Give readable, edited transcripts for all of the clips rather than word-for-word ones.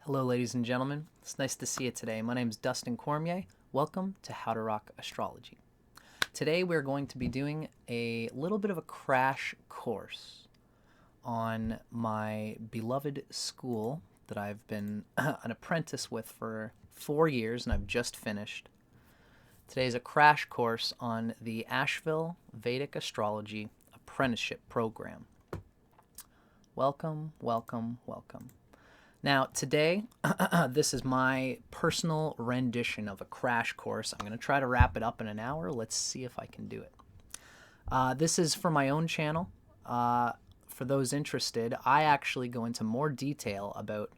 Hello, ladies and gentlemen. It's nice to see you today. My name is Dustin Cormier. Welcome to How to Rock Astrology. Today we're going to be doing a little bit of a crash course on my beloved school that I've been an apprentice with for 4 years and I've just finished. Today is a crash course on the Asheville Vedic Astrology Apprenticeship program. Welcome, welcome, welcome. Now, today, this is my personal rendition of a crash course. I'm going to try to wrap it up in an hour. Let's see if I can do it. This is for my own channel. For those interested, I actually go into more detail about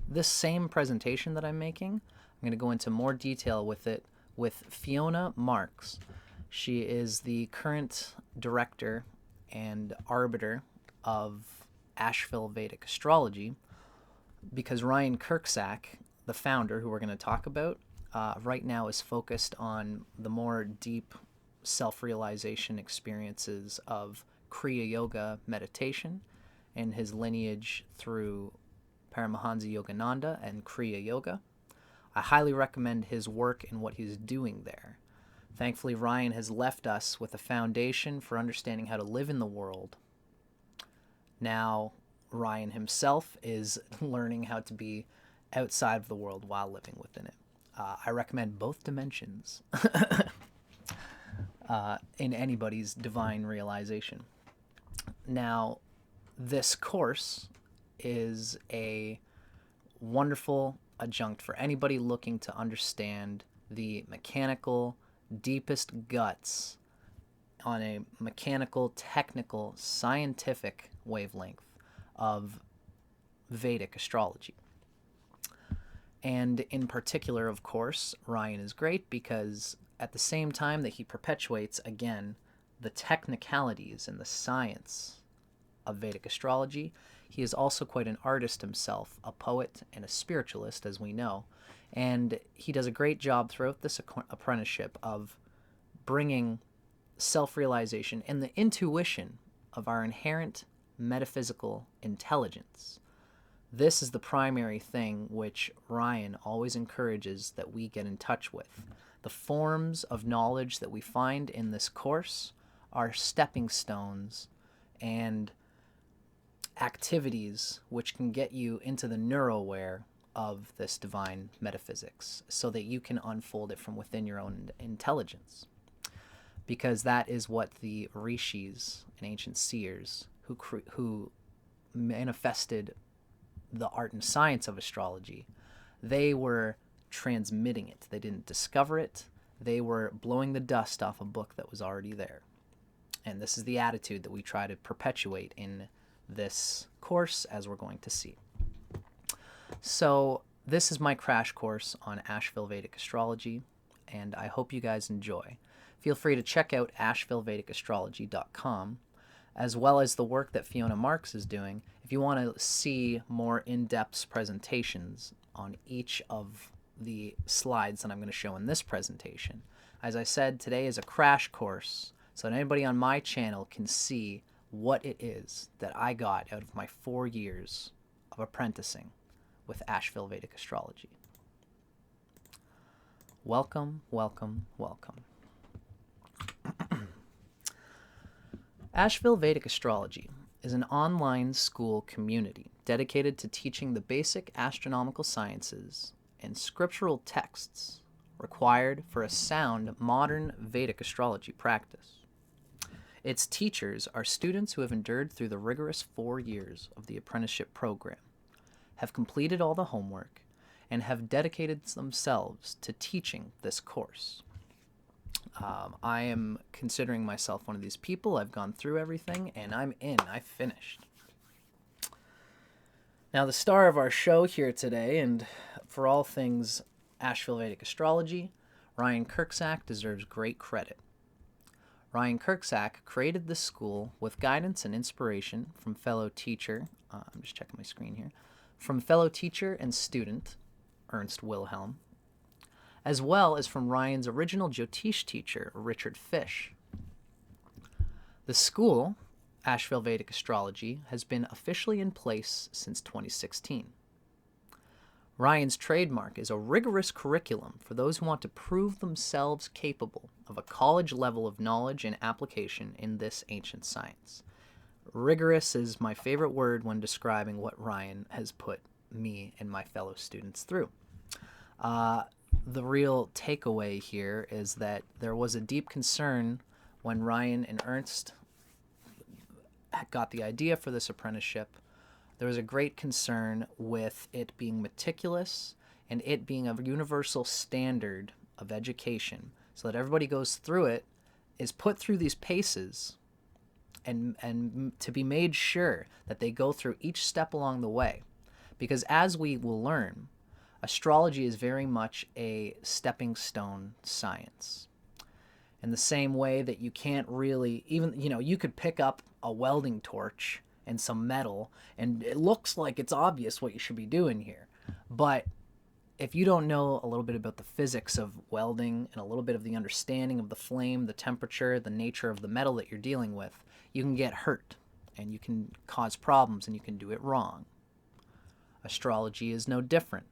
this same presentation that I'm making. I'm going to go into more detail with it with Fiona Marks. She is the current director and arbiter of Asheville Vedic Astrology, because Ryan Kurczak, the founder, who we're going to talk about, right now is focused on the more deep self-realization experiences of Kriya Yoga meditation and his lineage through Paramahansa Yogananda and Kriya Yoga. I highly recommend his work and what he's doing there. Thankfully, Ryan has left us with a foundation for understanding how to live in the world. Now, Ryan himself is learning how to be outside of the world while living within it. I recommend both dimensions in anybody's divine realization. Now, this course is a wonderful adjunct for anybody looking to understand the mechanical, deepest guts on a mechanical, technical, scientific wavelength of Vedic astrology. And in particular, of course, Ryan is great because at the same time that he perpetuates, again, the technicalities and the science of Vedic astrology, he is also quite an artist himself, a poet and a spiritualist, as we know. And he does a great job throughout this apprenticeship of bringing self-realization and the intuition of our inherent metaphysical intelligence. This is the primary thing which Ryan always encourages that we get in touch with. The forms of knowledge that we find in this course are stepping stones and activities which can get you into the neuro-aware of this divine metaphysics so that you can unfold it from within your own intelligence. Because that is what the Rashis and ancient seers who manifested the art and science of astrology, they were transmitting it. They didn't discover it. They were blowing the dust off a book that was already there. And this is the attitude that we try to perpetuate in this course, as we're going to see. So this is my crash course on Asheville Vedic Astrology, and I hope you guys enjoy. Feel free to check out ashevillevedicastrology.com, as well as the work that Fiona Marks is doing. If you want to see more in-depth presentations on each of the slides that I'm going to show in this presentation. As I said, today is a crash course, so that anybody on my channel can see what it is that I got out of my 4 years of apprenticing with Asheville Vedic Astrology. Welcome, welcome, welcome. Asheville Vedic Astrology is an online school community dedicated to teaching the basic astronomical sciences and scriptural texts required for a sound modern Vedic astrology practice. Its teachers are students who have endured through the rigorous 4 years of the apprenticeship program, have completed all the homework, and have dedicated themselves to teaching this course. I am considering myself one of these people. I've gone through everything, and I'm in. I finished. Now, the star of our show here today, and for all things Asheville Vedic Astrology, Ryan Kurczak deserves great credit. Ryan Kurczak created this school with guidance and inspiration from fellow teacher, I'm just checking my screen here, from fellow teacher and student, Ernst Wilhelm, as well as from Ryan's original Jyotish teacher, Richard Fish. The school, Asheville Vedic Astrology, has been officially in place since 2016. Ryan's trademark is a rigorous curriculum for those who want to prove themselves capable of a college level of knowledge and application in this ancient science. Rigorous is my favorite word when describing what Ryan has put me and my fellow students through. The real takeaway here is that there was a deep concern when Ryan and Ernst got the idea for this apprenticeship. There was a great concern with it being meticulous and it being a universal standard of education so that everybody goes through it, is put through these paces, and to be made sure that they go through each step along the way. Because as we will learn, astrology is very much a stepping stone science. In the same way that you can't really, even, you could pick up a welding torch and some metal, and it looks like it's obvious what you should be doing here. But if you don't know a little bit about the physics of welding and a little bit of the understanding of the flame, the temperature, the nature of the metal that you're dealing with, you can get hurt and you can cause problems and you can do it wrong. Astrology is no different.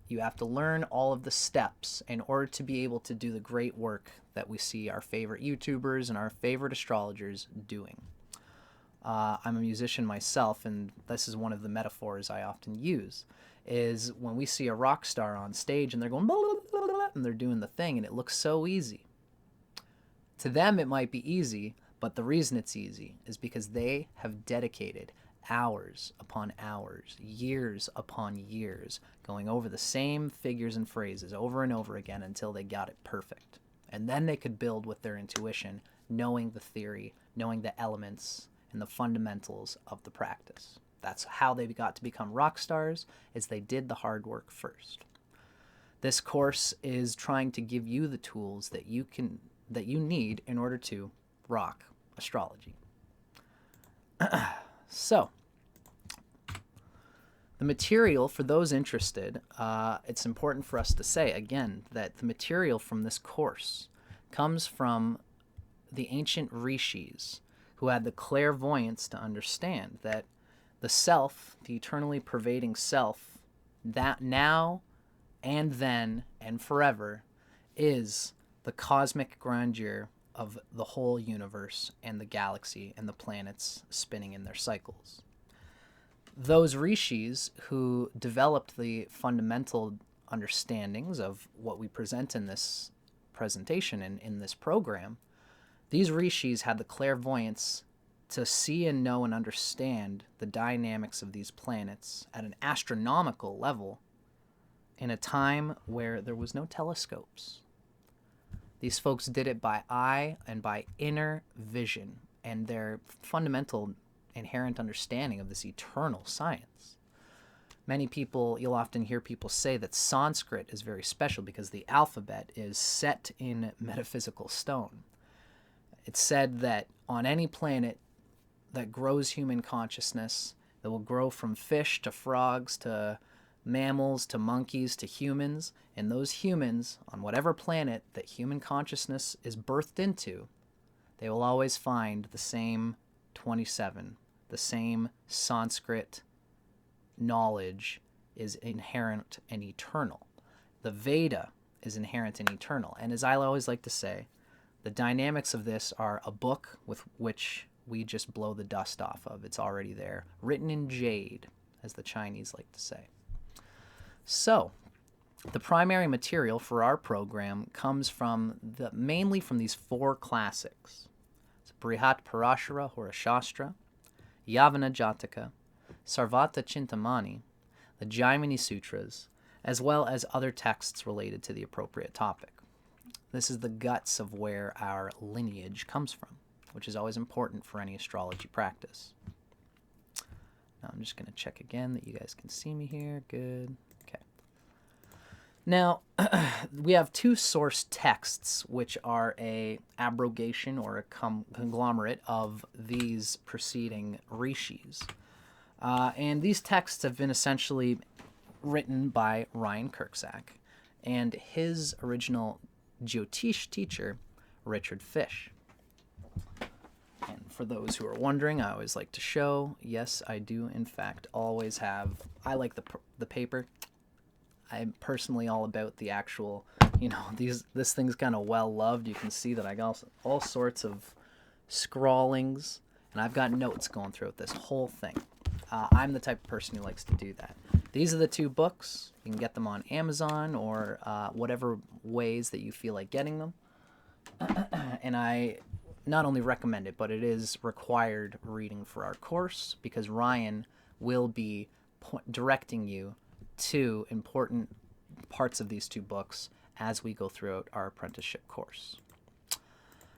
You have to learn all of the steps in order to be able to do the great work that we see our favorite YouTubers and our favorite astrologers doing. I'm a musician myself, and this is one of the metaphors I often use, is when we see a rock star on stage and they're going blah, blah, blah, blah, and they're doing the thing and it looks so easy. To them it might be easy, but the reason it's easy is because they have dedicated hours upon hours, years upon years, going over the same figures and phrases over and over again until they got it perfect. And then they could build with their intuition, knowing the theory, knowing the elements and the fundamentals of the practice. That's how they got to become rock stars, is they did the hard work first. This course is trying to give you the tools that you need in order to rock astrology. So, the material, for those interested, it's important for us to say, again, that the material from this course comes from the ancient Rashis, who had the clairvoyance to understand that the self, the eternally pervading self, that now and then and forever, is the cosmic grandeur of the whole universe and the galaxy and the planets spinning in their cycles. Those Rashis who developed the fundamental understandings of what we present in this presentation and in this program, these Rashis had the clairvoyance to see and know and understand the dynamics of these planets at an astronomical level in a time where there was no telescopes. These folks did it by eye and by inner vision and their fundamental inherent understanding of this eternal science. Many people, you'll often hear people say that Sanskrit is very special because the alphabet is set in metaphysical stone. It's said that on any planet that grows human consciousness, that will grow from fish to frogs to mammals to monkeys to humans, and those humans, on whatever planet that human consciousness is birthed into, they will always find the same 27, the same Sanskrit knowledge is inherent and eternal. The Veda is inherent and eternal. And as I always like to say, the dynamics of this are a book with which we just blow the dust off of. It's already there, written in jade, as the Chinese like to say. So, the primary material for our program comes mainly from these four classics. It's Brihat Parashara Horashastra, Yavana Jataka, Sarvata Chintamani, the Jaimini Sutras, as well as other texts related to the appropriate topic. This is the guts of where our lineage comes from, which is always important for any astrology practice. Now I'm just going to check again that you guys can see me here. Good. Okay. Now, we have two source texts, which are a abrogation or a conglomerate of these preceding Rashis. And these texts have been essentially written by Ryan Kurczak and his original Jyotish teacher, Richard Fish. And for those who are wondering, I always like to show, yes, I do in fact always have, I like the paper. I'm personally all about the actual, this thing's kind of well loved. You can see that I got all sorts of scrawlings, and I've got notes going throughout this whole thing. I'm the type of person who likes to do that. These are the two books. You can get them on Amazon or whatever ways that you feel like getting them. And I not only recommend it, but it is required reading for our course, because Ryan will be directing you to important parts of these two books as we go throughout our apprenticeship course.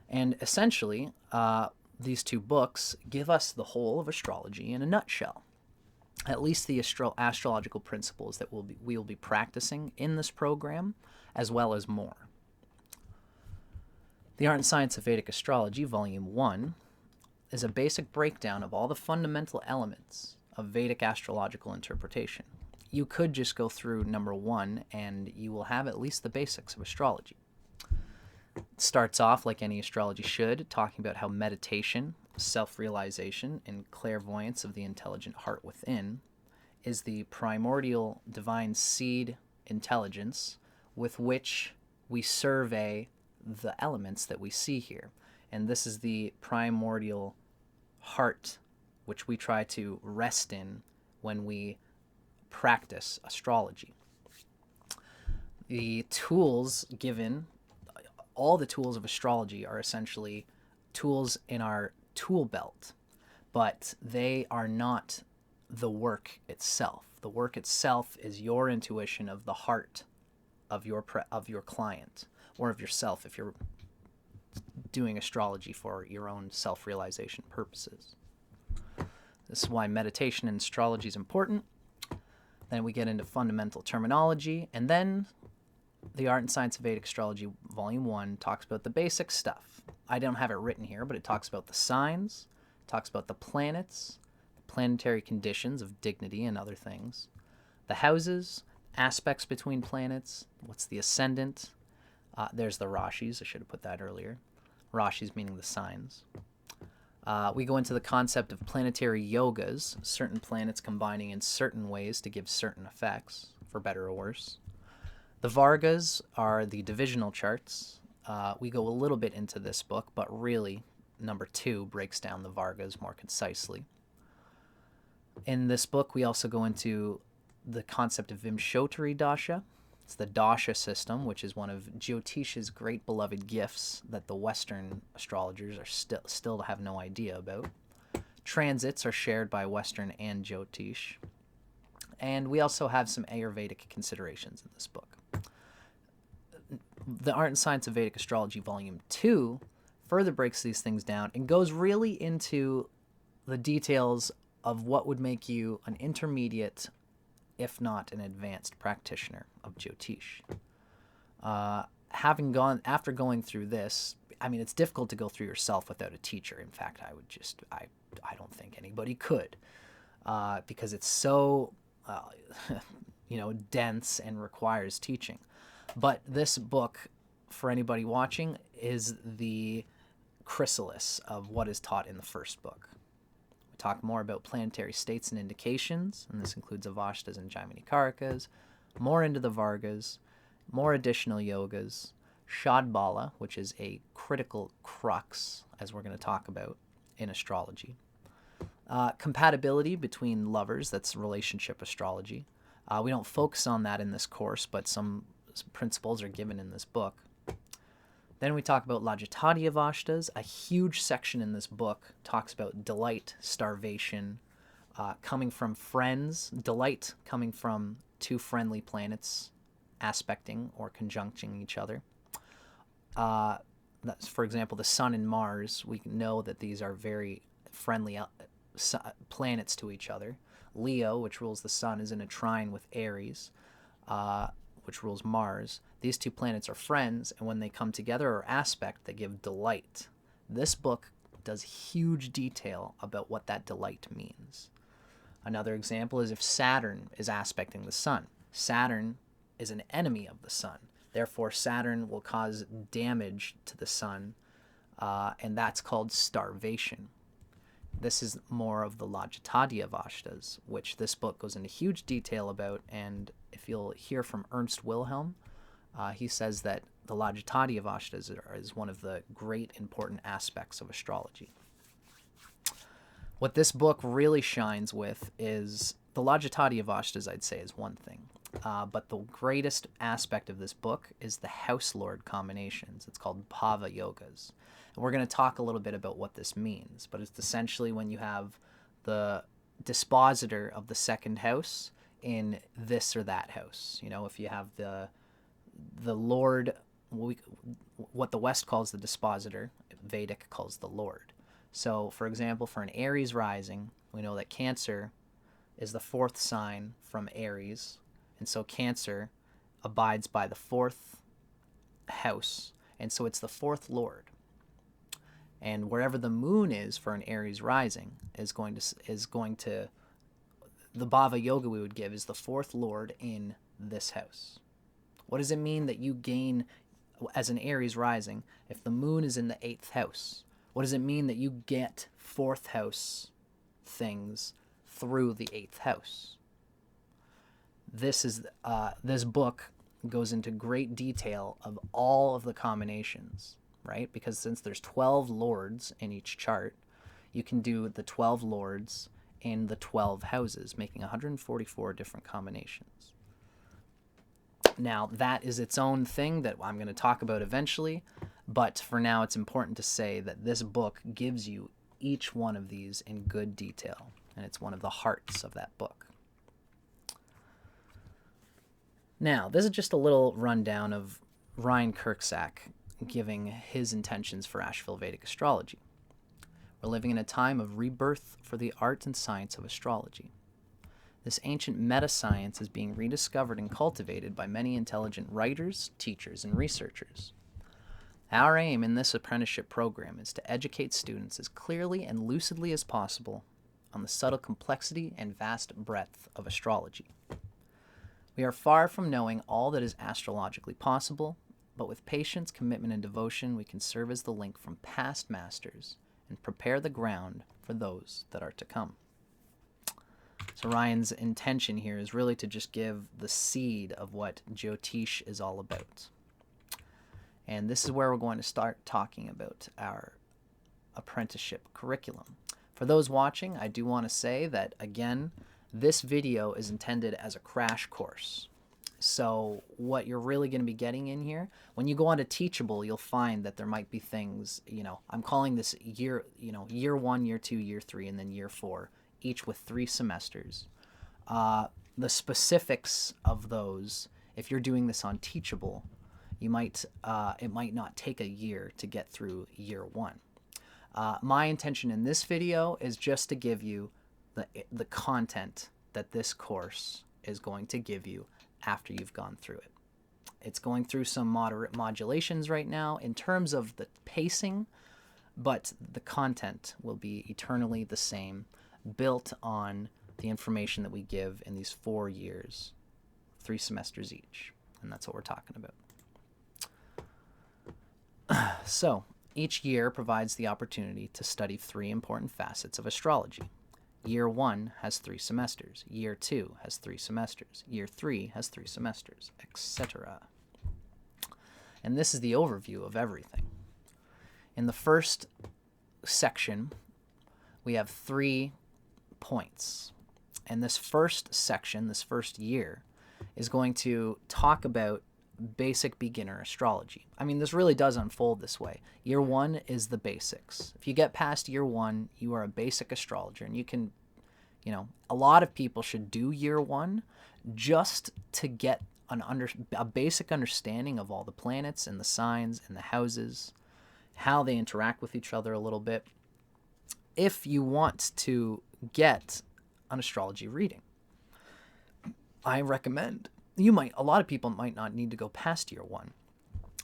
And essentially, these two books give us the whole of astrology in a nutshell. At least the astrological principles that we will be practicing in this program, as well as more. The Art and Science of Vedic Astrology, Volume 1, is a basic breakdown of all the fundamental elements of Vedic astrological interpretation. You could just go through number 1 and you will have at least the basics of astrology. It starts off, like any astrology should, talking about how meditation, self-realization, and clairvoyance of the intelligent heart within is the primordial divine seed intelligence with which we survey the elements that we see here. And this is the primordial heart which we try to rest in when we practice astrology. The tools given, all the tools of astrology are essentially tools in our tool belt, but they are not the work itself. The work itself is your intuition of the heart of your client, or of yourself if you're doing astrology for your own self-realization purposes. This is why meditation in astrology is important. Then we get into fundamental terminology, and then the Art and Science of Vedic Astrology, Volume 1, talks about the basic stuff. I don't have it written here, but it talks about the signs, talks about the planets, the planetary conditions of dignity and other things, the houses, aspects between planets, what's the ascendant. There's the Rashis. I should have put that earlier. Rashis meaning the signs. We go into the concept of planetary yogas, certain planets combining in certain ways to give certain effects, for better or worse. The Vargas are the divisional charts. We go a little bit into this book, but really, number 2 breaks down the Vargas more concisely. In this book, we also go into the concept of Vimshotari Dasha. It's the Dasha system, which is one of Jyotish's great beloved gifts that the Western astrologers are still have no idea about. Transits are shared by Western and Jyotish. And we also have some Ayurvedic considerations in this book. The Art and Science of Vedic Astrology, Volume 2, further breaks these things down and goes really into the details of what would make you an intermediate, if not an advanced practitioner of Jyotish. After going through this, I mean, it's difficult to go through yourself without a teacher. In fact, I don't think anybody could, because it's so, dense and requires teaching. But this book, for anybody watching, is the chrysalis of what is taught in the first book. Talk more about planetary states and indications, and this includes Avashtas and Jaimanikarikas, more into the Vargas, more additional yogas, Shad Bala, which is a critical crux, as we're going to talk about in astrology. Compatibility between lovers, that's relationship astrology. We don't focus on that in this course, but some principles are given in this book. Then we talk about Lajatati Avashtas. A huge section in this book talks about delight, starvation, coming from friends, delight coming from two friendly planets aspecting or conjuncting each other. That's, for example, the Sun and Mars. We know that these are very friendly planets to each other. Leo, which rules the Sun, is in a trine with Aries, which rules Mars. These two planets are friends, and when they come together or aspect, they give delight. This book does huge detail about what that delight means. Another example is if Saturn is aspecting the Sun. Saturn is an enemy of the Sun. Therefore, Saturn will cause damage to the Sun, and that's called starvation. This is more of the Lajatadya Vashtas, which this book goes into huge detail about. And if you'll hear from Ernst Wilhelm, he says that the Lajatadya Vashtas is one of the great important aspects of astrology. What this book really shines with is the Lajatadya Vashtas, I'd say, is one thing. But the greatest aspect of this book is the house lord combinations. It's called Bhava Yogas. And we're going to talk a little bit about what this means. But it's essentially when you have the dispositor of the second house in this or that house. You know, if you have the lord, what the West calls the dispositor, Vedic calls the lord. So, for example, for an Aries rising, we know that Cancer is the fourth sign from Aries. And so Cancer abides by the fourth house. And so it's the fourth lord. And wherever the moon is for an Aries rising is going to the Bhava Yoga we would give is the fourth lord in this house. What does it mean that you gain as an Aries rising if the moon is in the 8th house? What does it mean that you get 4th house things through the 8th house? This book goes into great detail of all of the combinations, right? Because since there's 12 lords in each chart, you can do the 12 lords in the 12 houses, making 144 different combinations. Now, that is its own thing that I'm going to talk about eventually, but for now it's important to say that this book gives you each one of these in good detail, and it's one of the hearts of that book. Now, this is just a little rundown of Ryan Kurczak giving his intentions for Asheville Vedic Astrology. We're living in a time of rebirth for the art and science of astrology. This ancient meta-science is being rediscovered and cultivated by many intelligent writers, teachers, and researchers. Our aim in this apprenticeship program is to educate students as clearly and lucidly as possible on the subtle complexity and vast breadth of astrology. We are far from knowing all that is astrologically possible, but with patience, commitment, and devotion, we can serve as the link from past masters and prepare the ground for those that are to come. So Ryan's intention here is really to just give the seed of what Jyotish is all about. And this is where we're going to start talking about our apprenticeship curriculum. For those watching, I do want to say that, again, this video is intended as a crash course. So what you're really going to be getting in here, when you go on to Teachable, you'll find that there might be things, I'm calling this year 1, year 2, year 3, and then year 4, each with 3 semesters. The specifics of those, if you're doing this on Teachable, it might not take a year to get through year 1. My intention in this video is just to give you the content that this course is going to give you after you've gone through it. It's going through some moderate modulations right now in terms of the pacing, but the content will be eternally the same, built on the information that we give in these 4 years, 3 semesters each. And that's what we're talking about. So, each year provides the opportunity to study 3 important facets of astrology. Year 1 has 3 semesters. Year 2 has 3 semesters. Year 3 has 3 semesters, etc. And this is the overview of everything. In the first section, we have 3 points. And this first section, this first year, is going to talk about basic beginner astrology. I mean, this really does unfold this way. Year 1 is the basics. If you get past year 1, you are a basic astrologer, and you can, a lot of people should do year 1 just to get a basic understanding of all the planets and the signs and the houses, how they interact with each other a little bit, if you want to get an astrology reading. I recommend a lot of people might not need to go past year 1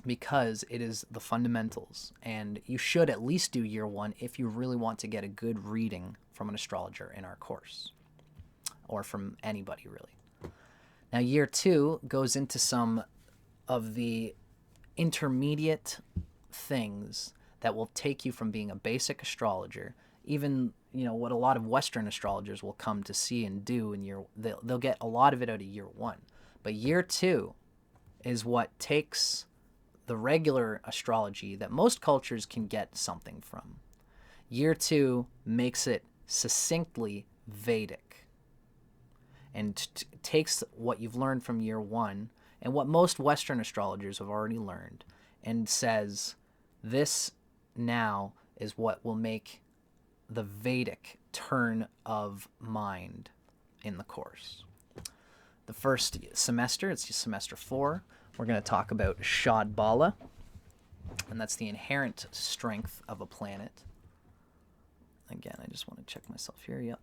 because it is the fundamentals, and you should at least do year 1 if you really want to get a good reading from an astrologer in our course, or from anybody really. Now, year 2 goes into some of the intermediate things that will take you from being a basic astrologer, even what a lot of Western astrologers will come to see and do in they'll get a lot of it out of year 1. But year 2 is what takes the regular astrology that most cultures can get something from. Year 2 makes it succinctly Vedic and takes what you've learned from year 1 and what most Western astrologers have already learned and says, this now is what will make the Vedic turn of mind in the course. The first semester, it's semester 4, we're going to talk about Shad Bala, and that's the inherent strength of a planet. Again, I just want to check myself here. Yep.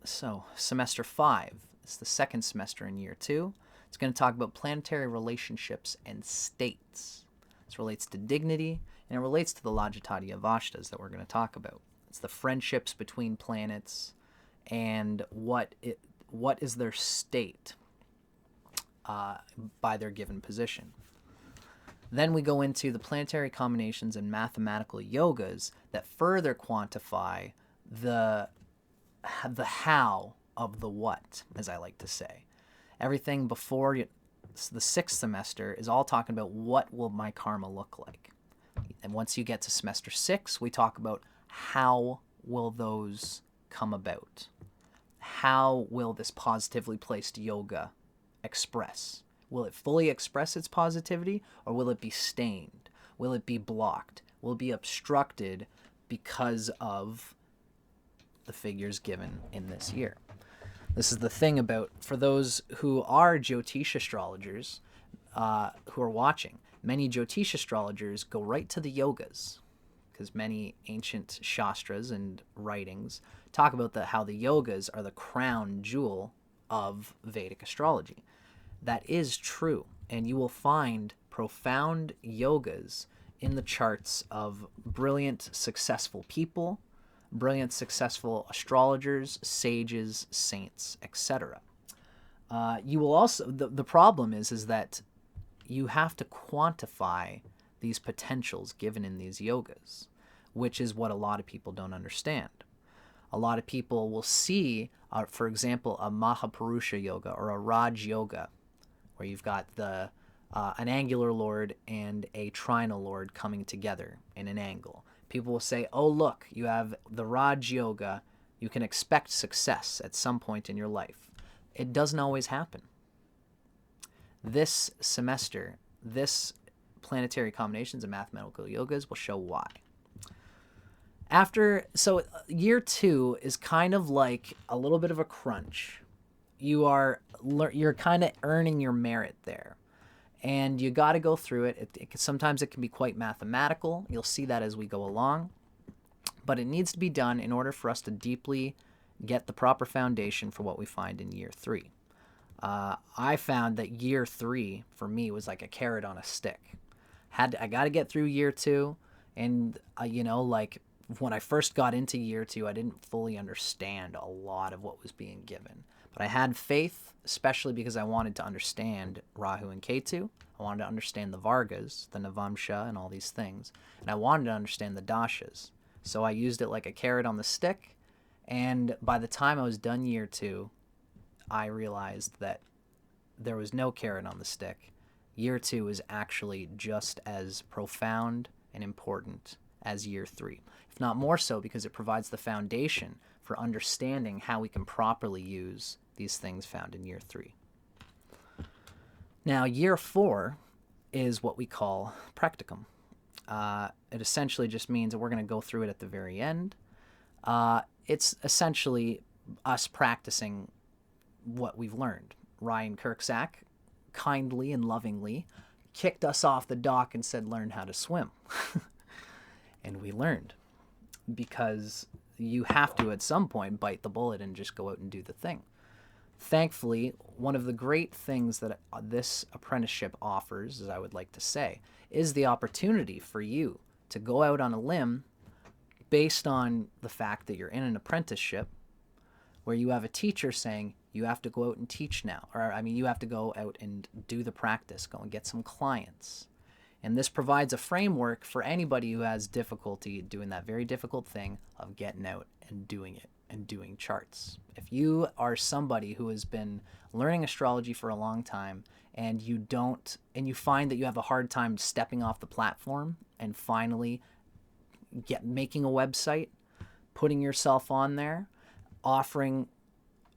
So semester 5 is the second semester in year 2. It's going to talk about planetary relationships and states. This relates to dignity, and it relates to the Lajatati of Ashtas that we're going to talk about. It's the friendships between planets and what is their state by their given position. Then we go into the planetary combinations and mathematical yogas that further quantify the how of the what, as I like to say. Everything before the 6th semester is all talking about what will my karma look like. And once you get to semester 6, we talk about how will those come about. How will this positively placed yoga express? Will it fully express its positivity, or will it be stained? Will it be blocked? Will it be obstructed because of the figures given in this year? This is the thing about, for those who are Jyotish astrologers who are watching, many Jyotish astrologers go right to the yogas, because many ancient shastras and writings talk about how the yogas are the crown jewel of Vedic astrology. That is true, and you will find profound yogas in the charts of brilliant, successful people, brilliant, successful astrologers, sages, saints, etc. You will also, the problem is that you have to quantify these potentials given in these yogas, which is what a lot of people don't understand. A lot of people will see, for example, a Mahapurusha yoga or a Raj yoga, where you've got an angular lord and a trinal lord coming together in an angle. People will say, oh, look, you have the Raj yoga. You can expect success at some point in your life. It doesn't always happen. This semester, this planetary combinations and mathematical yogas will show why. So year 2 is kind of like a little bit of a crunch. You're kind of earning your merit there. And you got to go through it. Sometimes it can be quite mathematical. You'll see that as we go along. But it needs to be done in order for us to deeply get the proper foundation for what we find in year 3. I found that year 3, for me, was like a carrot on a stick. I got to get through year 2. And, when I first got into year 2, I didn't fully understand a lot of what was being given. But I had faith, especially because I wanted to understand Rahu and Ketu. I wanted to understand the Vargas, the Navamsha, and all these things. And I wanted to understand the Dashas. So I used it like a carrot on the stick. And by the time I was done year 2, I realized that there was no carrot on the stick. Year 2 is actually just as profound and important as year 3. If not more so, because it provides the foundation for understanding how we can properly use these things found in year 3. Now, year 4 is what we call practicum. It essentially just means that we're going to go through it at the very end. It's essentially us practicing what we've learned. Ryan Kurczak kindly and lovingly kicked us off the dock and said, learn how to swim. And we learned, because you have to at some point bite the bullet and just go out and do the thing. Thankfully, one of the great things that this apprenticeship offers, as I would like to say, is the opportunity for you to go out on a limb based on the fact that you're in an apprenticeship where you have a teacher saying you have to go out and teach now. You have to go out and do the practice, go and get some clients. And this provides a framework for anybody who has difficulty doing that very difficult thing of getting out and doing it and doing charts. If you are somebody who has been learning astrology for a long time and you find that you have a hard time stepping off the platform and finally making a website, putting yourself on there, offering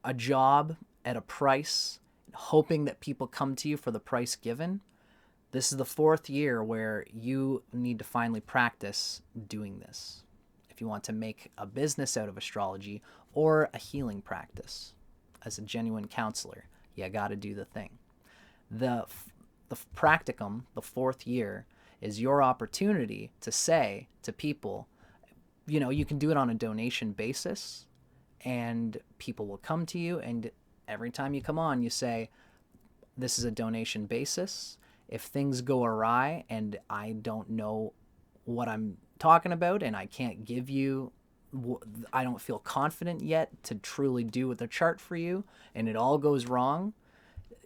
a job at a price, hoping that people come to you for the price given, this is the 4th year where you need to finally practice doing this. If you want to make a business out of astrology or a healing practice as a genuine counselor, you got to do the thing. The practicum, the 4th year, is your opportunity to say to people, you can do it on a donation basis, and people will come to you, and every time you come on, you say, this is a donation basis. If things go awry and I don't know what I'm talking about and I can't give you, I don't feel confident yet to truly do the chart for you, and it all goes wrong,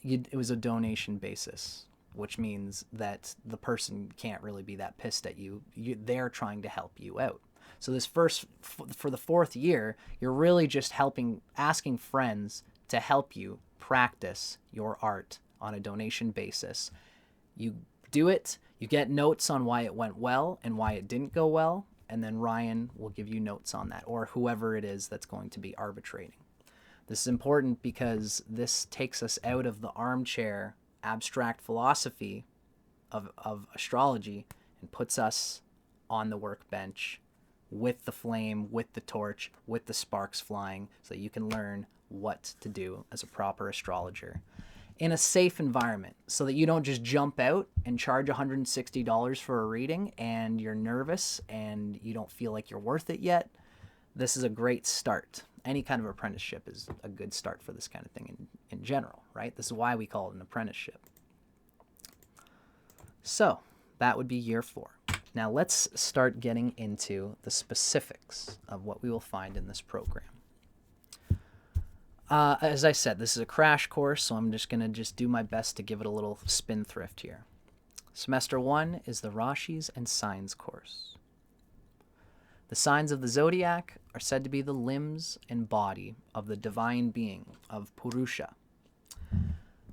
it was a donation basis, which means that the person can't really be that pissed at you. They're trying to help you out. So this for the 4th year, you're really just asking friends to help you practice your art on a donation basis. You do it, you get notes on why it went well and why it didn't go well, and then Ryan will give you notes on that, or whoever it is that's going to be arbitrating. This is important because this takes us out of the armchair abstract philosophy of astrology and puts us on the workbench with the flame, with the torch, with the sparks flying, so that you can learn what to do as a proper astrologer in a safe environment, so that you don't just jump out and charge $160 for a reading and you're nervous and you don't feel like you're worth it yet. This is a great start. Any kind of apprenticeship is a good start for this kind of thing in general, right? This is why we call it an apprenticeship. So that would be year 4. Now let's start getting into the specifics of what we will find in this program. As I said, this is a crash course, so I'm just going to do my best to give it a little spendthrift here. Semester 1 is the Rashis and Signs course. The signs of the zodiac are said to be the limbs and body of the divine being, of Purusha.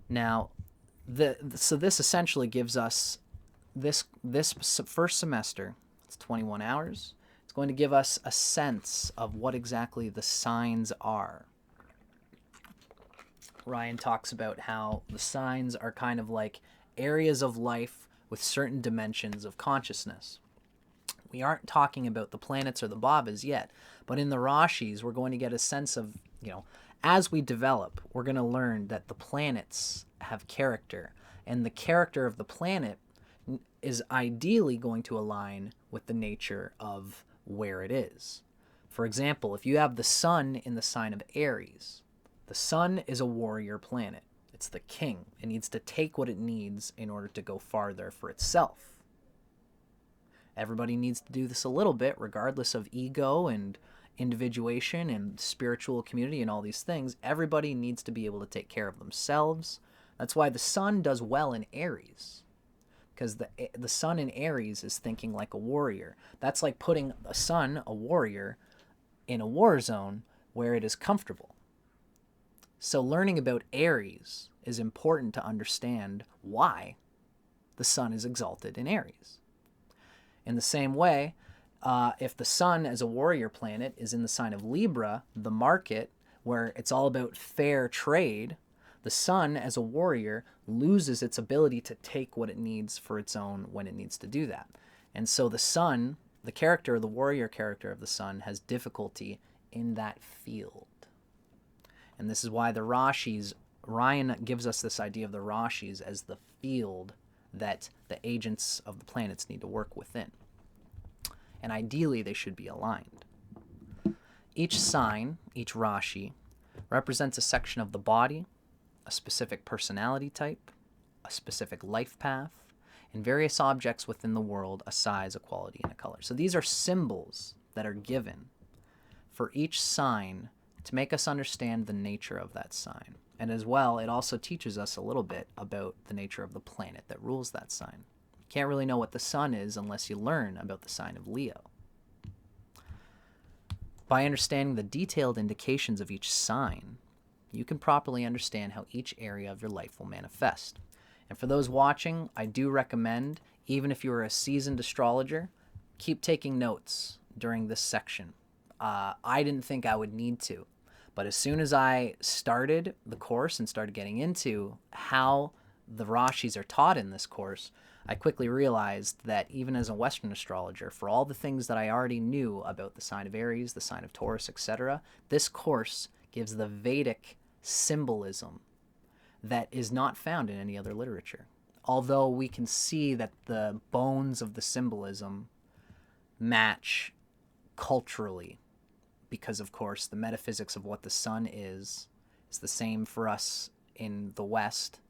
Now, so this essentially gives us this first semester, it's 21 hours, it's going to give us a sense of what exactly the signs are. Ryan talks about how the signs are kind of like areas of life with certain dimensions of consciousness. We aren't talking about the planets or the Bhavas yet, but in the Rashis, we're going to get a sense of, as we develop, we're going to learn that the planets have character, and the character of the planet is ideally going to align with the nature of where it is. For example, if you have the sun in the sign of Aries, the sun is a warrior planet. It's the king. It needs to take what it needs in order to go farther for itself. Everybody needs to do this a little bit, regardless of ego and individuation and spiritual community and all these things. Everybody needs to be able to take care of themselves. That's why the sun does well in Aries, because the sun in Aries is thinking like a warrior. That's like putting a sun, a warrior, in a war zone where it is comfortable. So learning about Aries is important to understand why the sun is exalted in Aries. In the same way, if the sun as a warrior planet is in the sign of Libra, the market, where it's all about fair trade, the sun as a warrior loses its ability to take what it needs for its own when it needs to do that. And so the sun, the character, the warrior character of the sun, has difficulty in that field. And this is why the Rashis, Ryan gives us this idea of the Rashis as the field that the agents of the planets need to work within. And ideally, they should be aligned. Each sign, each Rashi, represents a section of the body, a specific personality type, a specific life path, and various objects within the world, a size, a quality, and a color. So these are symbols that are given for each sign to make us understand the nature of that sign. And as well, it also teaches us a little bit about the nature of the planet that rules that sign. Can't really know what the sun is unless you learn about the sign of Leo. By understanding the detailed indications of each sign, you can properly understand how each area of your life will manifest. And for those watching, I do recommend, even if you're a seasoned astrologer, keep taking notes during this section. I didn't think I would need to, but as soon as I started the course and started getting into how the Rashis are taught in this course, I quickly realized that even as a Western astrologer, for all the things that I already knew about the sign of Aries, the sign of Taurus, etc., this course gives the Vedic symbolism that is not found in any other literature. Although we can see that the bones of the symbolism match culturally, because, of course, the metaphysics of what the sun is the same for us in the West,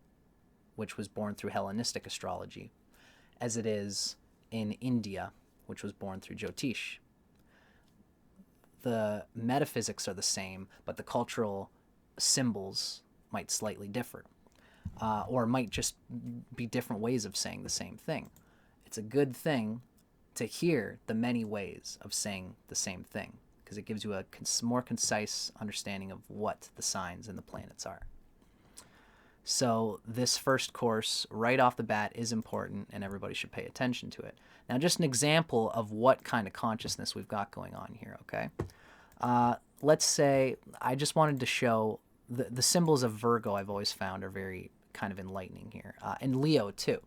which was born through Hellenistic astrology, as it is in India, which was born through Jyotish. The metaphysics are the same, but the cultural symbols might slightly differ, or might just be different ways of saying the same thing. It's a good thing to hear the many ways of saying the same thing, because it gives you a more concise understanding of what the signs and the planets are. So this first course, right off the bat, is important, and everybody should pay attention to it. Now, just an example of what kind of consciousness we've got going on here, okay? Let's say I just wanted to show the symbols of Virgo. I've always found are very kind of enlightening here, and Leo too.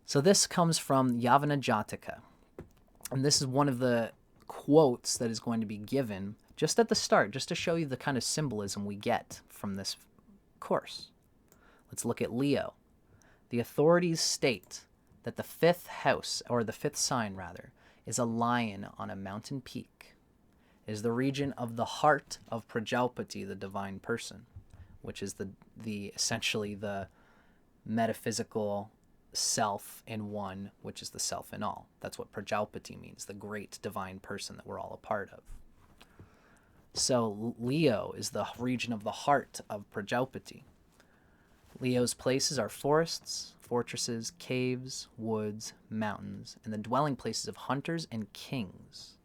So this comes from Yavana Jataka, and this is one of the quotes that is going to be given just at the start, just to show you the kind of symbolism we get from this course. Let's look at Leo. The authorities state that the fifth house, or the fifth sign rather, is a lion on a mountain peak. It is the region of the heart of Prajapati, the divine person, which is the essentially the metaphysical self in one, which is the self in all. That's what Prajapati means, the great divine person that we're all a part of. So Leo is the region of the heart of Prajapati. Leo's places are forests, fortresses, caves, woods, mountains, and the dwelling places of hunters and kings.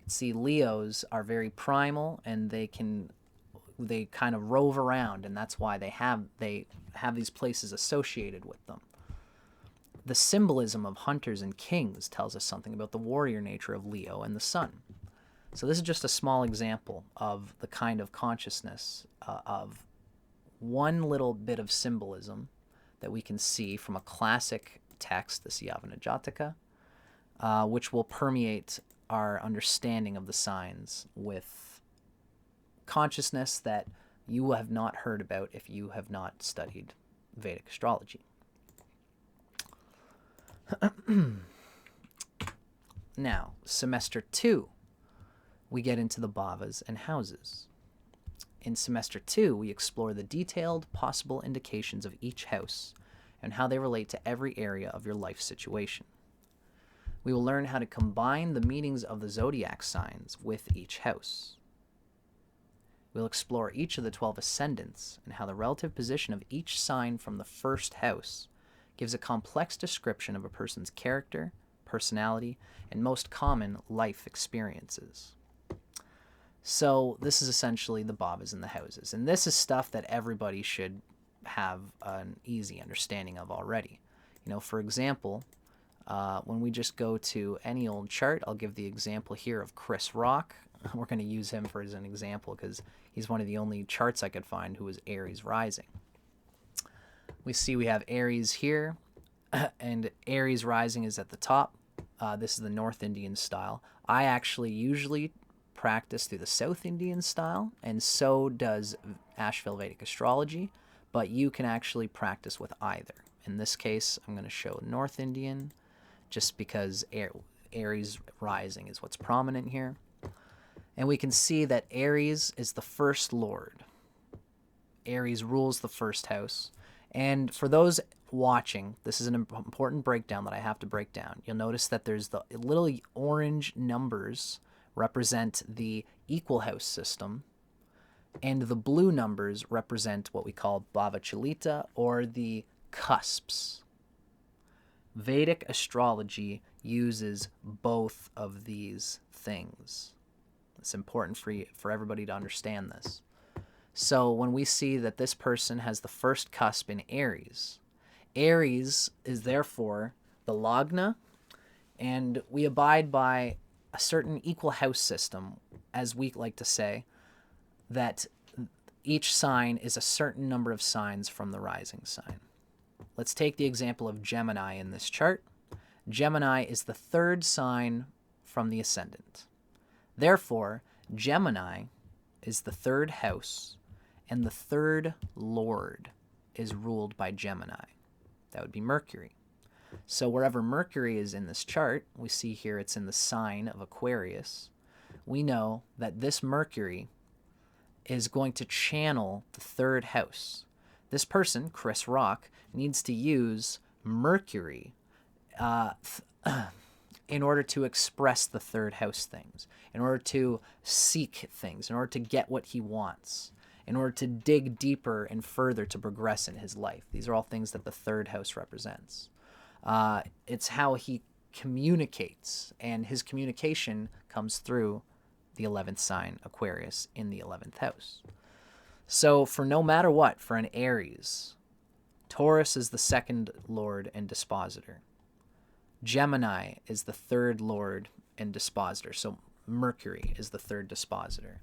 See, Leos are very primal, and they kind of rove around, and that's why they have these places associated with them. The symbolism of hunters and kings tells us something about the warrior nature of Leo and the sun. So this is just a small example of the kind of consciousness of one little bit of symbolism that we can see from a classic text, this Yavana Jataka, which will permeate our understanding of the signs with consciousness that you have not heard about if you have not studied Vedic astrology. Now, semester 2, we get into the Bhavas and houses. In semester 2, we explore the detailed possible indications of each house and how they relate to every area of your life situation. We will learn how to combine the meanings of the zodiac signs with each house. We'll explore each of the 12 ascendants and how the relative position of each sign from the first house gives a complex description of a person's character, personality, and most common life experiences. So this is essentially the Bhavas and the houses. And this is stuff that everybody should have an easy understanding of already. You know, for example, when we just go to any old chart, I'll give the example here of Chris Rock. We're going to use him as an example because he's one of the only charts I could find who is Aries rising. We see we have Aries here, and Aries rising is at the top. This is the North Indian style. I actually usually practice through the South Indian style, and so does Asheville Vedic Astrology, but you can actually practice with either. In this case, I'm going to show North Indian, just because Aries rising is what's prominent here. And we can see that Aries is the first lord. Aries rules the first house. And for those watching, this is an important breakdown that I have to break down. You'll notice that there's the little orange numbers represent the equal house system, and the blue numbers represent what we call Bhavachalita, or the cusps. Vedic astrology uses both of these things. It's important for everybody to understand this. So when we see that this person has the first cusp in Aries, Aries is therefore the Lagna, and we abide by a certain equal house system, as we like to say, that each sign is a certain number of signs from the rising sign. Let's take the example of Gemini in this chart. Gemini is the third sign from the ascendant. Therefore, Gemini is the third house, and the third lord is ruled by Gemini. That would be Mercury. So wherever Mercury is in this chart, we see here it's in the sign of Aquarius. We know that this Mercury is going to channel the third house. This person, Chris Rock, needs to use Mercury in order to express the third house things, in order to seek things, in order to get what he wants, in order to dig deeper and further to progress in his life. These are all things that the third house represents. It's how he communicates, and his communication comes through the 11th sign, Aquarius, in the 11th house. So for no matter what, for an Aries, Taurus is the second lord and dispositor. Gemini is the third lord and dispositor. So Mercury is the third dispositor.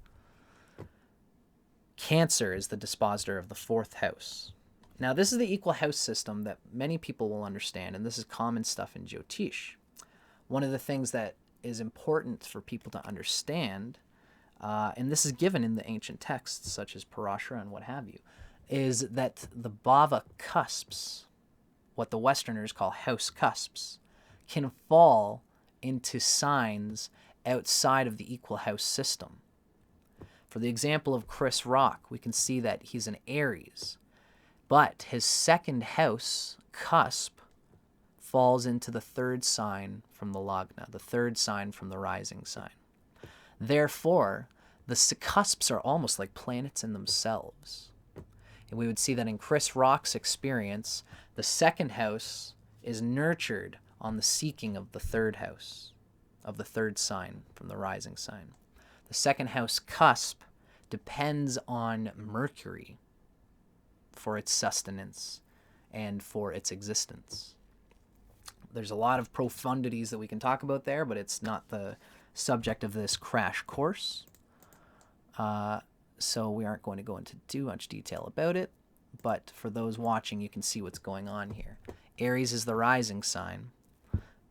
Cancer is the dispositor of the fourth house. Now, this is the equal house system that many people will understand, and this is common stuff in Jyotish. One of the things that is important for people to understand, and this is given in the ancient texts, such as Parashara and what have you, is that the Bhava cusps, what the Westerners call house cusps, can fall into signs outside of the equal house system. For the example of Chris Rock, we can see that he's an Aries, but his second house cusp falls into the third sign from the Lagna, the third sign from the rising sign. Therefore, the cusps are almost like planets in themselves. And we would see that in Chris Rock's experience, the second house is nurtured on the seeking of the third house, of the third sign from the rising sign. The second house cusp depends on Mercury for its sustenance and for its existence. There's a lot of profundities that we can talk about there, but it's not the subject of this crash course. So we aren't going to go into too much detail about it, but for those watching, you can see what's going on here. Aries is the rising sign,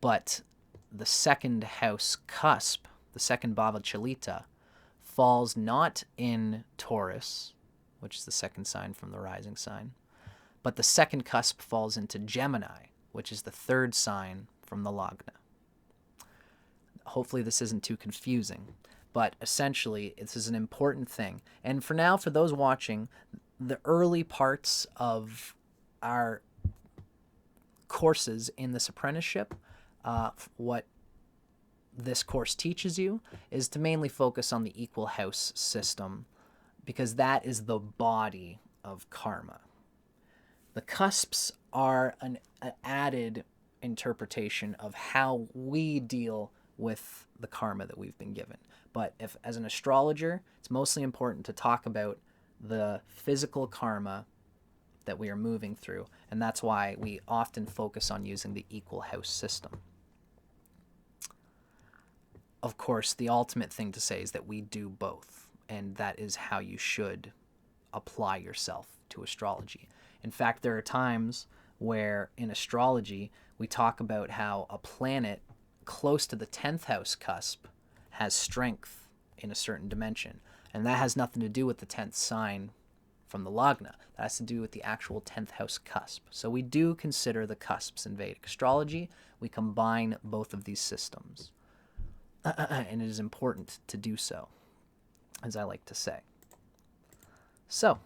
but the second house cusp, the second Bhava Chalita, falls not in Taurus, which is the second sign from the rising sign, but the second cusp falls into Gemini, which is the third sign from the Lagna. Hopefully this isn't too confusing, but essentially this is an important thing. And for now, for those watching, the early parts of our courses in this apprenticeship, what this course teaches you is to mainly focus on the equal house system, because that is the body of karma. The cusps are an added interpretation of how we deal with the karma that we've been given. But if, as an astrologer, it's mostly important to talk about the physical karma that we are moving through, and that's why we often focus on using the equal house system. Of course, the ultimate thing to say is that we do both, and that is how you should apply yourself to astrology. In fact, there are times where in astrology we talk about how a planet close to the 10th house cusp has strength in a certain dimension, and that has nothing to do with the 10th sign from the Lagna. That has to do with the actual 10th house cusp. So we do consider the cusps in Vedic astrology. We combine both of these systems. And it is important to do so, as I like to say. So,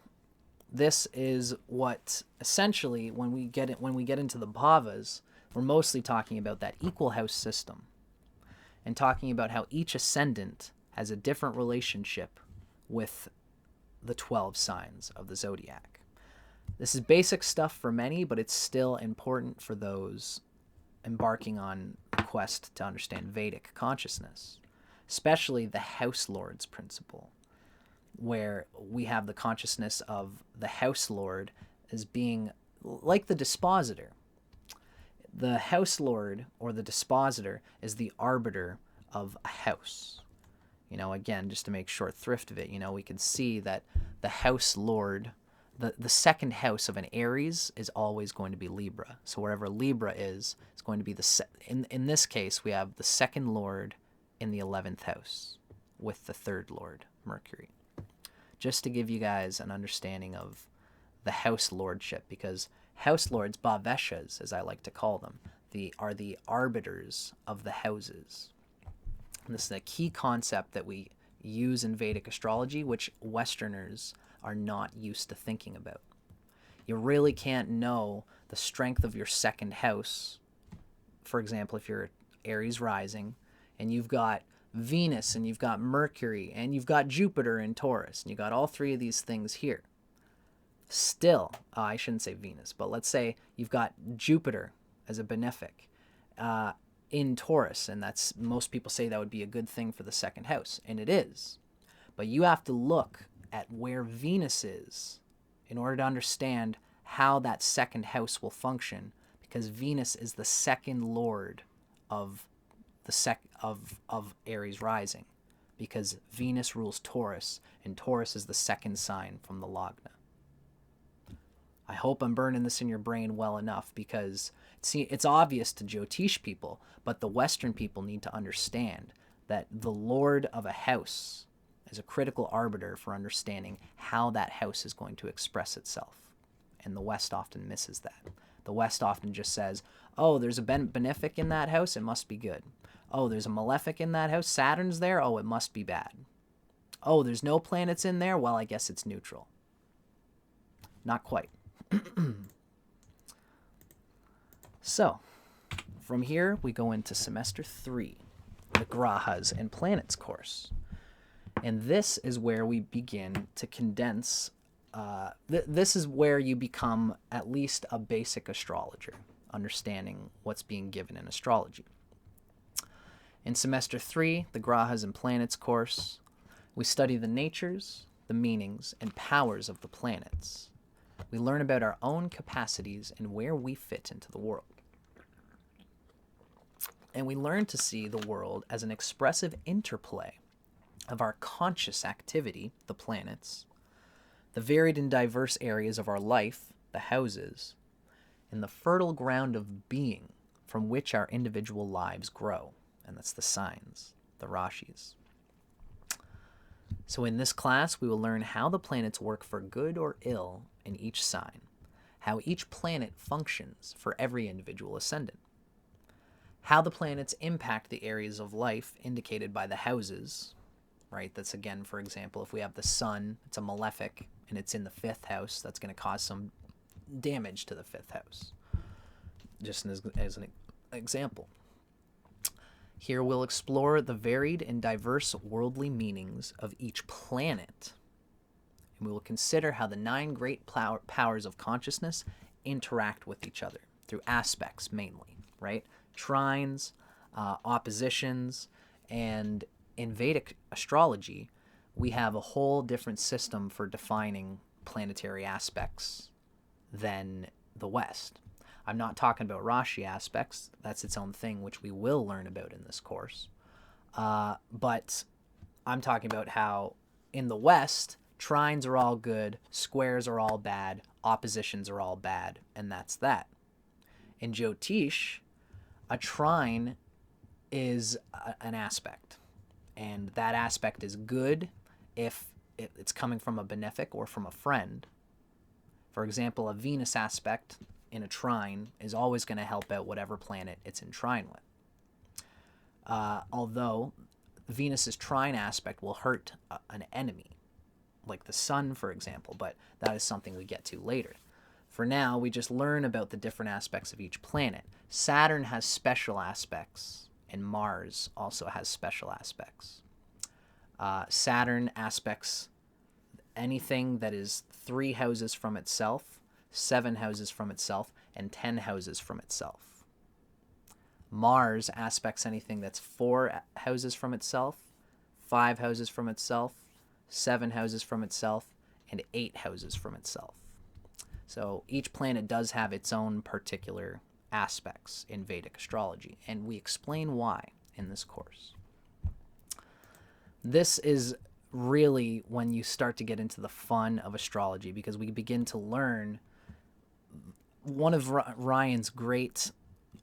this is what essentially, when we get into the bhavas, we're mostly talking about that equal house system, and talking about how each ascendant has a different relationship with the 12 signs of the zodiac. This is basic stuff for many, but it's still important for those embarking on the quest to understand Vedic consciousness, especially the House Lord's principle, where we have the consciousness of the House Lord as being like the dispositor. The House Lord, or the dispositor, is the arbiter of a house. Again, just to make short thrift of it, we can see that the House Lord, the second house of an Aries is always going to be Libra. So wherever Libra is, it's going to be in this case, we have the second Lord in the 11th house with the third Lord, Mercury. Just to give you guys an understanding of the house lordship, because house lords, Bhavas, as I like to call them, are the arbiters of the houses. And this is a key concept that we use in Vedic astrology, which Westerners are not used to thinking about. You really can't know the strength of your second house. For example, if you're Aries rising and you've got Venus and you've got Mercury and you've got Jupiter in Taurus and you got all three of these things here. Still, I shouldn't say Venus, but let's say you've got Jupiter as a benefic in Taurus, and that's, most people say that would be a good thing for the second house, and it is. But you have to look at where Venus is in order to understand how that second house will function, because Venus is the second lord of of Aries rising, because Venus rules Taurus, and Taurus is the second sign from the Lagna. I hope I'm burning this in your brain well enough, because it's obvious to Jyotish people, but the Western people need to understand that the lord of a house is a critical arbiter for understanding how that house is going to express itself. And the West often misses that. The West often just says, oh, there's a benefic in that house, it must be good. Oh, there's a malefic in that house, Saturn's there, oh, it must be bad. Oh, there's no planets in there, well, I guess it's neutral. Not quite. So, from here, we go into semester 3, the Grahas and Planets course. And this is where we begin to condense. This is where you become at least a basic astrologer, understanding what's being given in astrology. In semester 3, the Grahas and Planets course, we study the natures, the meanings, and powers of the planets. We learn about our own capacities and where we fit into the world. And we learn to see the world as an expressive interplay of our conscious activity, the planets, the varied and diverse areas of our life, the houses, and the fertile ground of being from which our individual lives grow. And that's the signs, the Rashis. So in this class, we will learn how the planets work for good or ill in each sign, how each planet functions for every individual ascendant, how the planets impact the areas of life indicated by the houses, right? That's, again, for example, if we have the sun, it's a malefic, and it's in the 5th house, that's going to cause some damage to the 5th house, just as an example. Here we'll explore the varied and diverse worldly meanings of each planet, and we will consider how the 9 great powers of consciousness interact with each other through aspects mainly, right? Trines, oppositions, and in Vedic astrology, we have a whole different system for defining planetary aspects than the West. I'm not talking about Rashi aspects. That's its own thing, which we will learn about in this course. But I'm talking about how in the West, trines are all good, squares are all bad, oppositions are all bad, and that's that. In Jyotish, a trine is an aspect, and that aspect is good if it's coming from a benefic or from a friend. For example, a Venus aspect in a trine is always going to help out whatever planet it's in trine with. Although Venus's trine aspect will hurt an enemy, like the sun, for example, but that is something we get to later. For now, we just learn about the different aspects of each planet. Saturn has special aspects, and Mars also has special aspects. Saturn aspects anything that is 3 houses from itself, 7 houses from itself, and 10 houses from itself. Mars aspects anything that's 4 houses from itself, 5 houses from itself, 7 houses from itself, and 8 houses from itself. So each planet does have its own particular aspects in Vedic astrology, and we explain why in this course. This is really when you start to get into the fun of astrology, because we begin to learn one of Ryan's great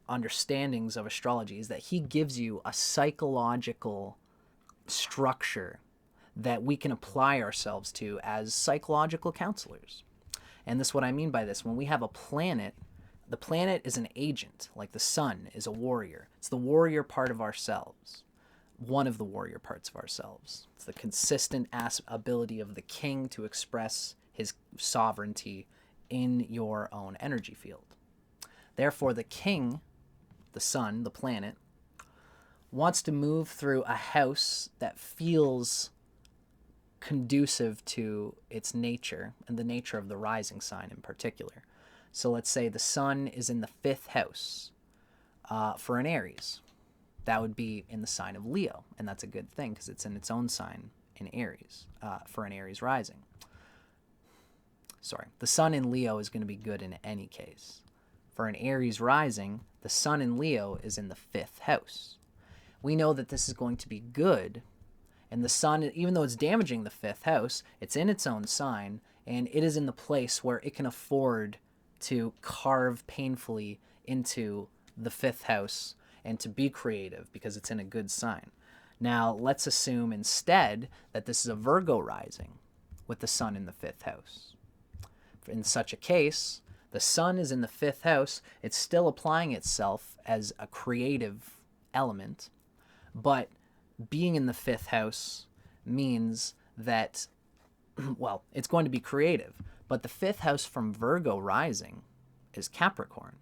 understandings of astrology is that he gives you a psychological structure that we can apply ourselves to as psychological counselors. And this is what I mean by this. When we have a planet, the planet is an agent, like the sun is a warrior. It's the warrior part of ourselves, one of the warrior parts of ourselves. It's the consistent ability of the king to express his sovereignty in your own energy field. Therefore, the king, the sun, the planet, wants to move through a house that feels conducive to its nature and the nature of the rising sign in particular. So let's say the sun is in the 5th house for an Aries. That would be in the sign of Leo, and that's a good thing because it's in its own sign in Aries for an Aries rising. Sorry, the sun in Leo is going to be good in any case. For an Aries rising, the sun in Leo is in the 5th house. We know that this is going to be good, and the sun, even though it's damaging the 5th house, it's in its own sign, and it is in the place where it can afford to carve painfully into the 5th house and to be creative because it's in a good sign. Now, let's assume instead that this is a Virgo rising with the sun in the 5th house. In such a case, the sun is in the 5th house. It's still applying itself as a creative element, but being in the 5th house means that, well, it's going to be creative. But the 5th house from Virgo rising is Capricorn.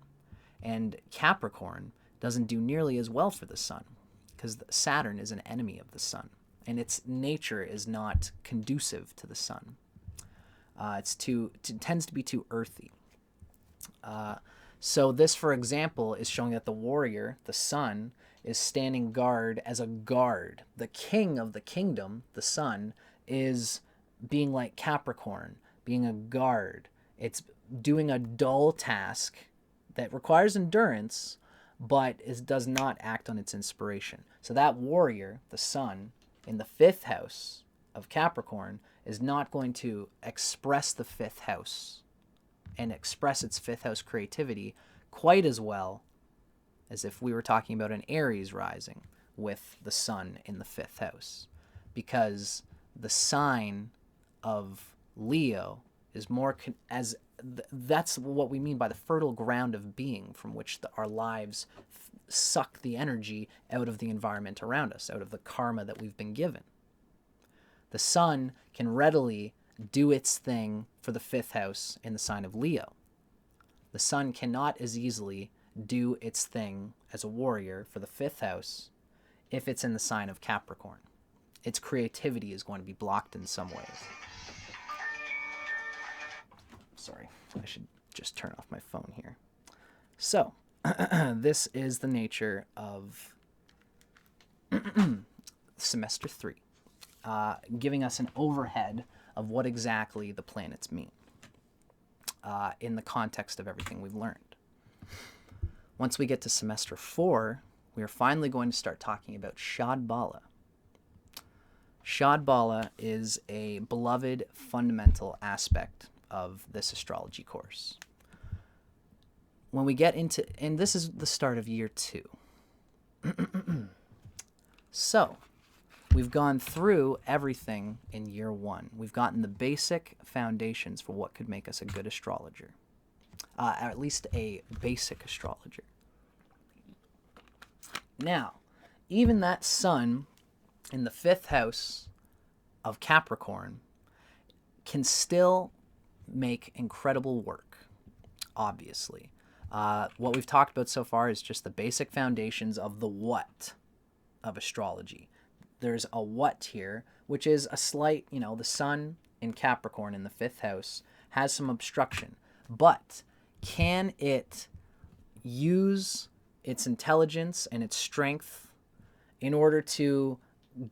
And Capricorn doesn't do nearly as well for the sun because Saturn is an enemy of the sun. And its nature is not conducive to the sun. It tends to be too earthy. So this, for example, is showing that the warrior, the sun, is standing guard as a guard. The king of the kingdom, the sun, is being like Capricorn, being a guard. It's doing a dull task that requires endurance, but it does not act on its inspiration. So that warrior, the sun, in the 5th house of Capricorn, is not going to express the 5th house and express its 5th house creativity quite as well as if we were talking about an Aries rising with the sun in the 5th house, because the sign of Leo is more that's what we mean by the fertile ground of being from which our lives suck the energy out of the environment around us, out of the karma that we've been given. The sun can readily do its thing for the 5th house in the sign of Leo. The sun cannot as easily do its thing as a warrior for the 5th house if it's in the sign of Capricorn. Its creativity is going to be blocked in some ways. Sorry, I should just turn off my phone here. So, this is the nature of semester 3, giving us an overhead of what exactly the planets mean in the context of everything we've learned. Once we get to semester 4, we are finally going to start talking about Shad Bala. Shad Bala is a beloved fundamental aspect of this astrology course. When we get into, and this is the start of year 2. So, we've gone through everything in year 1. We've gotten the basic foundations for what could make us a good astrologer. At least a basic astrologer. Now, even that sun in the 5th house of Capricorn can still make incredible work, obviously. What we've talked about so far is just the basic foundations of the what of astrology. There's a what here, which is a slight, the sun in Capricorn in the 5th house has some obstruction, but can it use its intelligence and its strength in order to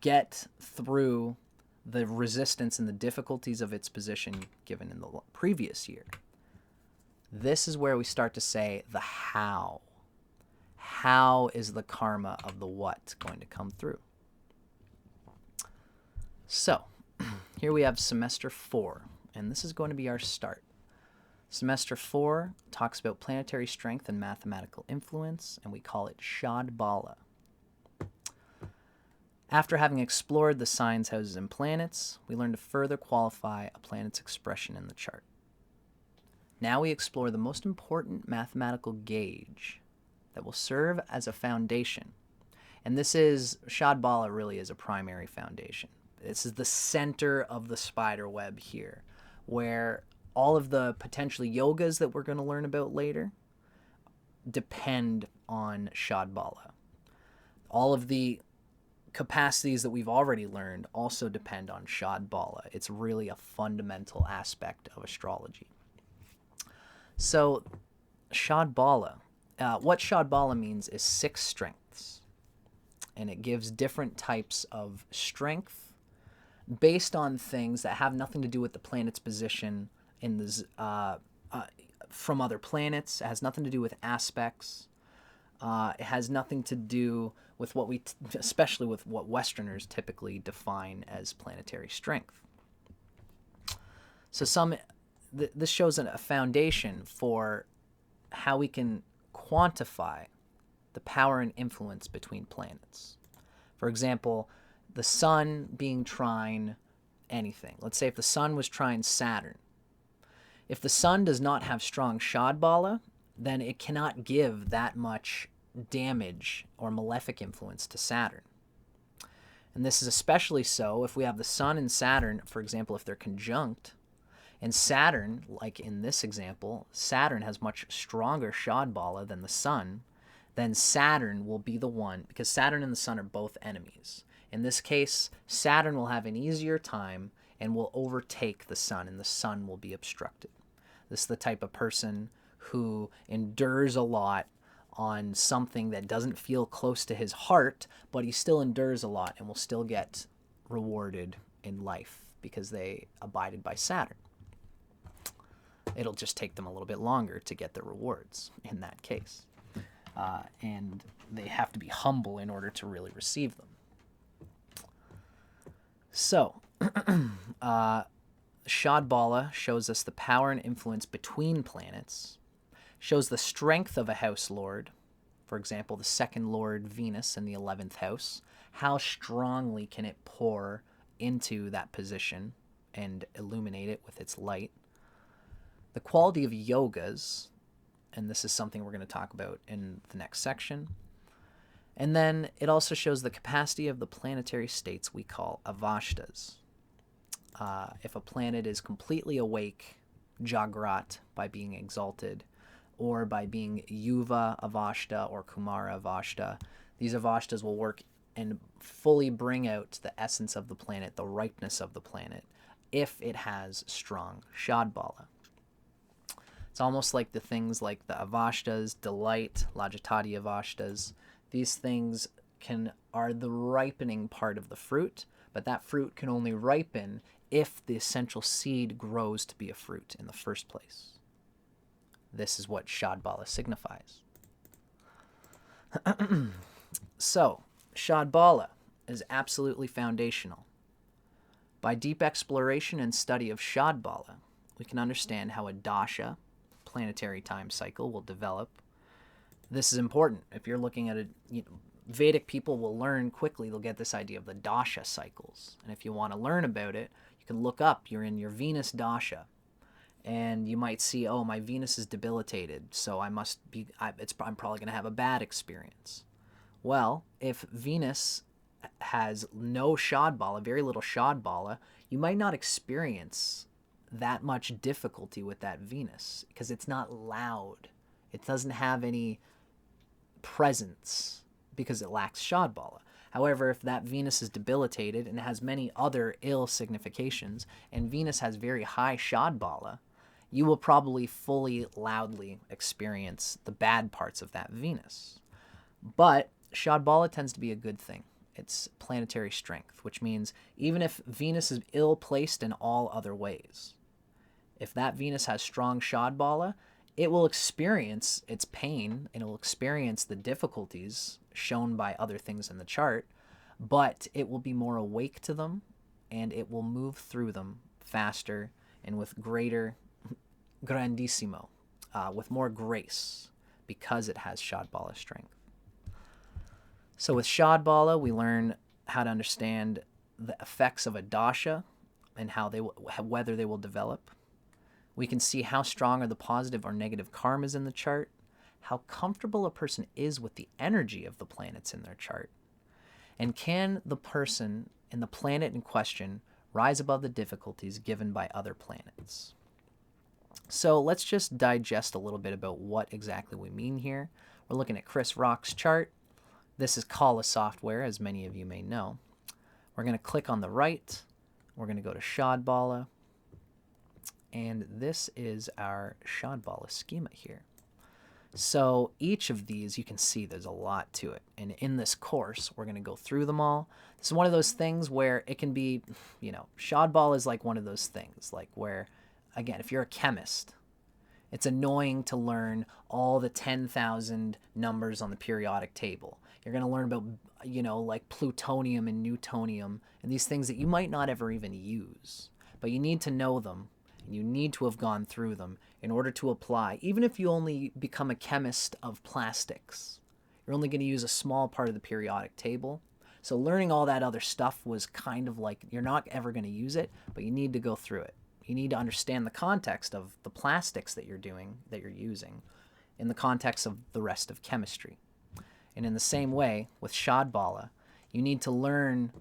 get through the resistance and the difficulties of its position given in the previous year. This is where we start to say the how. How is the karma of the what going to come through? So, here we have semester 4, and this is going to be our start. Semester 4 talks about planetary strength and mathematical influence, and we call it Shad Bala. After having explored the signs, houses, and planets, we learn to further qualify a planet's expression in the chart. Now we explore the most important mathematical gauge that will serve as a foundation. And this is, Shad Bala really is a primary foundation. This is the center of the spider web here, where all of the potential yogas that we're going to learn about later depend on Shad Bala. All of the capacities that we've already learned also depend on Shad Bala. It's really a fundamental aspect of astrology. So, Shad Bala, what Shad Bala means is 6 strengths, and it gives different types of strength based on things that have nothing to do with the planet's position in the from other planets. It has nothing to do with aspects. It has nothing to do with what especially with what Westerners typically define as planetary strength. So this shows a foundation for how we can quantify the power and influence between planets. For example, the sun being trine anything. Let's say if the sun was trine Saturn. If the sun does not have strong Shad Bala, then it cannot give that much damage or malefic influence to Saturn. And this is especially so if we have the sun and Saturn, for example, if they're conjunct, and Saturn, like in this example, Saturn has much stronger Shad Bala than the sun, then Saturn will be the one, because Saturn and the sun are both enemies. In this case, Saturn will have an easier time and will overtake the sun, and the sun will be obstructed. This is the type of person who endures a lot on something that doesn't feel close to his heart, but he still endures a lot and will still get rewarded in life because they abided by Saturn. It'll just take them a little bit longer to get the rewards in that case. And they have to be humble in order to really receive them. So, Shad Bala shows us the power and influence between planets, shows the strength of a house lord, for example, the second lord Venus in the 11th house. How strongly can it pour into that position and illuminate it with its light? The quality of yogas, and this is something we're going to talk about in the next section. And then it also shows the capacity of the planetary states we call avashtas. If a planet is completely awake, Jagrat, by being exalted, or by being Yuva Avashta or Kumara Avashta, these avashtas will work and fully bring out the essence of the planet, the ripeness of the planet, if it has strong Shad Bala. It's almost like the things like the avashtas, delight, lajatati avashtas. These things are the ripening part of the fruit, but that fruit can only ripen if the essential seed grows to be a fruit in the first place. This is what Shad Bala signifies. So, Shad Bala is absolutely foundational. By deep exploration and study of Shad Bala, we can understand how a dasha, planetary time cycle, will develop. This is important. If you're looking at Vedic people will learn quickly, they'll get this idea of the dasha cycles. And if you want to learn about it, you can look up, you're in your Venus dasha. And you might see, oh, my Venus is debilitated, so I'm probably going to have a bad experience. Well, if Venus has no Shad Bala, very little Shad Bala, you might not experience that much difficulty with that Venus because it's not loud. It doesn't have any presence because it lacks Shad Bala. However, if that Venus is debilitated and has many other ill significations, and Venus has very high Shad Bala, you will probably fully, loudly experience the bad parts of that Venus. But Shad Bala tends to be a good thing. It's planetary strength, which means even if Venus is ill-placed in all other ways, if that Venus has strong Shad Bala, it will experience its pain and it will experience the difficulties shown by other things in the chart, but it will be more awake to them and it will move through them faster and with greater grandissimo, with more grace, because it has Shad Bala strength. So with Shad Bala, we learn how to understand the effects of a dasha and how they whether they will develop. We can see how strong are the positive or negative karmas in the chart, how comfortable a person is with the energy of the planets in their chart, and can the person and the planet in question rise above the difficulties given by other planets. So let's just digest a little bit about what exactly we mean here. We're looking at Chris Rock's chart. This is Kala software, as many of you may know. We're going to click on the right. We're going to go to Shad Bala. And this is our Shad Bala schema here. So each of these, you can see there's a lot to it. And in this course, we're going to go through them all. This is one of those things where it can be, Shad Bala is like one of those things, like where, again, if you're a chemist, it's annoying to learn all the 10,000 numbers on the periodic table. You're going to learn about, like plutonium and newtonium and these things that you might not ever even use. But you need to know them, and you need to have gone through them in order to apply. Even if you only become a chemist of plastics, you're only going to use a small part of the periodic table. So learning all that other stuff was kind of like, you're not ever going to use it, but you need to go through it. You need to understand the context of the plastics that you're using, in the context of the rest of chemistry. And in the same way, with Shad Bala, you need to learn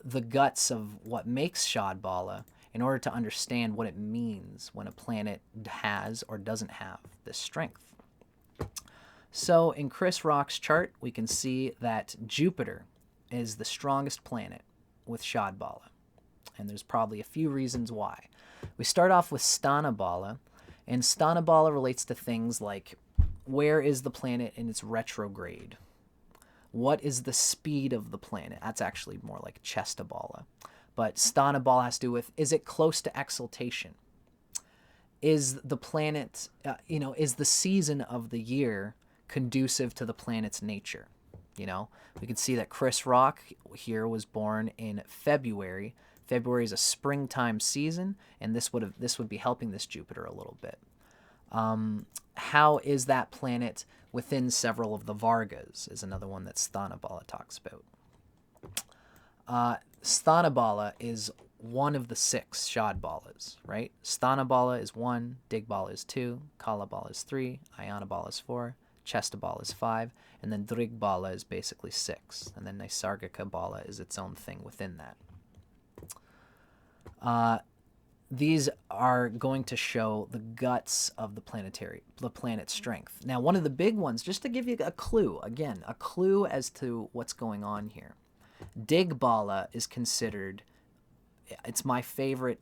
the guts of what makes Shad Bala in order to understand what it means when a planet has or doesn't have this strength. So in Chris Rock's chart, we can see that Jupiter is the strongest planet with Shad Bala. And there's probably a few reasons why. We start off with Sthana Bala, and Sthana Bala relates to things like, where is the planet in its retrograde? What is the speed of the planet? That's actually more like Chesta Bala. But Sthana Bala has to do with, is it close to exaltation? Is the planet, is the season of the year conducive to the planet's nature? We can see that Chris Rock here was born in February. February is a springtime season, and this would be helping this Jupiter a little bit. How is that planet within several of the Vargas is another one that Sthana Bala talks about. Sthana Bala is one of the 6 Shad Balas, right? Sthana Bala is 1, Dig Bala is 2, Kala Bala is 3, Ayana Bala is 4, Chesta Bala is 5, and then Drig Bala is basically 6, and then Nisargika Bala is its own thing within that. These are going to show the guts of the planet's strength. Now, one of the big ones, just to give you a clue, again, a clue as to what's going on here. Dig Bala is considered, it's my favorite,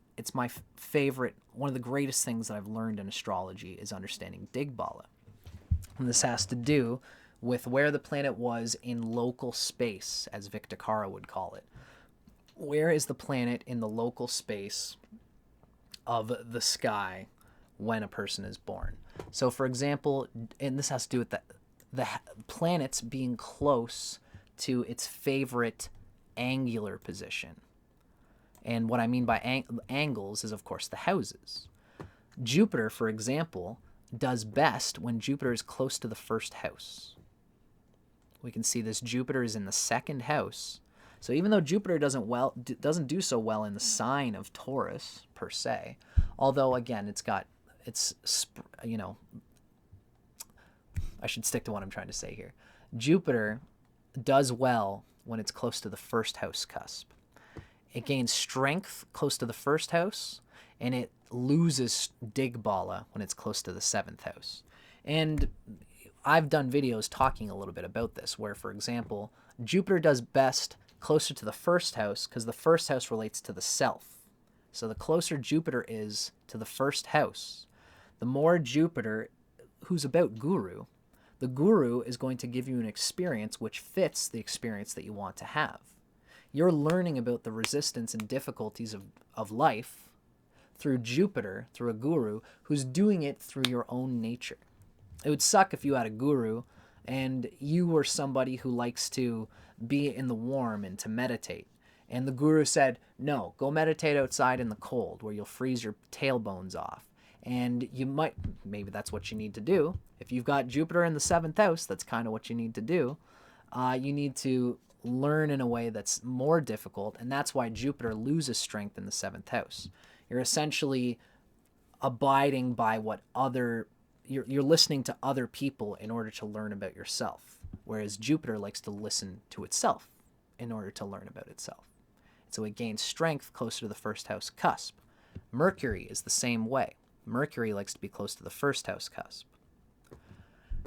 one of the greatest things that I've learned in astrology is understanding Dig Bala. And this has to do with where the planet was in local space, as Victor Kara would call it. Where is the planet in the local space of the sky when a person is born? So, for example, and this has to do with the planets being close to its favorite angular position. And what I mean by angles is, of course, the houses. Jupiter, for example, does best when Jupiter is close to the first house. We can see this Jupiter is in the 2nd house. So even though Jupiter doesn't do so well in the sign of Taurus per se, although again I should stick to what I'm trying to say here. Jupiter does well when it's close to the 1st house cusp. It gains strength close to the 1st house, and it loses Dig Bala when it's close to the 7th house. And I've done videos talking a little bit about this, where, for example, Jupiter does best closer to the 1st house because the 1st house relates to the self. So the closer Jupiter is to the 1st house, the more Jupiter, who's about guru, The guru is going to give you an experience which fits the experience that you want to have. You're learning about the resistance and difficulties of life through Jupiter, through a guru, who's doing it through your own nature. It would suck if you had a guru and you were somebody who likes to be in the warm and to meditate. And the guru said, no, go meditate outside in the cold where you'll freeze your tailbones off. And you might, maybe that's what you need to do. If you've got Jupiter in the 7th house, that's kind of what you need to do. You need to learn in a way that's more difficult, and that's why Jupiter loses strength in the 7th house. You're essentially abiding by what you're listening to other people in order to learn about yourself, whereas Jupiter likes to listen to itself in order to learn about itself. So it gains strength closer to the 1st house cusp. Mercury is the same way. Mercury likes to be close to the 1st house cusp.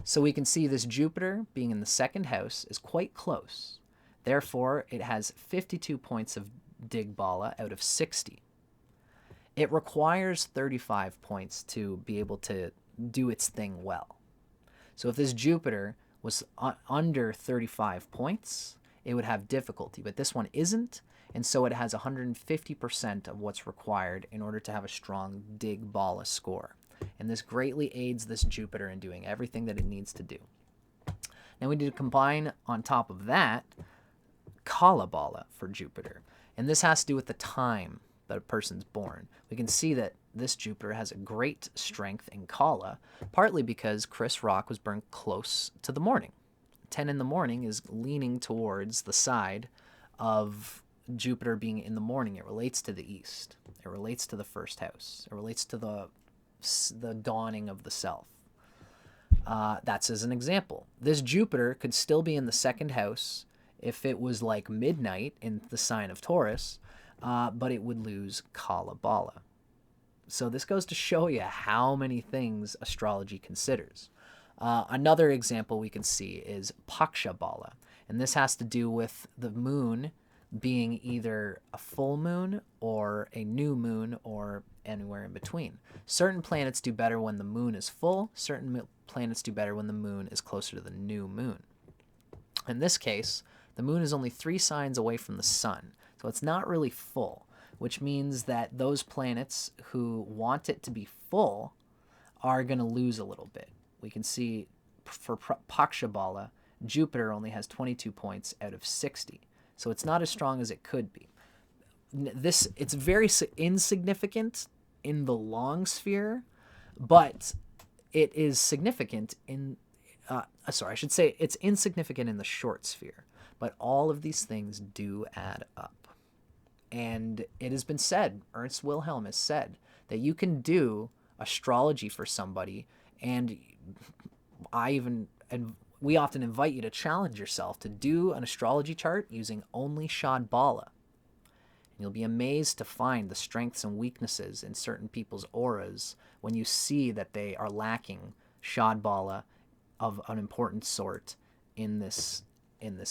So we can see this Jupiter being in the 2nd house is quite close. Therefore, it has 52 points of dig Bala out of 60. It requires 35 points to be able to do its thing well. So if this Jupiter was under 35 points, it would have difficulty, but this one isn't, and so it has 150% of what's required in order to have a strong dig Bala score. And this greatly aids this Jupiter in doing everything that it needs to do. Now we need to combine on top of that Kala Bala for Jupiter. And this has to do with the time that a person's born. We can see that this Jupiter has a great strength in Kala, partly because Chris Rock was born close to the morning. 10 in the morning is leaning towards the side of Jupiter being in the morning. It relates to the east. It relates to the 1st house. It relates to the dawning of the self. That's as an example. This Jupiter could still be in the 2nd house if it was like midnight in the sign of Taurus, but it would lose Kala Bala. So this goes to show you how many things astrology considers. Another example we can see is Paksha Bala, and this has to do with the moon being either a full moon or a new moon or anywhere in between. Certain planets do better when the moon is full. Certain planets do better when the moon is closer to the new moon. In this case, the moon is only 3 signs away from the sun, so it's not really full, which means that those planets who want it to be full are going to lose a little bit. We can see for Paksha Bala, Jupiter only has 22 points out of 60, so it's not as strong as it could be. It's very insignificant in the long sphere, but it is significant in, it's insignificant in the short sphere, but all of these things do add up. And it has been said, Ernst Wilhelm has said, that you can do astrology for somebody, and we often invite you to challenge yourself to do an astrology chart using only Shad Bala. And you'll be amazed to find the strengths and weaknesses in certain people's auras when you see that they are lacking Shad Bala of an important sort in this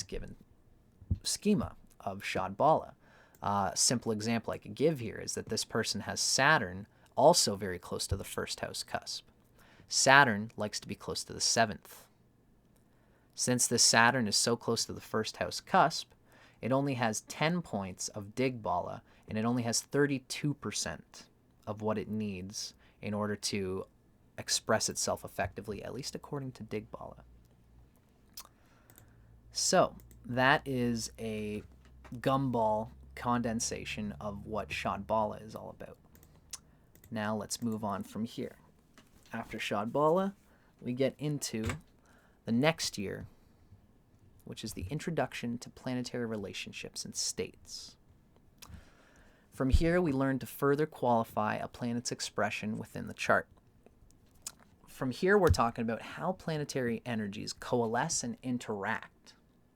given schema of Shad Bala. Simple example I could give here is that this person has Saturn also very close to the 1st house cusp. Saturn likes to be close to the 7th. Since this Saturn is so close to the 1st house cusp, it only has 10 points of dig Bala, and it only has 32% of what it needs in order to express itself effectively, at least according to dig Bala. So that is a gumball condensation of what Shad Bala is all about. Now let's move on from here. After Shad Bala, we get into the next year, which is the introduction to planetary relationships and states. From here, we learn to further qualify a planet's expression within the chart. From here, we're talking about how planetary energies coalesce and interact.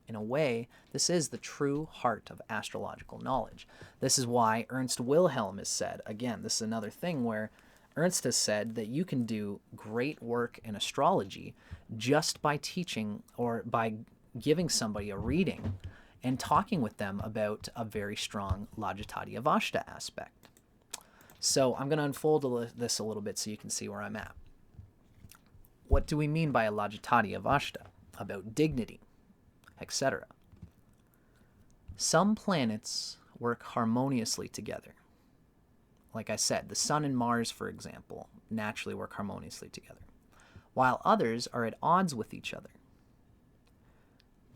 In a way, this is the true heart of astrological knowledge. This is why Ernst Wilhelm has said, again, this is another thing where Ernst has said that you can do great work in astrology just by teaching or by giving somebody a reading and talking with them about a very strong Lajatati Avashta aspect. So I'm going to unfold this a little bit so you can see where I'm at. what do we mean by a Lajatati of Ashta? About dignity, etc. Some planets work harmoniously together. Like I said, the Sun and Mars, for example, naturally work harmoniously together, while others are at odds with each other.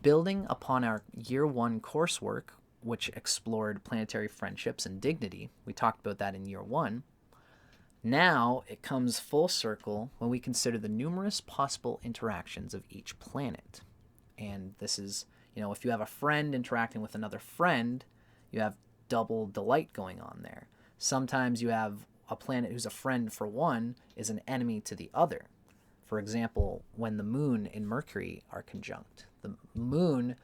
Building upon our Year 1 coursework, which explored planetary friendships and dignity, we talked about that in Year 1, now it comes full circle when we consider the numerous possible interactions of each planet. And this is, if you have a friend interacting with another friend, you have double delight going on there. Sometimes you have a planet who's a friend for one is an enemy to the other. For example, when the moon and Mercury are conjunct, the moon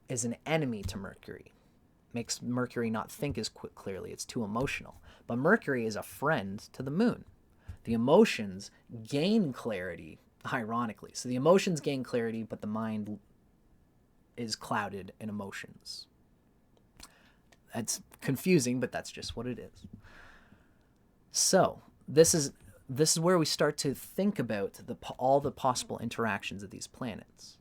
is an enemy to Mercury. Makes Mercury not think as clearly. It's too emotional. But Mercury is a friend to the moon. The emotions gain clarity, ironically. So the emotions gain clarity, but the mind is clouded in emotions. That's confusing, but that's just what it is. So this is where we start to think about all the possible interactions of these planets.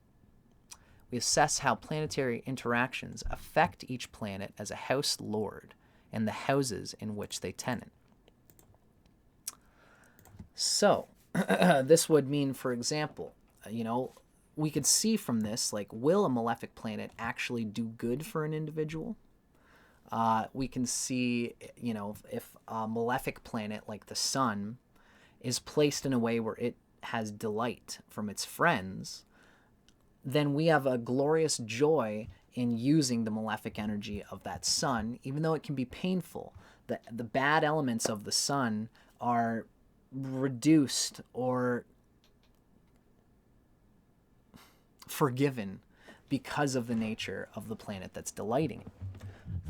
We assess how planetary interactions affect each planet as a house lord and the houses in which they tenant. So this would mean, for example, we could see from this, like, will a malefic planet actually do good for an individual? We can see, if a malefic planet like the Sun is placed in a way where it has delight from its friends, then we have a glorious joy in using the malefic energy of that Sun, even though it can be painful. The bad elements of the Sun are reduced or forgiven because of the nature of the planet that's delighting.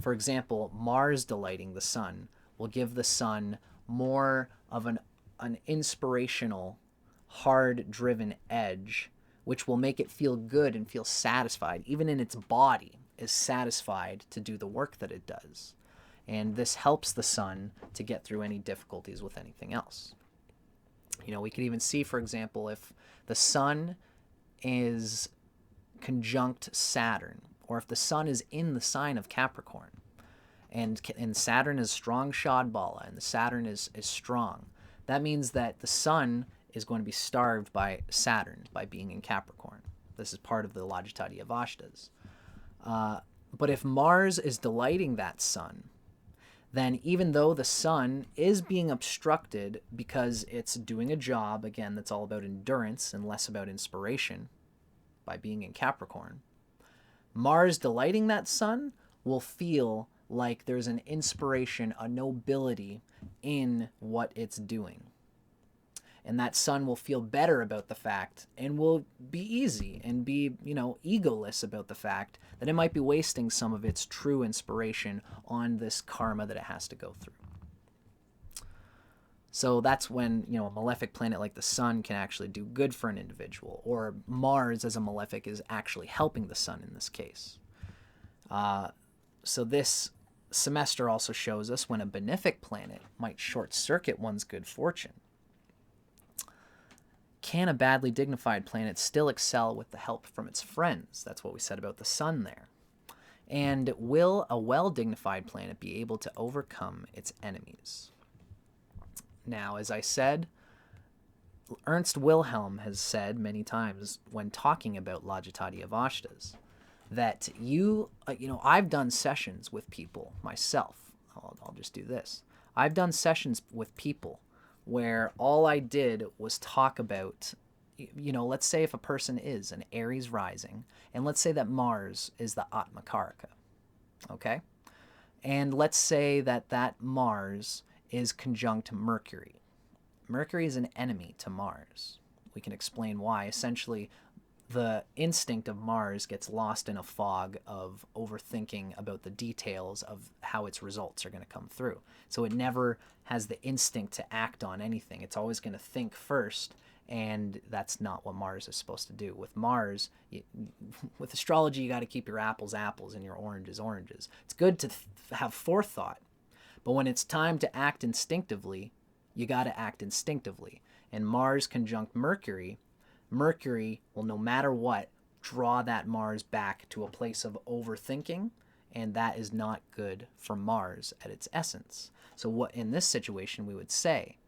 For example, Mars delighting the Sun will give the Sun more of an inspirational, hard-driven edge, which will make it feel good and feel satisfied, even in its body is satisfied to do the work that it does. And this helps the Sun to get through any difficulties with anything else. We could even see, for example, if the Sun is conjunct Saturn, or if the Sun is in the sign of Capricorn, and Saturn is strong Shad Bala, and the Saturn is strong, that means that the Sun is going to be starved by Saturn by being in Capricorn. This is part of the Lajatati of Ashtas. But if Mars is delighting that Sun, then even though the Sun is being obstructed because it's doing a job, again, that's all about endurance and less about inspiration by being in Capricorn, Mars delighting that Sun will feel like there's an inspiration, a nobility in what it's doing. And that Sun will feel better about the fact and will be easy and be, egoless about the fact that it might be wasting some of its true inspiration on this karma that it has to go through. So that's when, a malefic planet like the Sun can actually do good for an individual, or Mars as a malefic is actually helping the Sun in this case. So this semester also shows us when a benefic planet might short-circuit one's good fortune. Can a badly dignified planet still excel with the help from its friends? That's what we said about the Sun there. And will a well-dignified planet be able to overcome its enemies? Now, as I said, Ernst Wilhelm has said many times when talking about Lajatati of Ashtas that I've done sessions with people myself. I'll just do this. I've done sessions with people where all I did was talk about, let's say if a person is an Aries rising, and let's say that Mars is the Atmakaraka, okay? And let's say that Mars is conjunct Mercury. Mercury is an enemy to Mars. We can explain why. Essentially, the instinct of Mars gets lost in a fog of overthinking about the details of how its results are going to come through. So it never has the instinct to act on anything. It's always going to think first, and that's not what Mars is supposed to do. With Mars, with astrology, you got to keep your apples apples and your oranges oranges. It's good to have forethought, but when it's time to act instinctively, You got to act instinctively. And Mars conjunct Mercury, Mercury will, no matter what, draw that Mars back to a place of overthinking, and that is not good for Mars at its essence. So what in this situation we would say,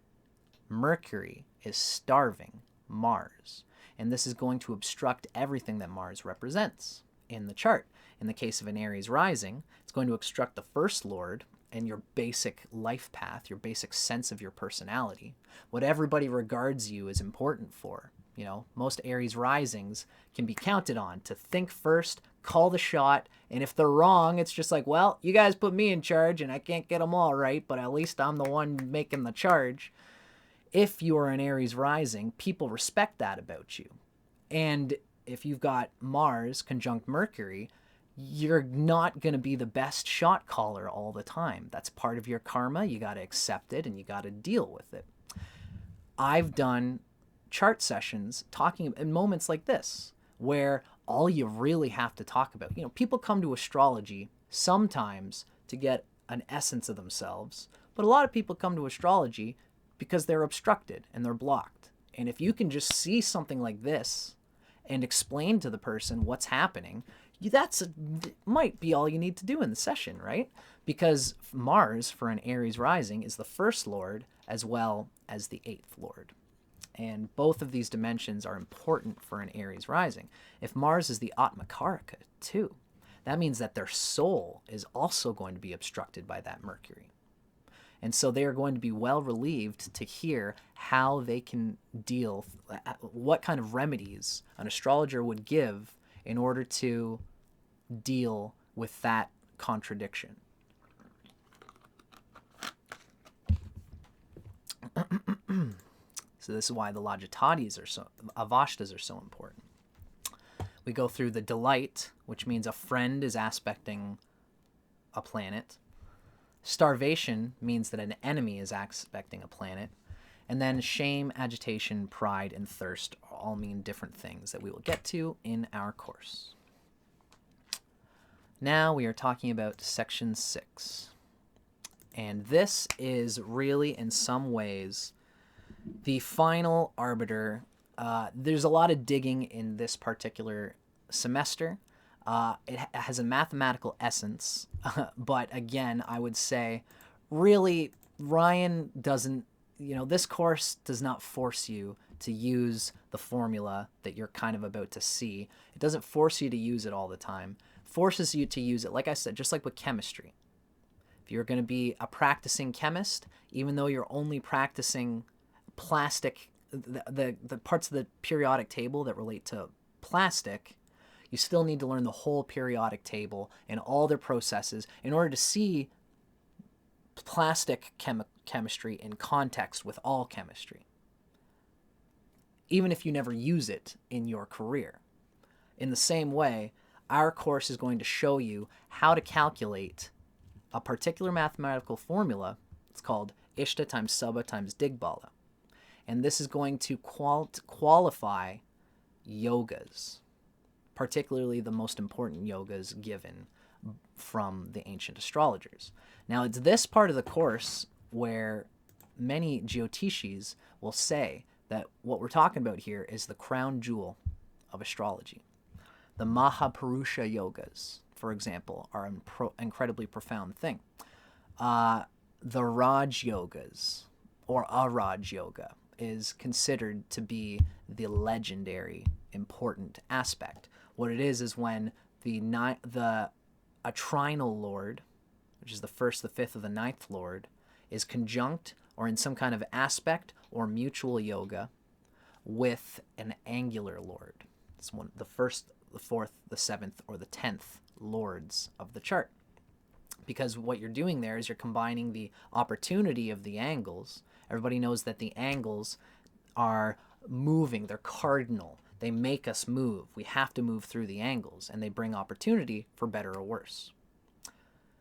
Mercury is starving Mars, and this is going to obstruct everything that Mars represents in the chart. In the case of an Aries rising, it's going to obstruct the first lord and your basic life path, your basic sense of your personality, what everybody regards you as important for. You know, most Aries risings can be counted on to think first, call the shot, and if they're wrong, it's just like, well, you guys put me in charge and I can't get them all right, but at least I'm the one making the charge. If you are an Aries rising, people respect that about you. And if you've got Mars conjunct Mercury, you're not going to be the best shot caller all the time. That's part of your karma. You got to accept it and you got to deal with it. I've done chart sessions talking in moments like this where all you really have to talk about, you know, people come to astrology sometimes to get an essence of themselves, but a lot of people come to astrology because they're obstructed and they're blocked. And if you can just see something like this and explain to the person what's happening, might be all you need to do in the session, right? Because Mars, for an Aries rising, is the first lord as well as the eighth lord. And both of these dimensions are important for an Aries rising. If Mars is the Atmakaraka too, that means that their soul is also going to be obstructed by that Mercury. And so they are going to be well relieved to hear how they can deal, what kind of remedies an astrologer would give in order to deal with that contradiction. So this is why the Avashtas are so important. We go through the delight, which means a friend is aspecting a planet. Starvation means that an enemy is aspecting a planet. And then shame, agitation, pride, and thirst all mean different things that we will get to in our course. Now we are talking about section 6. And this is really, in some ways, the final arbiter. There's a lot of digging in this particular semester. It has a mathematical essence, but again, I would say, really, Ryan doesn't, this course does not force you to use the formula that you're kind of about to see. It doesn't force you to use it all the time. It forces you to use it, like I said, just like with chemistry. If you're going to be a practicing chemist, even though you're only practicing plastic, the parts of the periodic table that relate to plastic, you still need to learn the whole periodic table and all their processes in order to see plastic chemistry in context with all chemistry, even if you never use it in your career. In the same way, our course is going to show you how to calculate a particular mathematical formula. It's called Ishta times Subha times Bala. And this is going to qualify yogas, particularly the most important yogas given from the ancient astrologers. Now, it's this part of the course where many Jyotishis will say that what we're talking about here is the crown jewel of astrology. The Mahapurusha yogas, for example, are an incredibly profound thing. The Raj yogas, or a Raj yoga, is considered to be the legendary important aspect. What it is when a trinal lord, which is the first, the fifth, or the ninth lord, is conjunct or in some kind of aspect or mutual yoga with an angular lord. It's the first, the fourth, the seventh, or the 10th lords of the chart. Because what you're doing there is you're combining the opportunity of the angles. Everybody knows that the angles are moving, they're cardinal. They make us move. We have to move through the angles, and they bring opportunity for better or worse.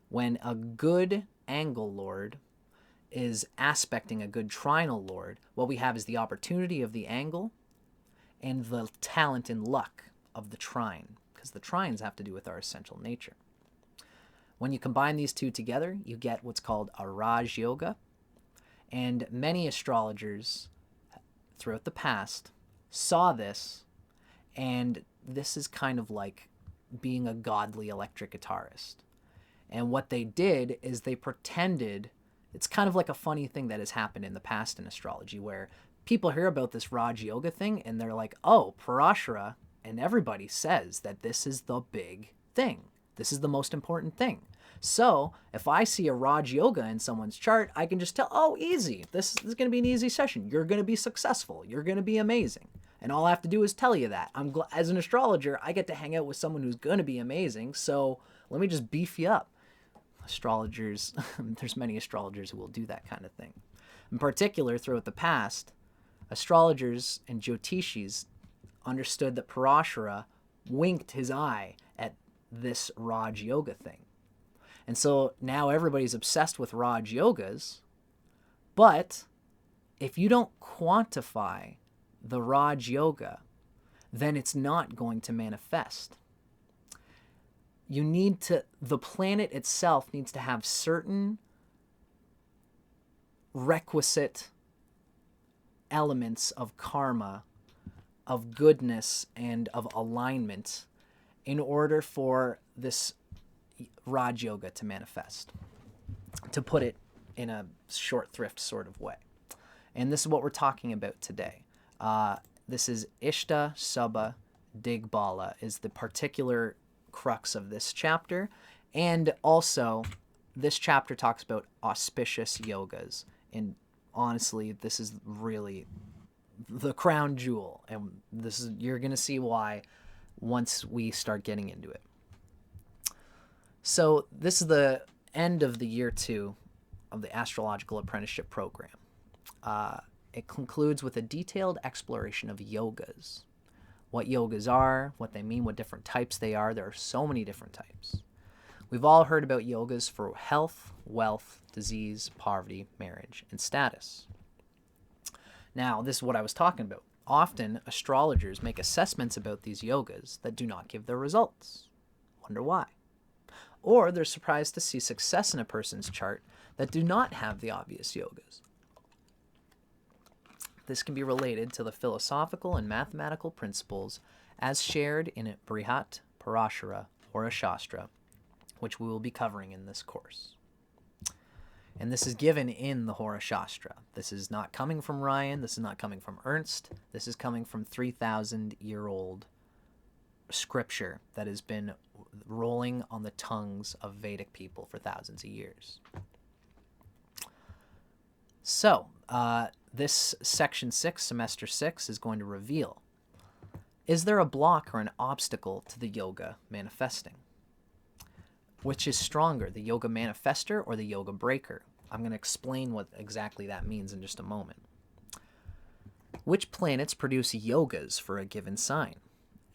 When a good angle lord is aspecting a good trinal lord, what we have is the opportunity of the angle and the talent and luck of the trine, because the trines have to do with our essential nature. When you combine these two together, you get what's called a Raj Yoga, And many astrologers throughout the past saw this, and this is kind of like being a godly electric guitarist. And what they did is they pretended, it's kind of like a funny thing that has happened in the past in astrology, where people hear about this Raj Yoga thing and they're like, oh, Parashara, and everybody says that this is the big thing. This is the most important thing. So if I see a Raj Yoga in someone's chart, I can just tell, oh, easy. This is going to be an easy session. You're going to be successful. You're going to be amazing. And all I have to do is tell you that. As an astrologer, I get to hang out with someone who's going to be amazing. So let me just beef you up. Astrologers, there's many astrologers who will do that kind of thing. In particular, throughout the past, astrologers and Jyotishis understood that Parashara winked his eye at this Raj Yoga thing. And so now everybody's obsessed with Raj Yogas, but if you don't quantify the Raj Yoga, then it's not going to manifest. You need to, the planet itself needs to have certain requisite elements of karma, of goodness, and of alignment in order for this Raj Yoga to manifest, to put it in a short thrift sort of way. And this is what we're talking about today. This is Ishta, Subha, Dig, Bala is the particular crux of this chapter. And also, this chapter talks about auspicious yogas. And honestly, this is really the crown jewel. And this is, you're going to see why once we start getting into it. So this is the end of the year 2 of the Astrological Apprenticeship program. It concludes with a detailed exploration of yogas. What yogas are, what they mean, what different types they are. There are so many different types. We've all heard about yogas for health, wealth, disease, poverty, marriage, and status. Now, this is what I was talking about. Often, astrologers make assessments about these yogas that do not give their results. Wonder why? Or they're surprised to see success in a person's chart that do not have the obvious yogas. This can be related to the philosophical and mathematical principles as shared in Brihat, Parashara, or Shastra, which we will be covering in this course. And this is given in the Hora Shastra. This is not coming from Ryan. This is not coming from Ernst. This is coming from 3,000-year-old scripture that has been rolling on the tongues of Vedic people for thousands of years. So, this section 6, semester 6, is going to reveal, is there a block or an obstacle to the yoga manifesting? Which is stronger, the yoga manifester or the yoga breaker? I'm going to explain what exactly that means in just a moment. Which planets produce yogas for a given sign?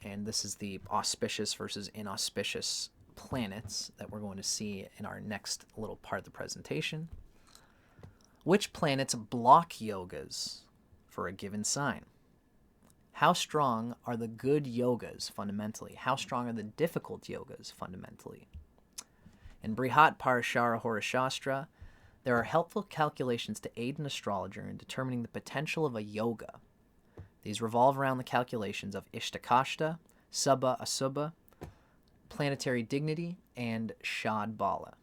And this is the auspicious versus inauspicious planets that we're going to see in our next little part of the presentation. Which planets block yogas for a given sign? How strong are the good yogas fundamentally? How strong are the difficult yogas fundamentally? In Brihat Parashara Hora Shastra, there are helpful calculations to aid an astrologer in determining the potential of a yoga. These revolve around the calculations of Ishta Kashta, Subha Asubha, Planetary Dignity, and Shad Bala.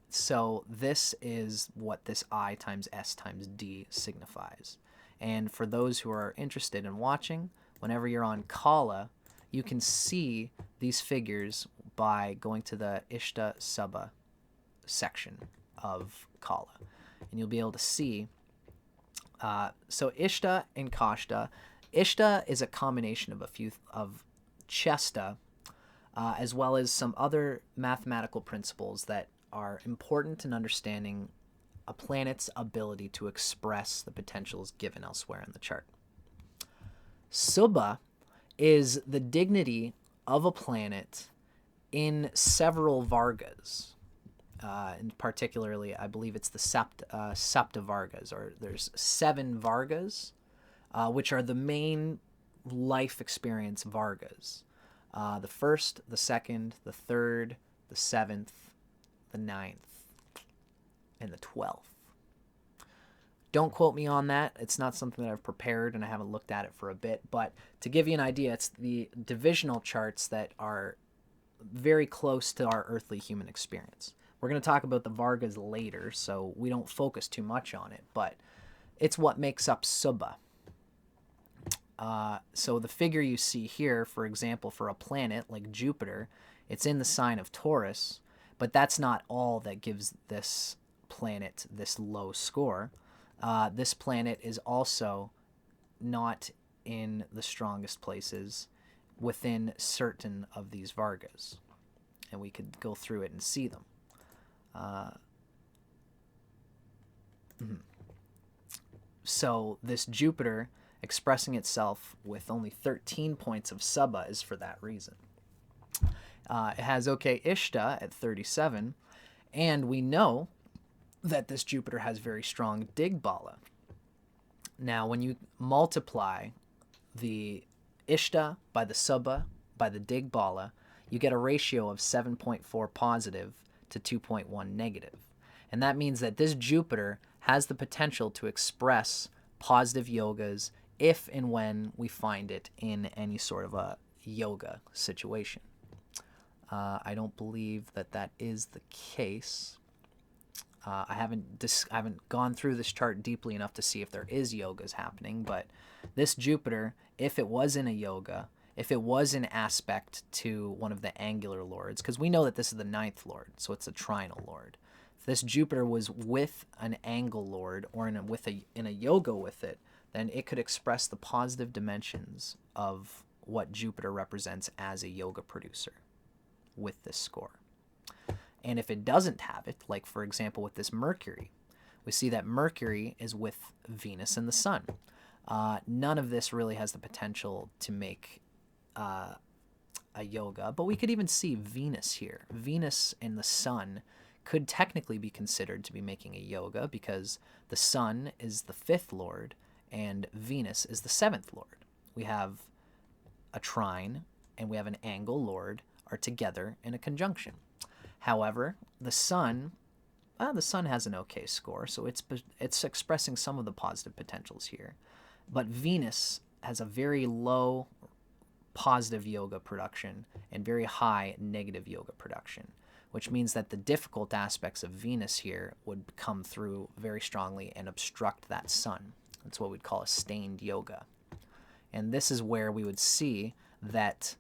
So this is what this I times S times D signifies. And for those who are interested in watching, whenever you're on Kala, you can see these figures by going to the Ishta Subha section of Kala. And you'll be able to see, so Ishta and Kashta. Ishta is a combination of a few, of Chesta, as well as some other mathematical principles that are important in understanding a planet's ability to express the potentials given elsewhere in the chart. Subha is the dignity of a planet in several Vargas. And particularly, I believe it's the Sapta Vargas, or there's 7 Vargas, which are the main life experience Vargas. The 1st, the 2nd, the 3rd, the 7th, the 9th, and the 12th. Don't quote me on that. It's not something that I've prepared, and I haven't looked at it for a bit. But to give you an idea, it's the divisional charts that are very close to our earthly human experience. We're going to talk about the Vargas later, so we don't focus too much on it, but it's what makes up Subha. So the figure you see here, for example, for a planet like Jupiter, it's in the sign of Taurus, but that's not all that gives this planet this low score. This planet is also not in the strongest places within certain of these Vargas, and we could go through it and see them. So this Jupiter expressing itself with only 13 points of Subha is for that reason. It has Ishta at 37, and we know that this Jupiter has very strong dig Bala. Now, when you multiply the Ishta by the Subha by the dig Bala, you get a ratio of 7.4 positive to 2.1 negative. And that means that this Jupiter has the potential to express positive yogas if and when we find it in any sort of a yoga situation. I don't believe that that is the case. I haven't gone through this chart deeply enough to see if there is yogas happening, but this Jupiter, if it was in a yoga, if it was in aspect to one of the angular lords, because we know that this is the 9th lord, so it's a trinal lord. If this Jupiter was with an angle lord or in a yoga with it, then it could express the positive dimensions of what Jupiter represents as a yoga producer with this score. And if it doesn't have it, like for example with this Mercury, we see that Mercury is with Venus and the Sun. None of this really has the potential to make a yoga, but we could even see Venus here. Venus and the Sun could technically be considered to be making a yoga because the Sun is the 5th lord and Venus is the 7th lord. We have a trine and we have an angle lord are together in a conjunction. However, the Sun has an okay score, so it's expressing some of the positive potentials here. But Venus has a very low positive yoga production and very high negative yoga production, which means that the difficult aspects of Venus here would come through very strongly and obstruct that Sun. That's what we'd call a stained yoga. And this is where we would see that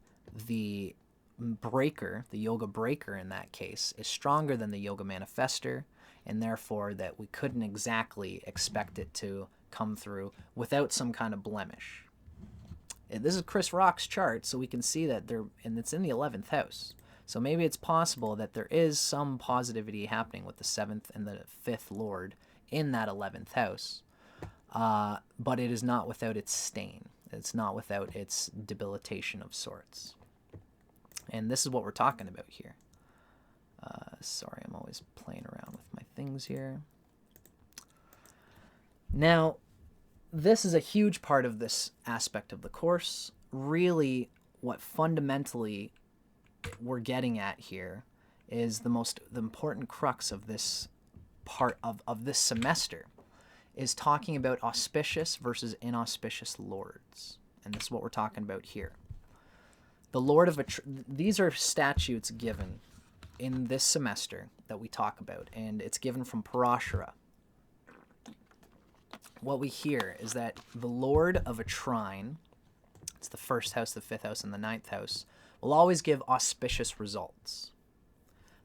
the breaker, the yoga breaker in that case, is stronger than the yoga manifester, and therefore that we couldn't exactly expect it to come through without some kind of blemish. And this is Chris Rock's chart, so we can see that and it's in the 11th house. So maybe it's possible that there is some positivity happening with the 7th and the 5th lord in that 11th house, but it is not without its stain. It's not without its debilitation of sorts. And this is what we're talking about here. Sorry, I'm always playing around with my things here. Now, this is a huge part of this aspect of the course. Really, what fundamentally we're getting at here is the important crux of this part of this semester is talking about auspicious versus inauspicious lords. And this is what we're talking about here. The Lord of these are statutes given in this semester that we talk about, and it's given from Parashara. What we hear is that the Lord of a trine, it's the 1st house, the 5th house, and the 9th house, will always give auspicious results.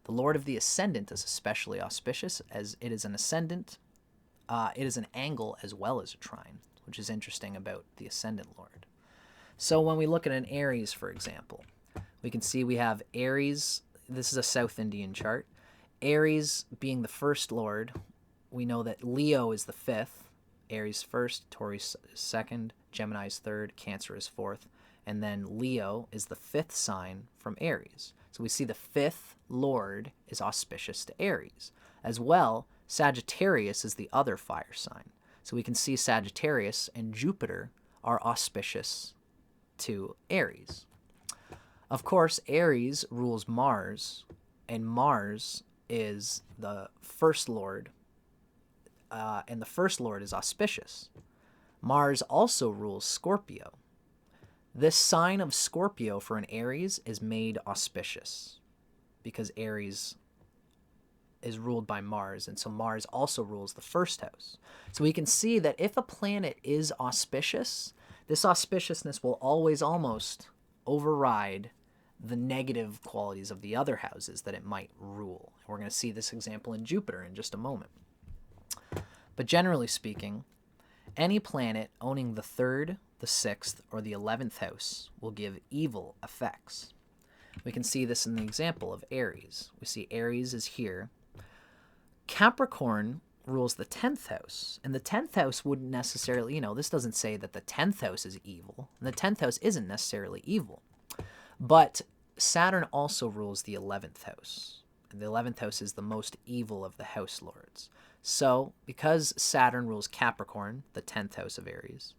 The Lord of the ascendant is especially auspicious, as it is an ascendant. It is an angle as well as a trine, which is interesting about the ascendant Lord. So when we look at an Aries, for example, we can see we have Aries. This is a South Indian chart. Aries being the 1st lord, we know that Leo is the 5th, Aries 1st, Taurus 2nd, Gemini is 3rd, Cancer is 4th, and then Leo is the 5th sign from Aries. So we see the 5th lord is auspicious to Aries. As well, Sagittarius is the other fire sign. So we can see Sagittarius and Jupiter are auspicious to Aries. Of course, Aries rules Mars, and Mars is the 1st lord and the first lord is auspicious. Mars also rules Scorpio. This sign of Scorpio for an Aries is made auspicious because Aries is ruled by Mars, and so Mars also rules the first house. So we can see that if a planet is auspicious, this auspiciousness will always almost override the negative qualities of the other houses that it might rule. We're going to see this example in Jupiter in just a moment. But generally speaking, any planet owning the 3rd, the 6th, or the 11th house will give evil effects. We can see this in the example of Aries. We see Aries is here. Capricorn rules the 10th house, and the 10th house wouldn't necessarily, this doesn't say that the 10th house is evil, and the 10th house isn't necessarily evil. But Saturn also rules the 11th house, and the 11th house is the most evil of the house lords. So, because Saturn rules Capricorn, the 10th house of Aries,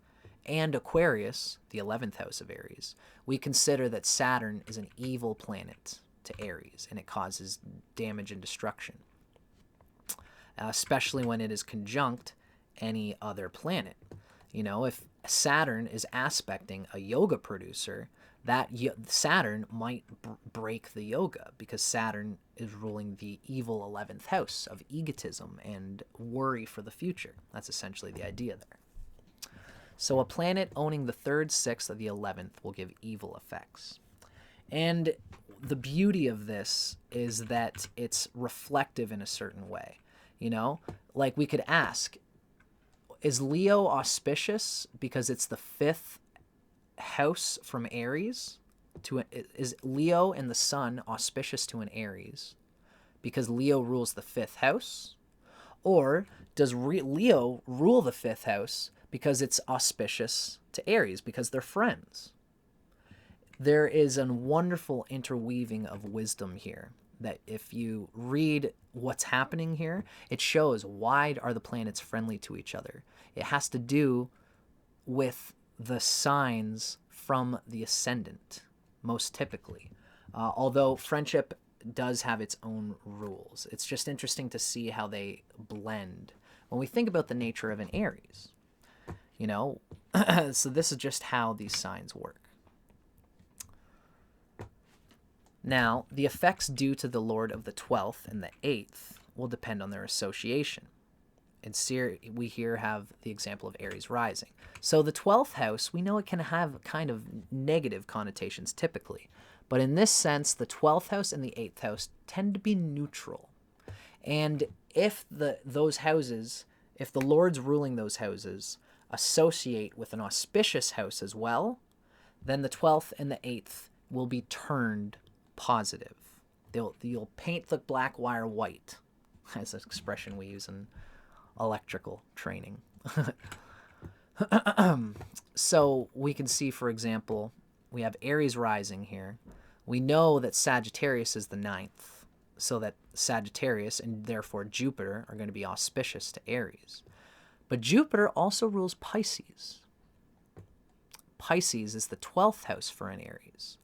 and Aquarius, the 11th house of Aries, we consider that Saturn is an evil planet to Aries, and it causes damage and destruction, especially when it is conjunct any other planet. If Saturn is aspecting a yoga producer, that Saturn might break the yoga because Saturn is ruling the evil 11th house of egotism and worry for the future. That's essentially the idea there. So a planet owning the 3rd, 6th, or the 11th will give evil effects. And the beauty of this is that it's reflective in a certain way. Like we could ask, is Leo auspicious because it's the 5th house from Aries? Is Leo and the Sun auspicious to an Aries because Leo rules the 5th house? Or does Leo rule the 5th house because it's auspicious to Aries because they're friends? There is a wonderful interweaving of wisdom here that if you read what's happening here, it shows why are the planets friendly to each other. It has to do with the signs from the ascendant, most typically. Although friendship does have its own rules. It's just interesting to see how they blend when we think about the nature of an Aries. So this is just how these signs work. Now, the effects due to the Lord of the 12th and the 8th will depend on their association. And we here have the example of Aries rising. So the 12th house, we know it can have kind of negative connotations typically. But in this sense, the 12th house and the 8th house tend to be neutral. And if those houses, if the lords ruling those houses associate with an auspicious house as well, then the 12th and the 8th will be turned positive. You'll paint the black wire white, as an expression we use in electrical training. So we can see, for example, we have Aries rising here. We know that Sagittarius is the 9th, so that Sagittarius and therefore Jupiter are going to be auspicious to Aries. But Jupiter also rules Pisces. Pisces is the 12th house for an Aries.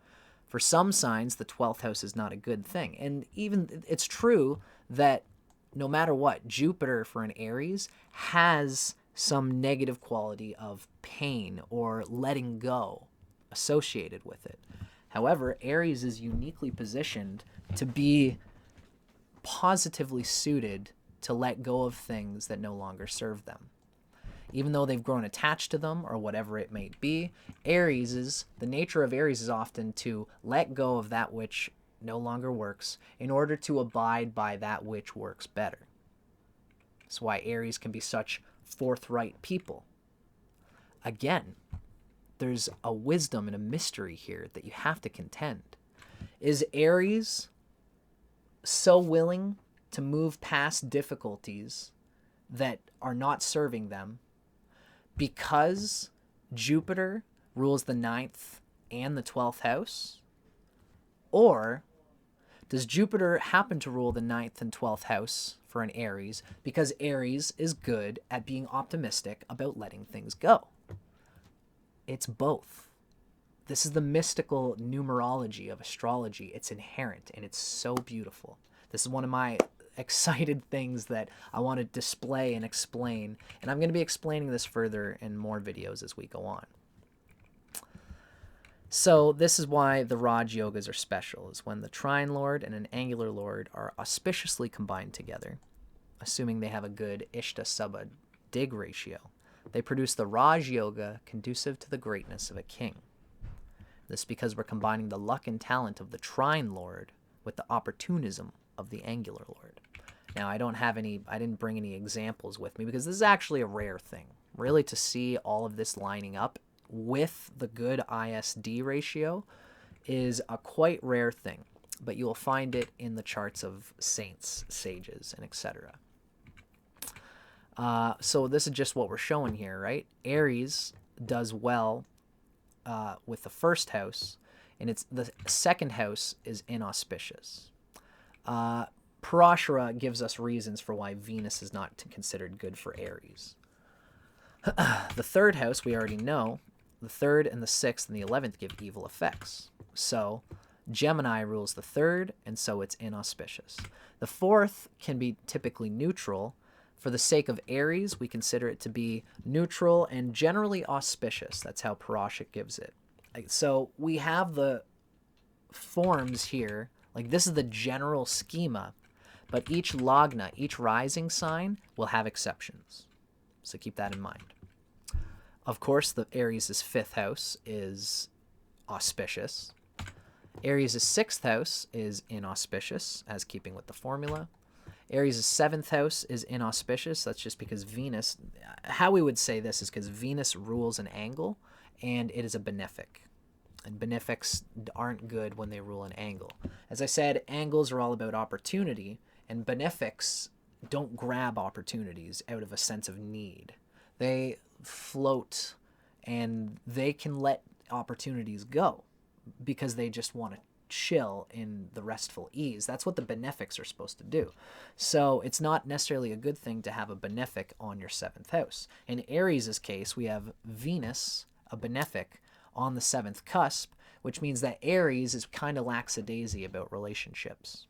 For some signs, the 12th house is not a good thing. And even it's true that no matter what, Jupiter for an Aries has some negative quality of pain or letting go associated with it. However, Aries is uniquely positioned to be positively suited to let go of things that no longer serve them. Even though they've grown attached to them or whatever it may be, the nature of Aries is often to let go of that which no longer works in order to abide by that which works better. That's why Aries can be such forthright people. Again, there's a wisdom and a mystery here that you have to contend. Is Aries so willing to move past difficulties that are not serving them because Jupiter rules the 9th and the 12th house? Or does Jupiter happen to rule the 9th and 12th house for an Aries because Aries is good at being optimistic about letting things go? It's both. This is the mystical numerology of astrology. It's inherent and it's so beautiful. This is one of my excited things that I want to display and explain. And I'm going to be explaining this further in more videos as we go on. So this is why the Raj yogas are special, is when the trine lord and an angular lord are auspiciously combined together, assuming they have a good Ishta Subha dig ratio. They produce the Raj yoga conducive to the greatness of a king. This is because we're combining the luck and talent of the trine lord with the opportunism of the angular lord. Now, I didn't bring any examples with me because this is actually a rare thing, really, to see all of this lining up with the good ISD ratio is a quite rare thing, but you will find it in the charts of saints, sages, and etc. So this is just what we're showing here, right? Aries does well with the first house, and the second house is inauspicious. Parashara gives us reasons for why Venus is not considered good for Aries. The third house, we already know, the third and the sixth and the 11th give evil effects. So Gemini rules the third, and so it's inauspicious. The fourth can be typically neutral. For the sake of Aries, we consider it to be neutral and generally auspicious. That's how Parashik gives it. So we have the forms here. Like, this is the general schema, but each lagna, each rising sign, will have exceptions. So keep that in mind. Of course, the Aries' fifth house is auspicious. Aries' sixth house is inauspicious, as keeping with the formula. Aries' seventh house is inauspicious. That's just because Venus, how we would say this is because Venus rules an angle, and it is a benefic. And benefics aren't good when they rule an angle. As I said, angles are all about opportunity, and benefics don't grab opportunities out of a sense of need. They float, and they can let opportunities go because they just want to chill in the restful ease. That's what the benefics are supposed to do. So it's not necessarily a good thing to have a benefic on your seventh house. In Aries' case, we have Venus, a benefic, on the seventh cusp, which means that Aries is kind of lackadaisy about relationships.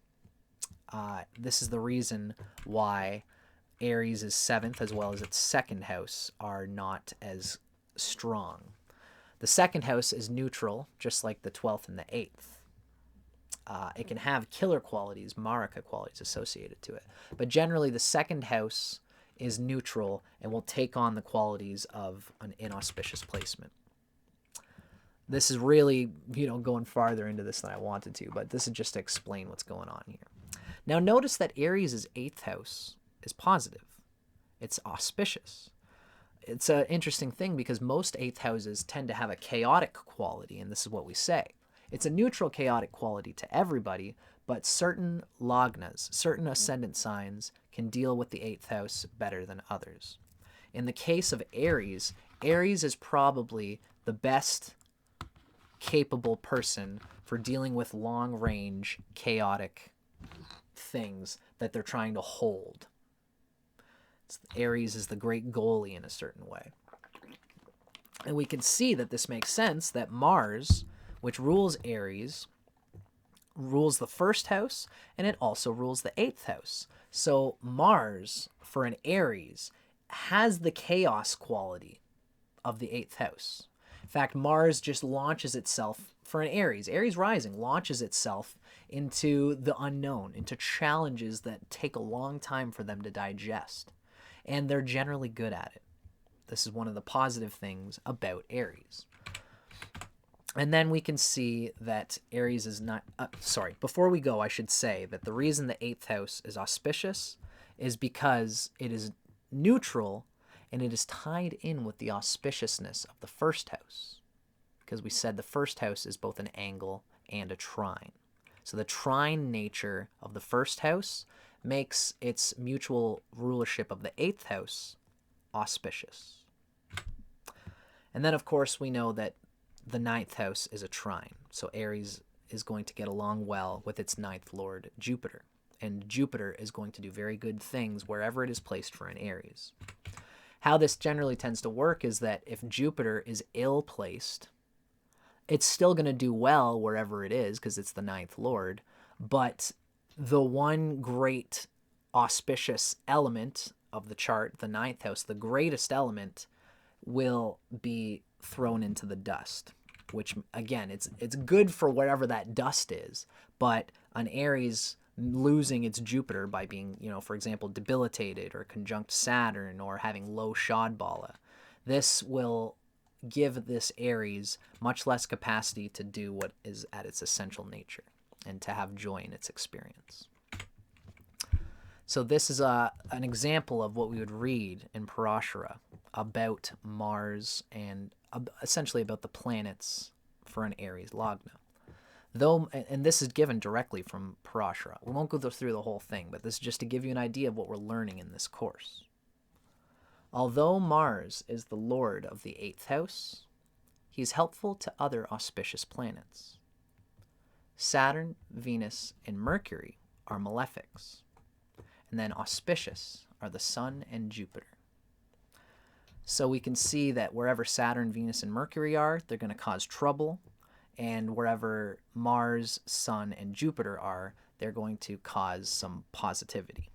This is the reason why Aries' seventh as well as its second house are not as strong. The second house is neutral, just like the 12th and the 8th. It can have killer qualities, maraka qualities associated to it. But generally, the second house is neutral and will take on the qualities of an inauspicious placement. This is really, going farther into this than I wanted to, but this is just to explain what's going on here. Now, notice that Aries' 8th house is positive. It's auspicious. It's an interesting thing because most 8th houses tend to have a chaotic quality, and this is what we say. It's a neutral chaotic quality to everybody, but certain lagnas, certain ascendant signs, can deal with the 8th house better than others. In the case of Aries, Aries is probably the best capable person for dealing with long-range, chaotic things that they're trying to hold. Aries is the great goalie in a certain way. And we can see that this makes sense, that Mars, which rules Aries, rules the first house, and it also rules the 8th house. So Mars, for an Aries, has the chaos quality of the 8th house. In fact, Mars just launches itself, for an Aries rising, launches itself into the unknown, into challenges that take a long time for them to digest. And they're generally good at it. This is one of the positive things about Aries. And then we can see that Aries is not... before we go, I should say that the reason the 8th house is auspicious is because it is neutral and it is tied in with the auspiciousness of the first house. Because we said the first house is both an angle and a trine. So the trine nature of the first house makes its mutual rulership of the 8th house auspicious. And then, of course, we know that the 9th house is a trine. So Aries is going to get along well with its 9th lord, Jupiter. And Jupiter is going to do very good things wherever it is placed for an Aries. How this generally tends to work is that if Jupiter is ill-placed, it's still going to do well wherever it is because it's the 9th lord, but the one great auspicious element of the chart, the ninth house, the greatest element, will be thrown into the dust, which again, it's good for whatever that dust is, but an Aries losing its Jupiter by being, for example, debilitated or conjunct Saturn or having low Shad Bala, this will give this Aries much less capacity to do what is at its essential nature and to have joy in its experience. So this is an example of what we would read in Parashara about Mars and essentially about the planets for an Aries Lagna. Though, and this is given directly from Parashara. We won't go through the whole thing, but this is just to give you an idea of what we're learning in this course. Although Mars is the lord of the 8th house, he is helpful to other auspicious planets. Saturn, Venus, and Mercury are malefics, and then auspicious are the Sun and Jupiter. So we can see that wherever Saturn, Venus, and Mercury are, they're going to cause trouble, and wherever Mars, Sun, and Jupiter are, they're going to cause some positivity.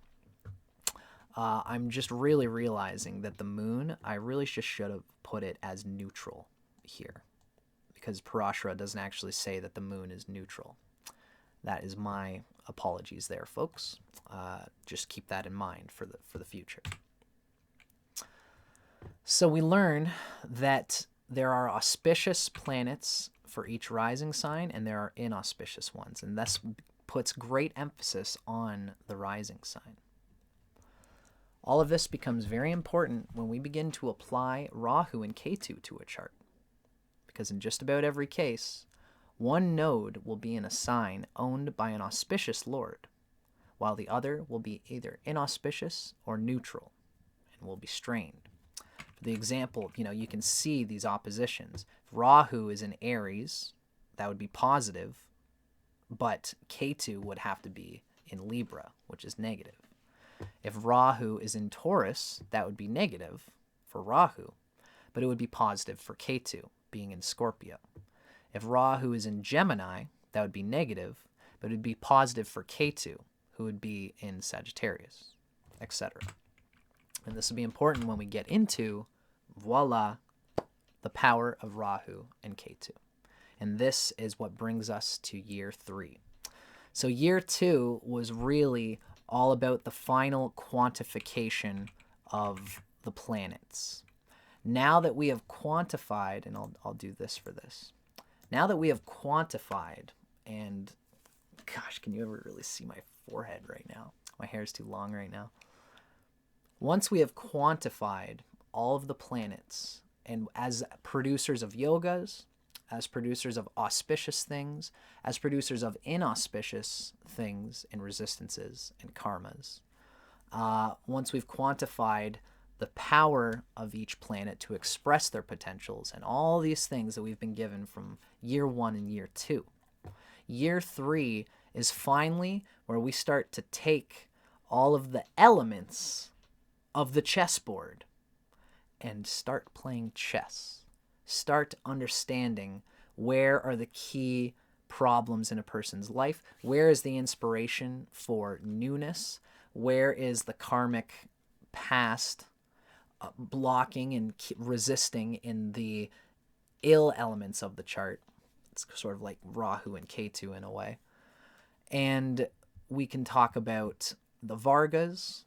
I'm just really realizing that the moon, I really just should have put it as neutral here, because Parashara doesn't actually say that the moon is neutral. That is my apologies there, folks. Just keep that in mind for the future. So we learn that there are auspicious planets for each rising sign, and there are inauspicious ones, and this puts great emphasis on the rising sign. All of this becomes very important when we begin to apply Rahu and Ketu to a chart, because in just about every case, one node will be in a sign owned by an auspicious lord, while the other will be either inauspicious or neutral and will be strained. For the example, you can see these oppositions. If Rahu is in Aries, that would be positive, but Ketu would have to be in Libra, which is negative. If Rahu is in Taurus, that would be negative for Rahu, but it would be positive for Ketu, being in Scorpio. If Rahu is in Gemini, that would be negative, but it would be positive for Ketu, who would be in Sagittarius, etc. And this will be important when we get into, voila, the power of Rahu and Ketu. And this is what brings us to year 3. So year 2 was really all about the final quantification of the planets. Now that we have quantified, and I'll do this for this. Now that we have quantified, and gosh, can you ever really see my forehead right now? My hair is too long right now. Once we have quantified all of the planets, and as producers of yogas, as producers of auspicious things, as producers of inauspicious things and resistances and karmas, once we've quantified the power of each planet to express their potentials and all these things that we've been given from year 1 and year 2. Year 3 is finally where we start to take all of the elements of the chessboard and start playing chess. Start understanding where are the key problems in a person's life, where is the inspiration for newness, where is the karmic past blocking and resisting in the ill elements of the chart. It's sort of like Rahu and Ketu in a way. And we can talk about the Vargas,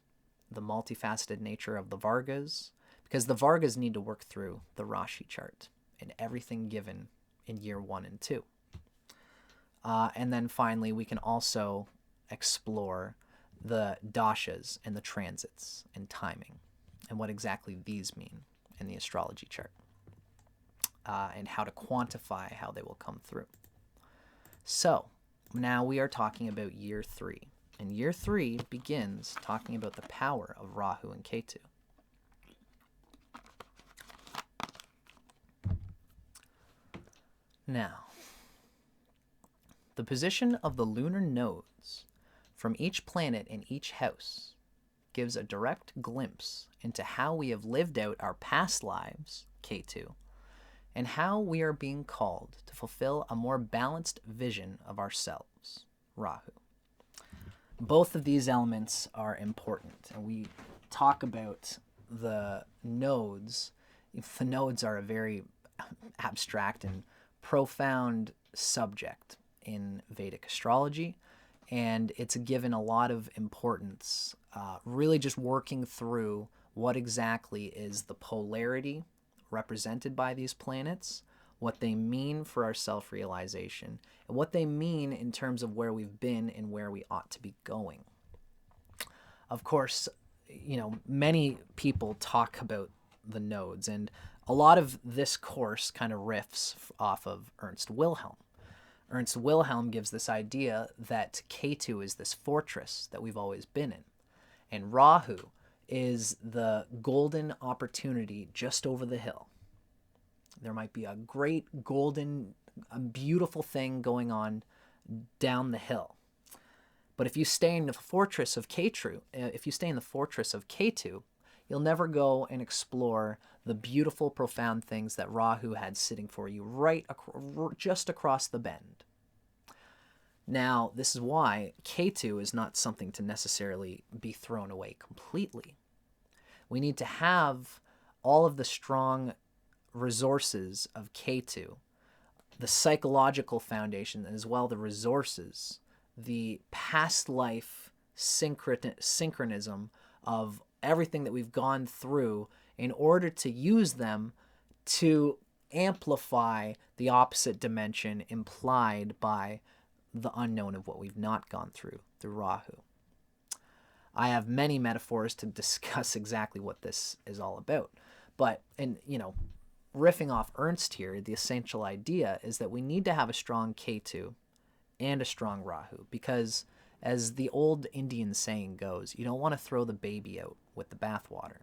the multifaceted nature of the Vargas, because the Vargas need to work through the Rashi chart and everything given in year 1 and 2. And then finally, we can also explore the Dashas and the transits and timing and what exactly these mean in the astrology chart, and how to quantify how they will come through. So now we are talking about year 3. And year 3 begins talking about the power of Rahu and Ketu. Now, the position of the lunar nodes from each planet in each house gives a direct glimpse into how we have lived out our past lives, Ketu, and how we are being called to fulfill a more balanced vision of ourselves, Rahu. both of these elements are important. And we talk about the nodes. The nodes are a very abstract and profound subject in Vedic astrology, and it's given a lot of importance, really just working through what exactly is the polarity represented by these planets, what they mean for our self-realization, and what they mean in terms of where we've been and where we ought to be going. Of course, many people talk about the nodes, and a lot of this course kind of riffs off of Ernst Wilhelm. Ernst Wilhelm gives this idea that Ketu is this fortress that we've always been in, and Rahu is the golden opportunity just over the hill. There might be a great golden, beautiful thing going on down the hill. But if you stay in the fortress of Ketu, you'll never go and explore the beautiful, profound things that Rahu had sitting for you just across the bend. Now, this is why Ketu is not something to necessarily be thrown away completely. We need to have all of the strong resources of Ketu, the psychological foundation, as well the resources, the past life synchronism of everything that we've gone through in order to use them to amplify the opposite dimension implied by the unknown of what we've not gone through Rahu. I have many metaphors to discuss exactly what this is all about. But, riffing off Ernst here, the essential idea is that we need to have a strong Ketu and a strong Rahu, because as the old Indian saying goes, you don't want to throw the baby out with the bathwater.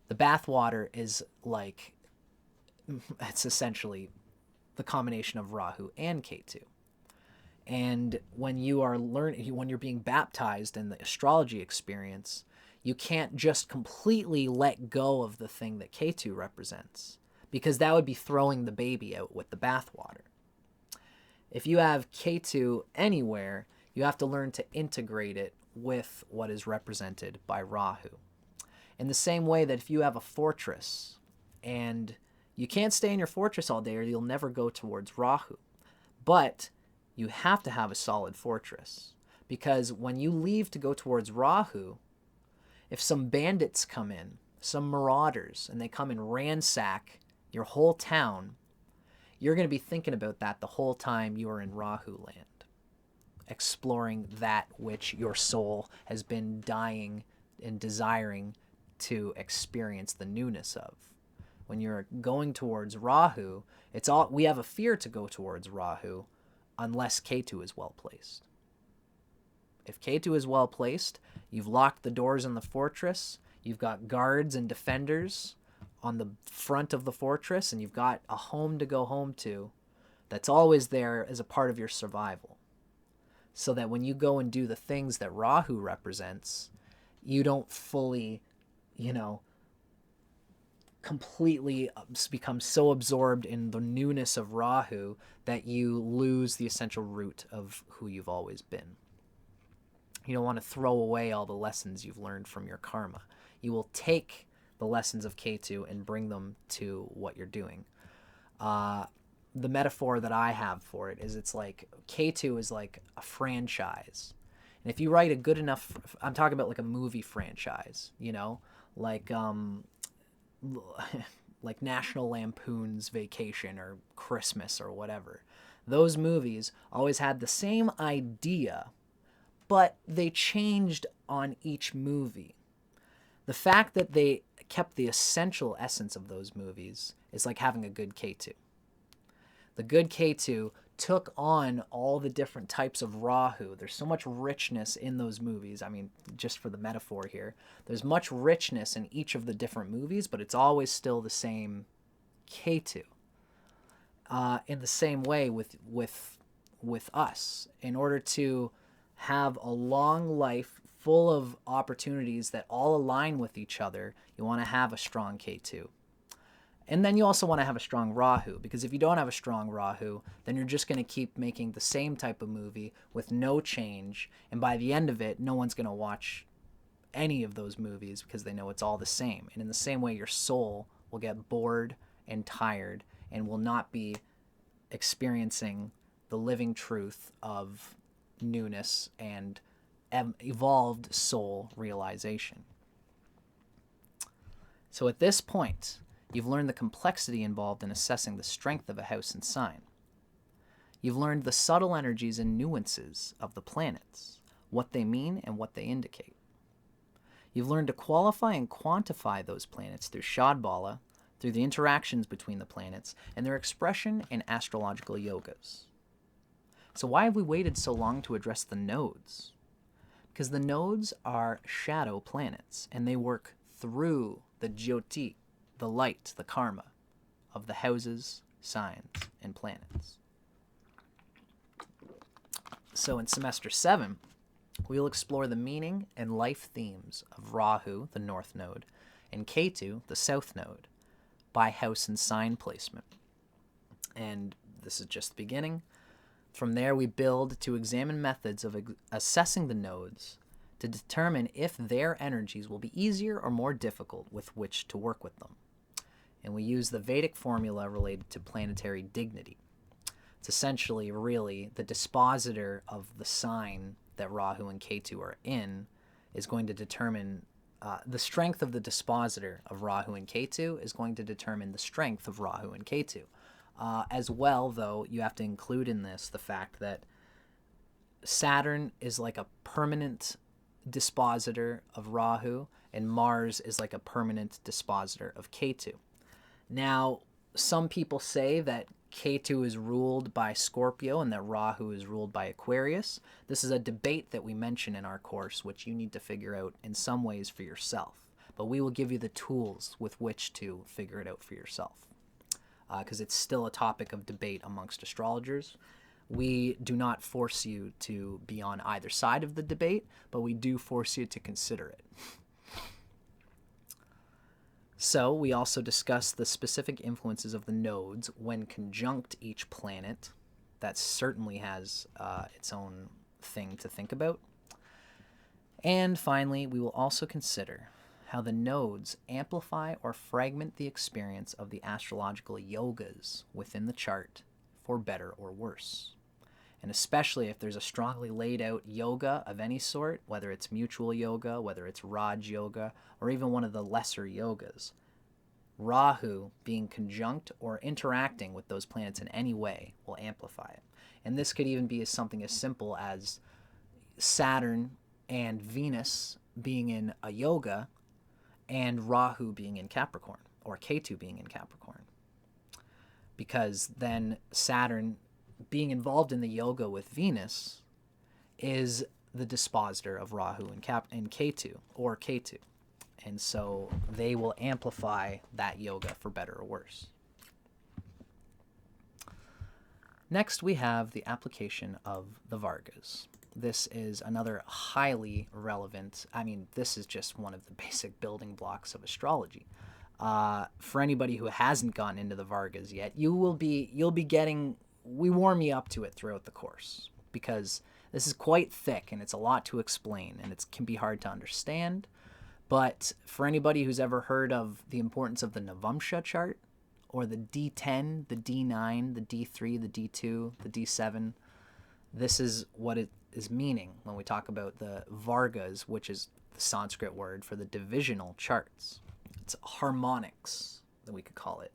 The bathwater is it's essentially the combination of Rahu and Ketu. And when when you're being baptized in the astrology experience, you can't just completely let go of the thing that Ketu represents, because that would be throwing the baby out with the bathwater. If you have Ketu anywhere, you have to learn to integrate it with what is represented by Rahu. In the same way that if you have a fortress and you can't stay in your fortress all day or you'll never go towards Rahu, but you have to have a solid fortress, because when you leave to go towards Rahu, if some bandits come in, some marauders, and they come and ransack your whole town, you're going to be thinking about that the whole time you are in Rahu land, exploring that which your soul has been dying and desiring to experience the newness of. When you're going towards Rahu, we have a fear to go towards Rahu unless Ketu is well placed. If Ketu is well placed, you've locked the doors in the fortress, you've got guards and defenders on the front of the fortress, and you've got a home to go home to that's always there as a part of your survival. So that when you go and do the things that Rahu represents, you don't fully, completely become so absorbed in the newness of Rahu that you lose the essential root of who you've always been. You don't want to throw away all the lessons you've learned from your karma. You will take the lessons of Ketu and bring them to what you're doing. The metaphor that I have for it is it's like Ketu is like a franchise. And if you write a good enough, I'm talking about like a movie franchise, like National Lampoon's Vacation or Christmas or whatever. Those movies always had the same idea, but they changed on each movie. The fact that they kept the essential essence of those movies is like having a good Ketu. The good Ketu took on all the different types of Rahu. There's so much richness in those movies. I mean, just for the metaphor here, there's much richness in each of the different movies, but it's always still the same Ketu. In the same way with us, in order to have a long life full of opportunities that all align with each other, you want to have a strong Ketu. And then you also want to have a strong Rahu, because if you don't have a strong Rahu, then you're just going to keep making the same type of movie with no change. And by the end of it, no one's going to watch any of those movies because they know it's all the same. And in the same way, your soul will get bored and tired and will not be experiencing the living truth of newness and evolved soul realization. So at this point, you've learned the complexity involved in assessing the strength of a house and sign. You've learned the subtle energies and nuances of the planets, what they mean and what they indicate. You've learned to qualify and quantify those planets through Shad Bala, through the interactions between the planets, and their expression in astrological yogas. So why have we waited so long to address the nodes? Because the nodes are shadow planets, and they work through the Jyoti, the light, the karma of the houses, signs, and planets. So in semester 7, we'll explore the meaning and life themes of Rahu, the north node, and Ketu, the south node, by house and sign placement. And this is just the beginning. From there, we build to examine methods of assessing the nodes to determine if their energies will be easier or more difficult with which to work with them. And we use the Vedic formula related to planetary dignity. It's essentially really the dispositor of the sign that Rahu and Ketu are in is going to determine the strength of the dispositor of Rahu and Ketu is going to determine the strength of Rahu and Ketu. As well, though, you have to include in this the fact that Saturn is like a permanent dispositor of Rahu, and Mars is like a permanent dispositor of Ketu. Now, some people say that Ketu is ruled by Scorpio and that Rahu is ruled by Aquarius. This is a debate that we mention in our course, which you need to figure out in some ways for yourself. But we will give you the tools with which to figure it out for yourself, because it's still a topic of debate amongst astrologers. We do not force you to be on either side of the debate, but we do force you to consider it. So we also discuss the specific influences of the nodes when conjunct each planet. That certainly has its own thing to think about. And finally, we will also consider how the nodes amplify or fragment the experience of the astrological yogas within the chart for better or worse. And especially if there's a strongly laid out yoga of any sort, whether it's mutual yoga, whether it's Raj yoga, or even one of the lesser yogas, Rahu being conjunct or interacting with those planets in any way will amplify it. And this could even be something as simple as Saturn and Venus being in a yoga and Rahu being in Capricorn, or Ketu being in Capricorn. Because then Saturn being involved in the yoga with Venus is the dispositor of Rahu and Ketu, or Ketu. And so they will amplify that yoga for better or worse. Next, we have the application of the Vargas. This is another highly relevant, this is just one of the basic building blocks of astrology. For anybody who hasn't gotten into the Vargas yet, you'll be getting, we warm you up to it throughout the course, because this is quite thick and it's a lot to explain and it can be hard to understand. But for anybody who's ever heard of the importance of the Navamsha chart, or the D10, the D9, the D3, the D2, the D7, this is what it is meaning when we talk about the Vargas, which is the Sanskrit word for the divisional charts. It's harmonics, that we could call it.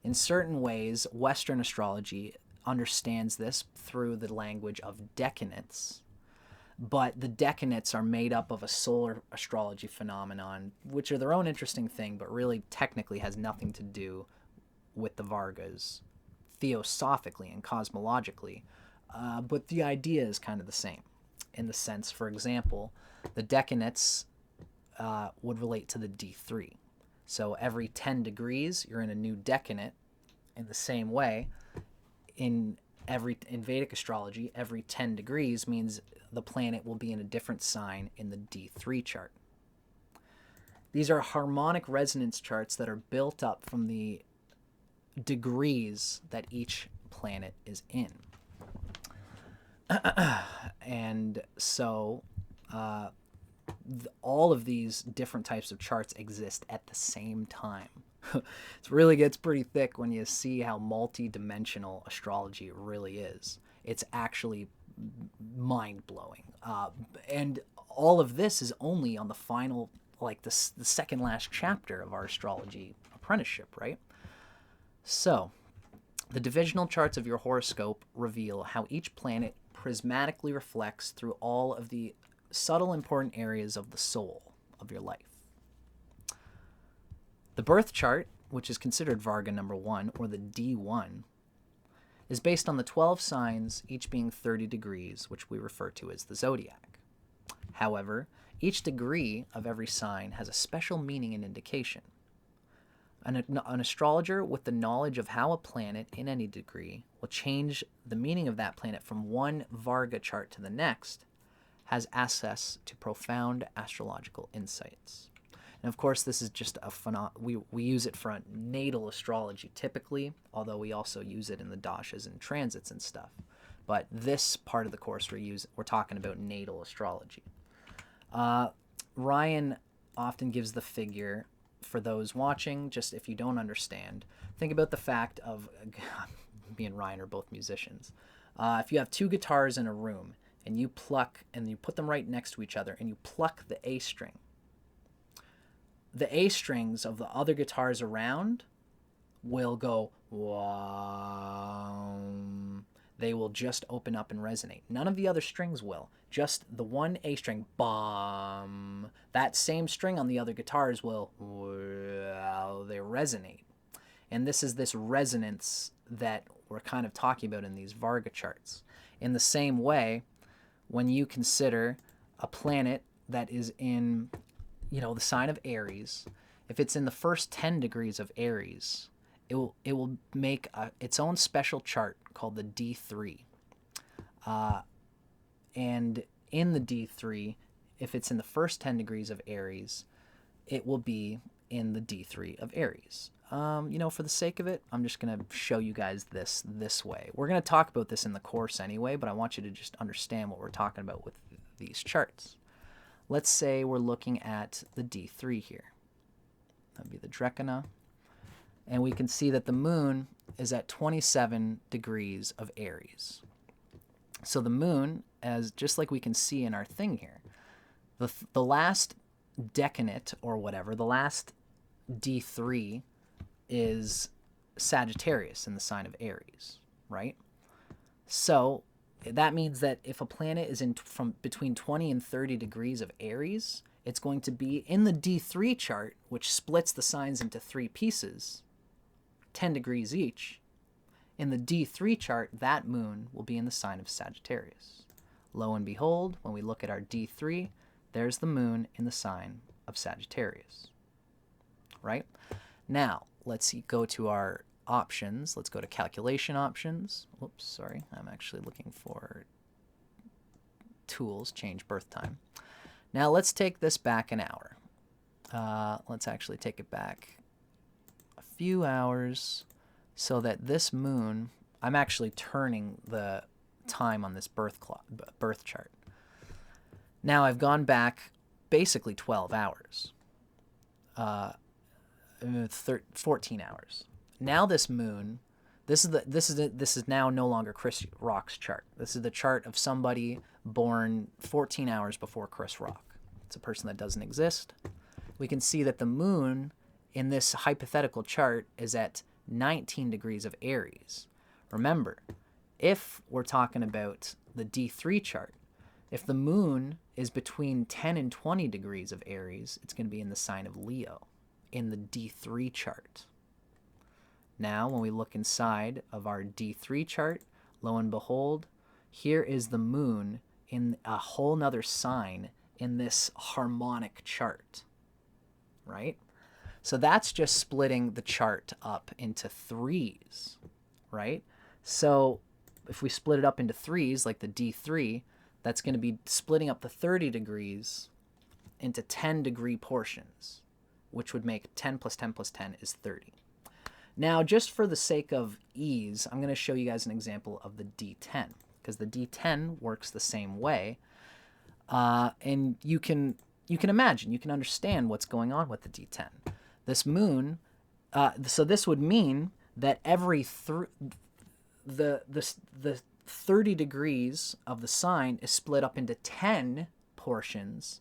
In certain ways, Western astrology understands this through the language of decanates, but the decanates are made up of a solar astrology phenomenon, which are their own interesting thing, but really technically has nothing to do with the Vargas theosophically and cosmologically. But the idea is kind of the same in the sense, for example, the decanates would relate to the D3. So every 10 degrees, you're in a new decanate. In the same way, in Vedic astrology, every 10 degrees means the planet will be in a different sign in the D3 chart. These are harmonic resonance charts that are built up from the degrees that each planet is in. And so all of these different types of charts exist at the same time. It really gets pretty thick when you see how multi-dimensional astrology really is. It's actually mind-blowing. And all of this is only on the final, like the second last chapter of our astrology apprenticeship, right? So, the divisional charts of your horoscope reveal how each planet prismatically reflects through all of the subtle important areas of the soul of your life. The birth chart, which is considered Varga number 1, or the D1, is based on the 12 signs, each being 30 degrees, which we refer to as the zodiac. However, each degree of every sign has a special meaning and indication. An astrologer with the knowledge of how a planet in any degree will change the meaning of that planet from one Varga chart to the next has access to profound astrological insights. And of course, this is just we use it for natal astrology typically, although we also use it in the Dashas and transits and stuff. But this part of the course we're talking about natal astrology. Ryan often gives the figure, for those watching, just if you don't understand, think about the fact of, me and Ryan are both musicians. If you have two guitars in a room and you put them right next to each other and you pluck the A string, the A strings of the other guitars around will go, wow. They will just open up and resonate. None of the other strings will. Just the one A string, bomb. That same string on the other guitars will, wow, they resonate. And this is this resonance that we're kind of talking about in these Varga charts. In the same way, when you consider a planet that is in, the sign of Aries, if it's in the first 10 degrees of Aries, it will make its own special chart called the D3. And in the D3, if it's in the first 10 degrees of Aries, it will be in the D3 of Aries. For the sake of it, I'm just going to show you guys this way. We're going to talk about this in the course anyway, but I want you to just understand what we're talking about with these charts. Let's say we're looking at the D3 here. That would be the Drekana. And we can see that the moon is at 27 degrees of Aries. So the moon, just like we can see in our thing here, the last decanate or whatever, the last D3 is Sagittarius in the sign of Aries, right? So that means that if a planet is from between 20 and 30 degrees of Aries, it's going to be in the D3 chart, which splits the signs into 3 pieces, 10 degrees each. In the D3 chart, that moon will be in the sign of Sagittarius. Lo and behold, when we look at our D3, there's the moon in the sign of Sagittarius, right? Now, let's go to our options. Let's go to calculation options. Whoops, sorry. I'm actually looking for tools, change birth time. Now, let's take this back an hour. Let's actually take it back a few hours so that this moon, I'm actually turning the time on this birth chart. Now, I've gone back basically 12 hours. 14 hours. Now this moon, this is now no longer Chris Rock's chart. This is the chart of somebody born 14 hours before Chris Rock. It's a person that doesn't exist. We can see that the moon in this hypothetical chart is at 19 degrees of Aries. Remember, if we're talking about the D3 chart, if the moon is between 10 and 20 degrees of Aries, it's going to be in the sign of Leo in the D3 chart. Now, when we look inside of our D3 chart, lo and behold, here is the moon in a whole nother sign in this harmonic chart, right? So that's just splitting the chart up into 3s, right? So if we split it up into 3s, like the D3, that's going to be splitting up the 30 degrees into 10-degree portions. which would make 10 plus 10 plus 10 is 30. Now, just for the sake of ease, I'm going to show you guys an example of the D10, because the D10 works the same way. And you can imagine, you can understand what's going on with the D10. This moon, so this would mean that every the 30 degrees of the sign is split up into 10 portions,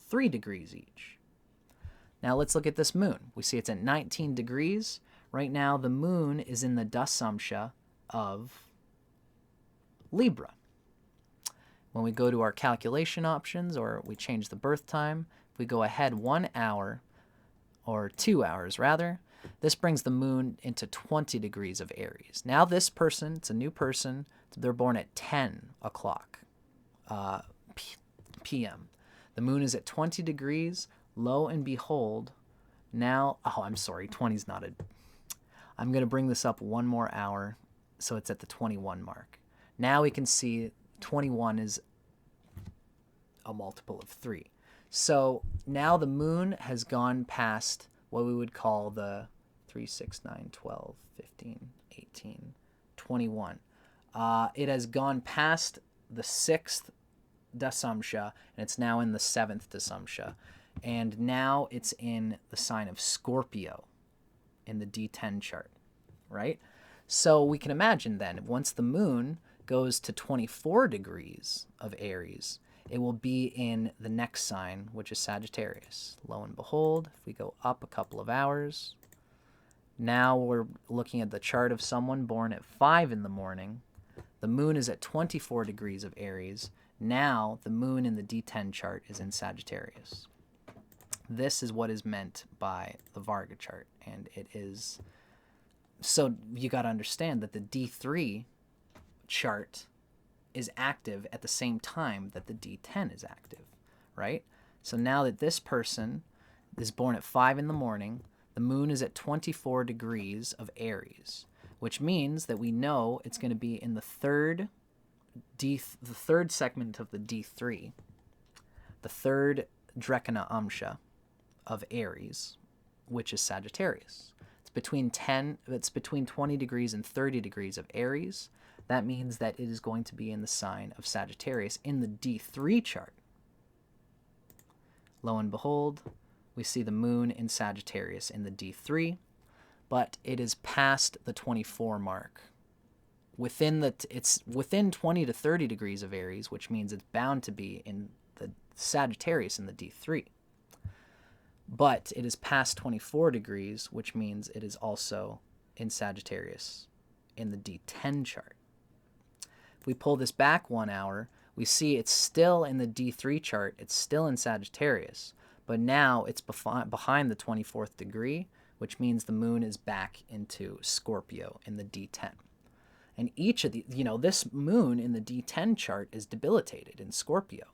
3 degrees each. Now let's look at this moon. We see it's at 19 degrees. Right now the moon is in the Dasamsha of Libra. When we go to our calculation options, or we change the birth time, if we go ahead 1 hour, or 2 hours rather, this brings the moon into 20 degrees of Aries. Now this person, it's a new person, they're born at 10 o'clock p.m. The moon is at 20 degrees. Lo and behold, now, oh, I'm sorry, 20 is not a, I'm going to bring this up 1 more hour, so it's at the 21 mark. Now we can see 21 is a multiple of 3. So now the moon has gone past what we would call the 3, 6, 9, 12, 15, 18, 21. It has gone past the 6th Dasamsha, and it's now in the 7th Dasamsha. And now it's in the sign of Scorpio in the D10 chart, right? So we can imagine then, once the moon goes to 24 degrees of Aries, it will be in the next sign, which is Sagittarius. Lo and behold, if we go up a couple of hours, now we're looking at the chart of someone born at 5 in the morning. The moon is at 24 degrees of Aries. Now the moon in the D10 chart is in Sagittarius. This is what is meant by the Varga chart, and it is, so you got to understand that the D3 chart is active at the same time that the D10 is active, right? So now that this person is born at 5 in the morning, the moon is at 24 degrees of Aries, which means that we know it's going to be in the third segment of the D3, the third Drekana Amsha of Aries, which is Sagittarius. It's between 20 degrees and 30 degrees of Aries. That means that it is going to be in the sign of Sagittarius in the D3 chart. Lo and behold, we see the moon in Sagittarius in the D3, but it is past the 24 mark. It's within 20 to 30 degrees of Aries, which means it's bound to be in the Sagittarius in the D3. But it is past 24 degrees, which means it is also in Sagittarius in the D10 chart. If we pull this back 1 hour, we see it's still in the D3 chart. It's still in Sagittarius, but now it's behind the 24th degree, which means the moon is back into Scorpio in the D10. And each of the, this moon in the D10 chart is debilitated in Scorpio,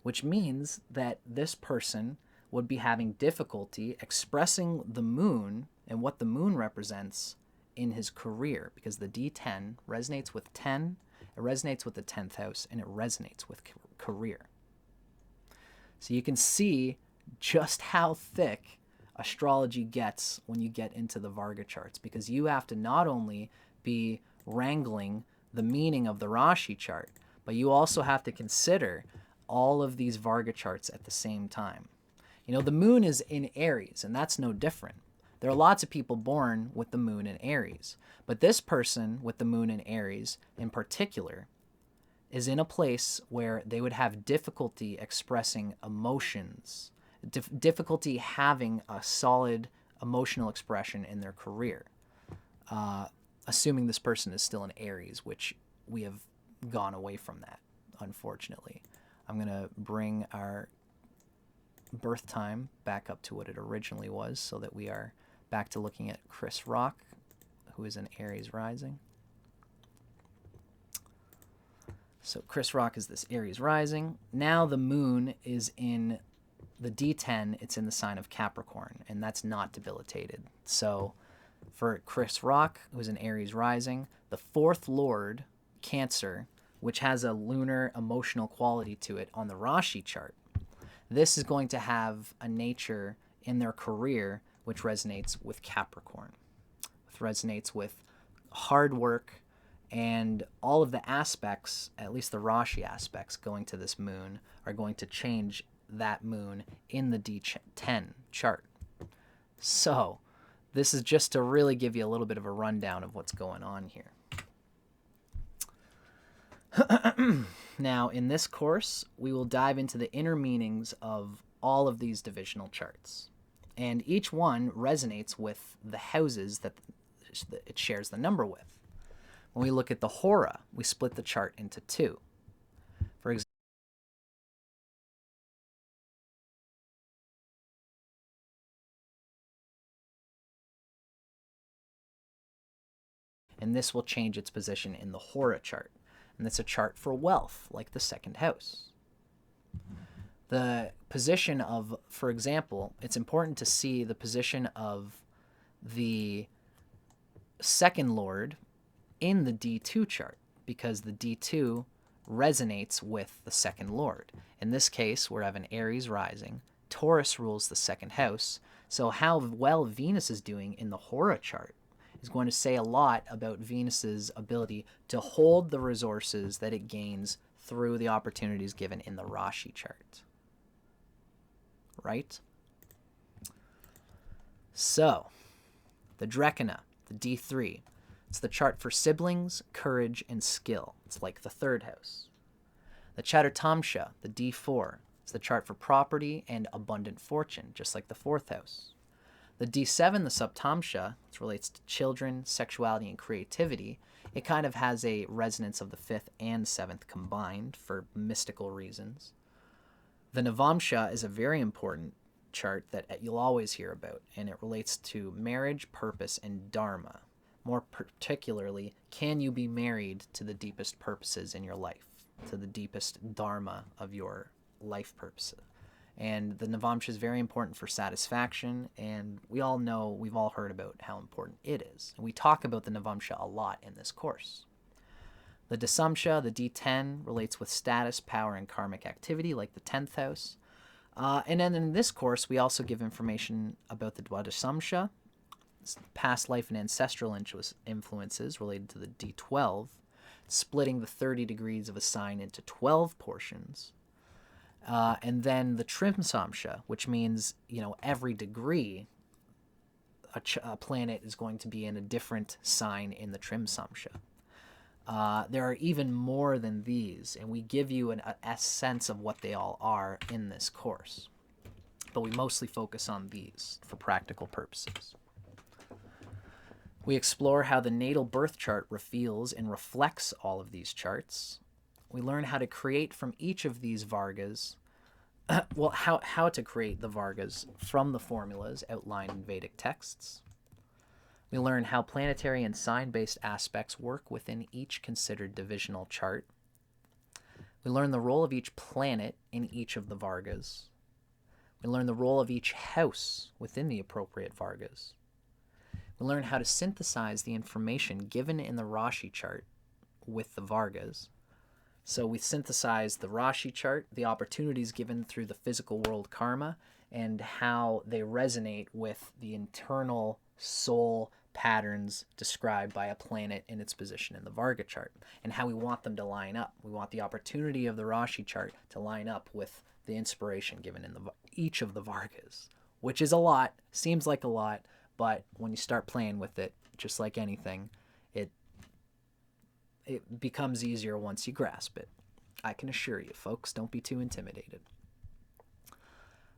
which means that this person would be having difficulty expressing the moon and what the moon represents in his career, because the D10 resonates with 10, it resonates with the 10th house, and it resonates with career. So you can see just how thick astrology gets when you get into the Varga charts, because you have to not only be wrangling the meaning of the Rashi chart, but you also have to consider all of these Varga charts at the same time. The moon is in Aries, and that's no different. There are lots of people born with the moon in Aries, but this person with the moon in Aries in particular is in a place where they would have difficulty expressing emotions, difficulty having a solid emotional expression in their career, assuming this person is still in Aries, which we have gone away from that, unfortunately. I'm going to bring our birth time back up to what it originally was, so that we are back to looking at Chris Rock, who is in Aries rising. So Chris Rock is this Aries rising. Now the moon is in the D10, it's in the sign of Capricorn, and that's not debilitated. So for Chris Rock, who's an Aries rising, the 4th lord, Cancer, which has a lunar emotional quality to it on the Rashi chart, this is going to have a nature in their career, which resonates with Capricorn, which resonates with hard work, and all of the aspects, at least the Rashi aspects going to this moon, are going to change that moon in the D10 chart. So this is just to really give you a little bit of a rundown of what's going on here. Now, in this course, we will dive into the inner meanings of all of these divisional charts. And each one resonates with the houses that it shares the number with. When we look at the Hora, we split the chart into two. For example, and this will change its position in the Hora chart. And that's a chart for wealth, like the second house. The position of, for example, it's important to see the position of the second lord in the D2 chart, because the D2 resonates with the second lord. In this case, we have an Aries rising. Taurus rules the second house. So how well Venus is doing in the Hora chart is going to say a lot about Venus's ability to hold the resources that it gains through the opportunities given in the Rashi chart. Right? So, the Drekana, the D3, it's the chart for siblings, courage, and skill. It's like the third house. The Chaturtamsha, the D4, it's the chart for property and abundant fortune, just like the fourth house. The D7, the Saptamsha, which relates to children, sexuality, and creativity. It kind of has a resonance of the 5th and 7th combined for mystical reasons. The Navamsha is a very important chart that you'll always hear about, and it relates to marriage, purpose, and dharma. More particularly, can you be married to the deepest purposes in your life, to the deepest dharma of your life purposes? And the Navamsha is very important for satisfaction, and we all know, we've all heard about how important it is. And we talk about the Navamsha a lot in this course. The Dasamsha, the D10, relates with status, power, and karmic activity, like the 10th house. And then in this course, we also give information about the Dwadasamsha, past life and ancestral influences related to the D12, splitting the 30 degrees of a sign into 12 portions. And then the Trimsamsha, which means, every degree a planet is going to be in a different sign in the Trimsamsha. There are even more than these, and we give you a sense of what they all are in this course. But we mostly focus on these for practical purposes. We explore how the natal birth chart reveals and reflects all of these charts. We learn how to create from each of these Vargas, how to create the Vargas from the formulas outlined in Vedic texts. We learn how planetary and sign-based aspects work within each considered divisional chart. We learn the role of each planet in each of the Vargas. We learn the role of each house within the appropriate Vargas. We learn how to synthesize the information given in the Rashi chart with the Vargas. So we synthesize the Rashi chart, the opportunities given through the physical world karma, and how they resonate with the internal soul patterns described by a planet in its position in the Varga chart, and how we want them to line up. We want the opportunity of the Rashi chart to line up with the inspiration given in each of the Vargas, which is a lot, seems like a lot, but when you start playing with it, just like anything, it becomes easier once you grasp it. I can assure you, folks, don't be too intimidated.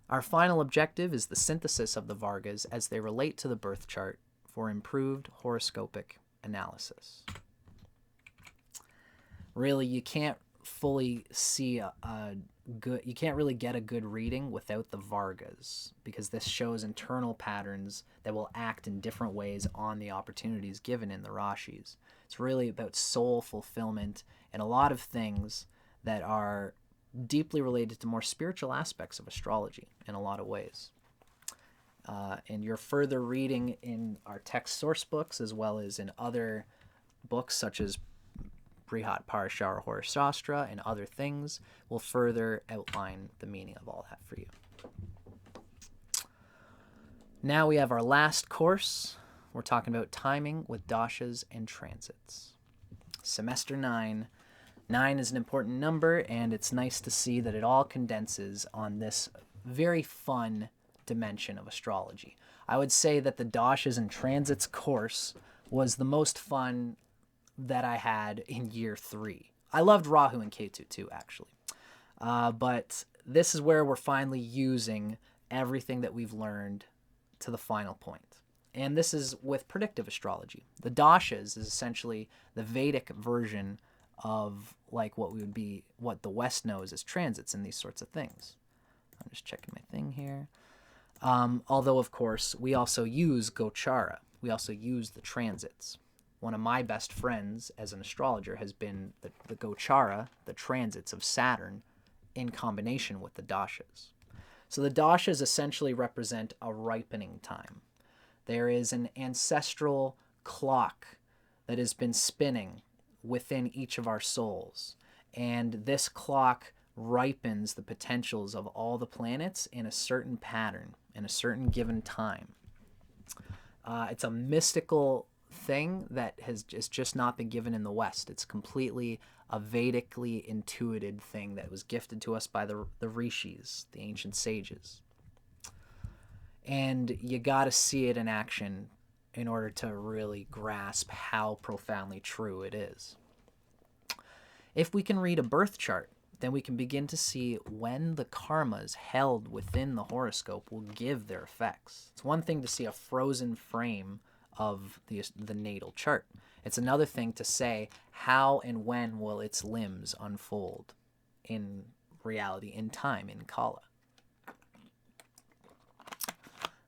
Our final objective is the synthesis of the Vargas as they relate to the birth chart for improved horoscopic analysis. Really, you can't fully see you can't really get a good reading without the Vargas, because this shows internal patterns that will act in different ways on the opportunities given in the Rashis. It's really about soul fulfillment and a lot of things that are deeply related to more spiritual aspects of astrology in a lot of ways. And your further reading in our text source books, as well as in other books such as Brihat Parasha or Horosastra and other things, will further outline the meaning of all that for you. Now we have our last course. We're talking about timing with dashas and transits. Semester 9. 9 is an important number, and it's nice to see that it all condenses on this very fun dimension of astrology. I would say that the dashas and transits course was the most fun that I had in year 3. I loved Rahu and Ketu too, actually. But this is where we're finally using everything that we've learned to the final point. And this is with predictive astrology. The dashas is essentially the Vedic version of like what the West knows as transits and these sorts of things. I'm just checking my thing here. Although, of course, we also use Gochara. We also use the transits. One of my best friends as an astrologer has been the Gochara, the transits of Saturn, in combination with the dashas. So the dashas essentially represent a ripening time. There is an ancestral clock that has been spinning within each of our souls. And this clock ripens the potentials of all the planets in a certain pattern, in a certain given time. It's a mystical thing that has just not been given in the West. It's completely a Vedically intuited thing that was gifted to us by the Rashis, the ancient sages. And you got to see it in action in order to really grasp how profoundly true it is. If we can read a birth chart, then we can begin to see when the karmas held within the horoscope will give their effects. It's one thing to see a frozen frame of the natal chart. It's another thing to say how and when will its limbs unfold in reality, in time, in Kala.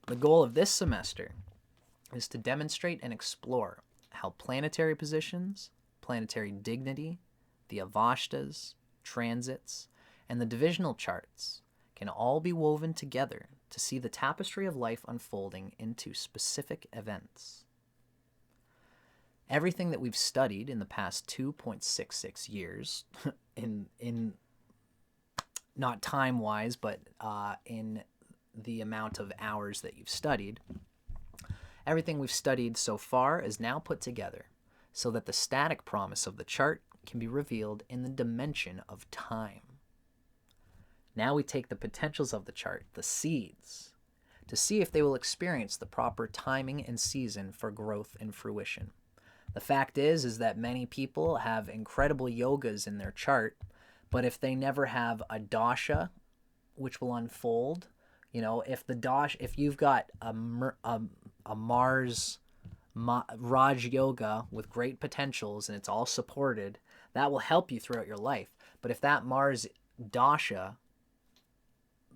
The goal of this semester is to demonstrate and explore how planetary positions, planetary dignity, the avashtas, transits, and the divisional charts can all be woven together to see the tapestry of life unfolding into specific events. Everything that we've studied in the past 2.66 years, in not time-wise, but in the amount of hours that you've studied, everything we've studied so far is now put together so that the static promise of the chart can be revealed in the dimension of time. Now we take the potentials of the chart, the seeds, to see if they will experience the proper timing and season for growth and fruition. The fact is that many people have incredible yogas in their chart, but if they never have a dasha, which will unfold, if you've got a Mars Raj Yoga with great potentials and it's all supported, that will help you throughout your life. But if that Mars Dasha,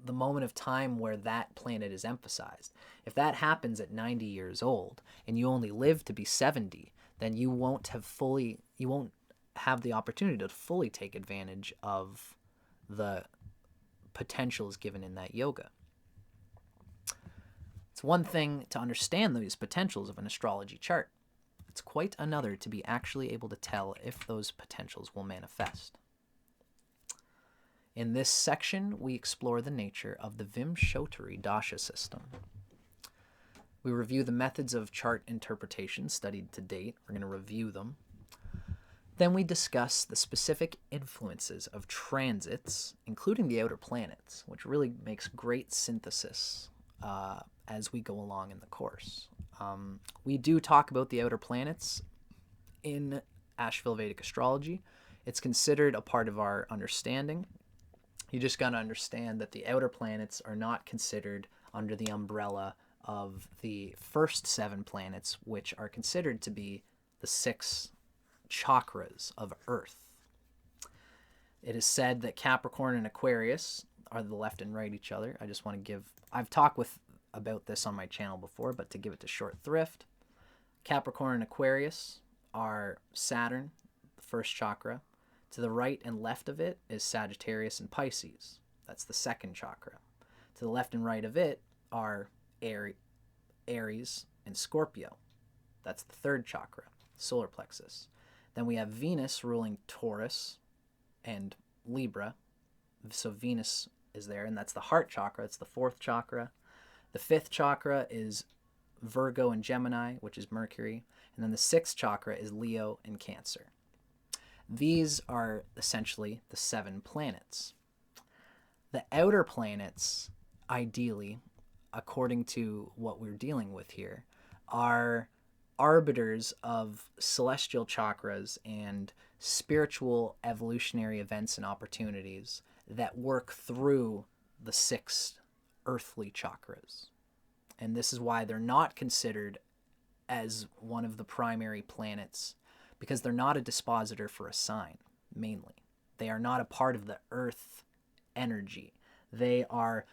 the moment of time where that planet is emphasized, if that happens at 90 years old and you only live to be 70, then you won't have the opportunity to fully take advantage of the potentials given in that yoga. It's one thing to understand these potentials of an astrology chart. It's quite another to be actually able to tell if those potentials will manifest. In this section, we explore the nature of the Vimshotari Dasha system. We review the methods of chart interpretation studied to date. We're going to review them. Then we discuss the specific influences of transits, including the outer planets, which really makes great synthesis as we go along in the course. We do talk about the outer planets in Asheville Vedic Astrology. It's considered a part of our understanding. You just got to understand that the outer planets are not considered under the umbrella of the first 7 planets, which are considered to be the 6 chakras of Earth. It is said that Capricorn and Aquarius are the left and right each other. I just want to I've talked about this on my channel before, but to give it to short thrift, Capricorn and Aquarius are Saturn, the first chakra. To the right and left of it is Sagittarius and Pisces. That's the second chakra. To the left and right of it are Aries and Scorpio. That's the third chakra, solar plexus. Then we have Venus ruling Taurus and Libra. So Venus is there, and that's the heart chakra. It's the 4th chakra. The 5th chakra is Virgo and Gemini, which is Mercury. And then the 6th chakra is Leo and Cancer. These are essentially the 7 planets. The outer planets, ideally, according to what we're dealing with here, are arbiters of celestial chakras and spiritual evolutionary events and opportunities that work through the 6 earthly chakras. And this is why they're not considered as one of the primary planets, because they're not a dispositor for a sign, mainly. They are not a part of the earth energy. They are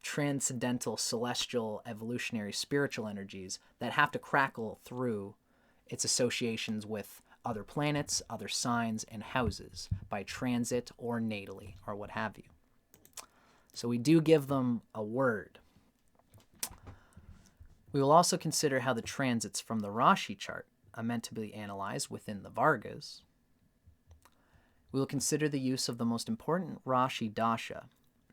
transcendental, celestial, evolutionary, spiritual energies that have to crackle through its associations with other planets, other signs, and houses by transit or natally, or what have you. So we do give them a word. We will also consider how the transits from the Rashi chart are meant to be analyzed within the Vargas. We will consider the use of the most important Rashi Dasha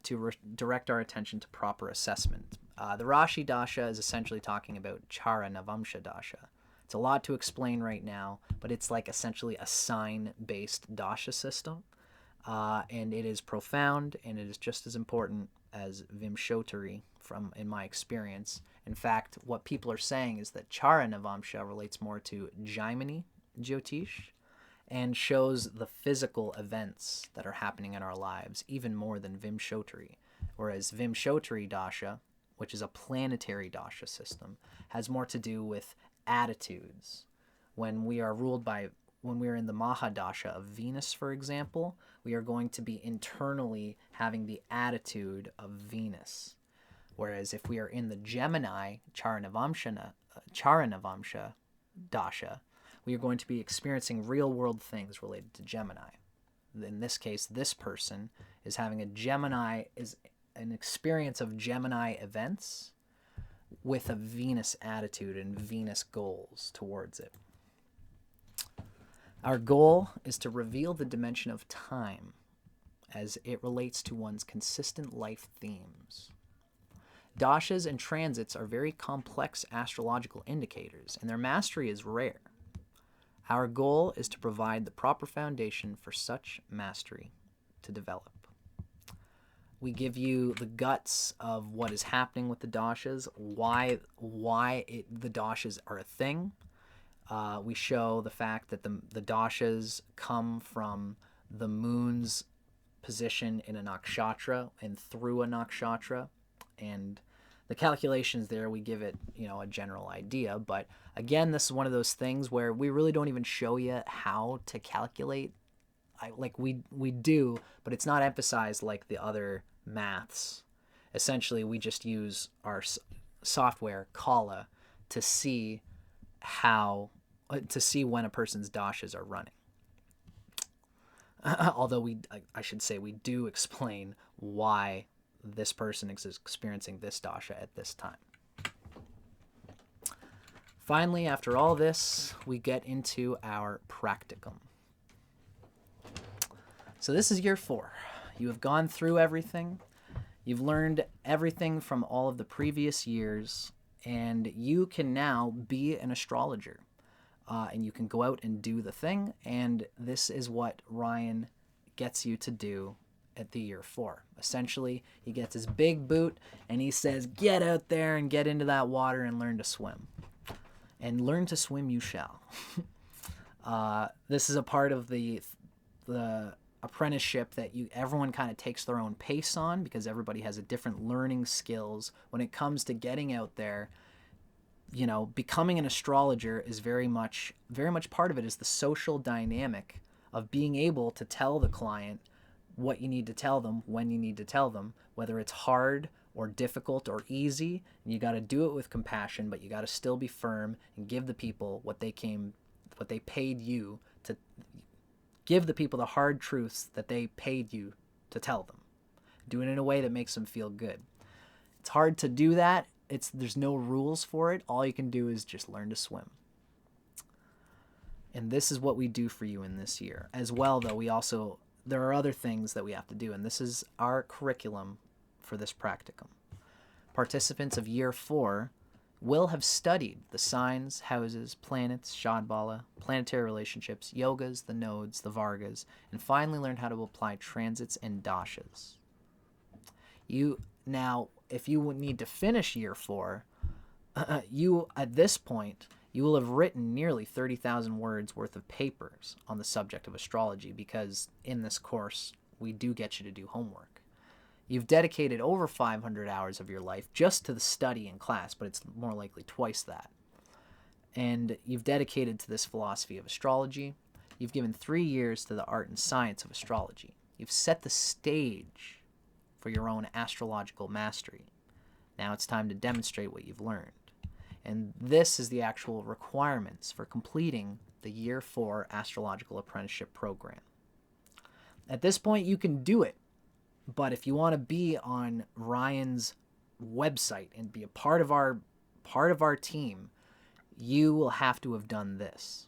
to direct our attention to proper assessment. The Rashi Dasha is essentially talking about Chara Navamsha Dasha. It's a lot to explain right now, but it's like essentially a sign-based Dasha system. And it is profound, and it is just as important as Vimshotari in my experience. In fact, what people are saying is that Chara Navamsha relates more to Jaimini Jyotish and shows the physical events that are happening in our lives even more than Vimshotari. Whereas Vimshotari Dasha, which is a planetary Dasha system, has more to do with attitudes. When we are in the Mahadasha of Venus, for example, we are going to be internally having the attitude of Venus. Whereas if we are in the Gemini Charanavamsha Dasha, we are going to be experiencing real-world things related to Gemini. In this case, this person is having an experience of Gemini events with a Venus attitude and Venus goals towards it. Our goal is to reveal the dimension of time as it relates to one's consistent life themes. Dashas and transits are very complex astrological indicators, and their mastery is rare. Our goal is to provide the proper foundation for such mastery to develop. We give you the guts of what is happening with the dashas, why the dashas are a thing. We show the fact that the dashas come from the moon's position in a nakshatra and through a nakshatra, and the calculations there, we give it, a general idea. But again, this is one of those things where we really don't even show you how to calculate. We do, but it's not emphasized like the other maths. Essentially, we just use our software Kala to see when a person's dashas are running. Although I should say we do explain why this person is experiencing this dasha at this time. Finally, after all this, we get into our practicum. So this is year 4. You have gone through everything. You've learned everything from all of the previous years, and you can now be an astrologer. And you can go out and do the thing, and this is what Ryan gets you to do at the year 4. Essentially, he gets his big boot, and he says, get out there and get into that water and learn to swim. And learn to swim you shall. This is a part of the apprenticeship that everyone kind of takes their own pace on, because everybody has a different learning skills when it comes to getting out there. Becoming an astrologer is very much part of it is the social dynamic of being able to tell the client what you need to tell them, when you need to tell them, whether it's hard or difficult or easy. And you got to do it with compassion, but you got to still be firm and give the people what they paid you to give the people the hard truths that they paid you to tell them. Do it in a way that makes them feel good. It's hard to do that. There's no rules for it. All you can do is just learn to swim. And this is what we do for you in this year. As well, though, there are other things that we have to do, and this is our curriculum for this practicum. Participants of year 4 will have studied the signs, houses, planets, Shad, Bala, planetary relationships, yogas, the nodes, the Vargas, and finally learn how to apply transits and Dashas. Now, if you need to finish year 4, at this point, you will have written nearly 30,000 words worth of papers on the subject of astrology, because in this course, we do get you to do homework. You've dedicated over 500 hours of your life just to the study in class, but it's more likely twice that. And you've dedicated to this philosophy of astrology. You've given 3 years to the art and science of astrology. You've set the stage for your own astrological mastery. Now it's time to demonstrate what you've learned. And this is the actual requirements for completing the Year 4 Astrological Apprenticeship Program. At this point, you can do it. But if you want to be on Ryan's website and be a part of our team, you will have to have done this.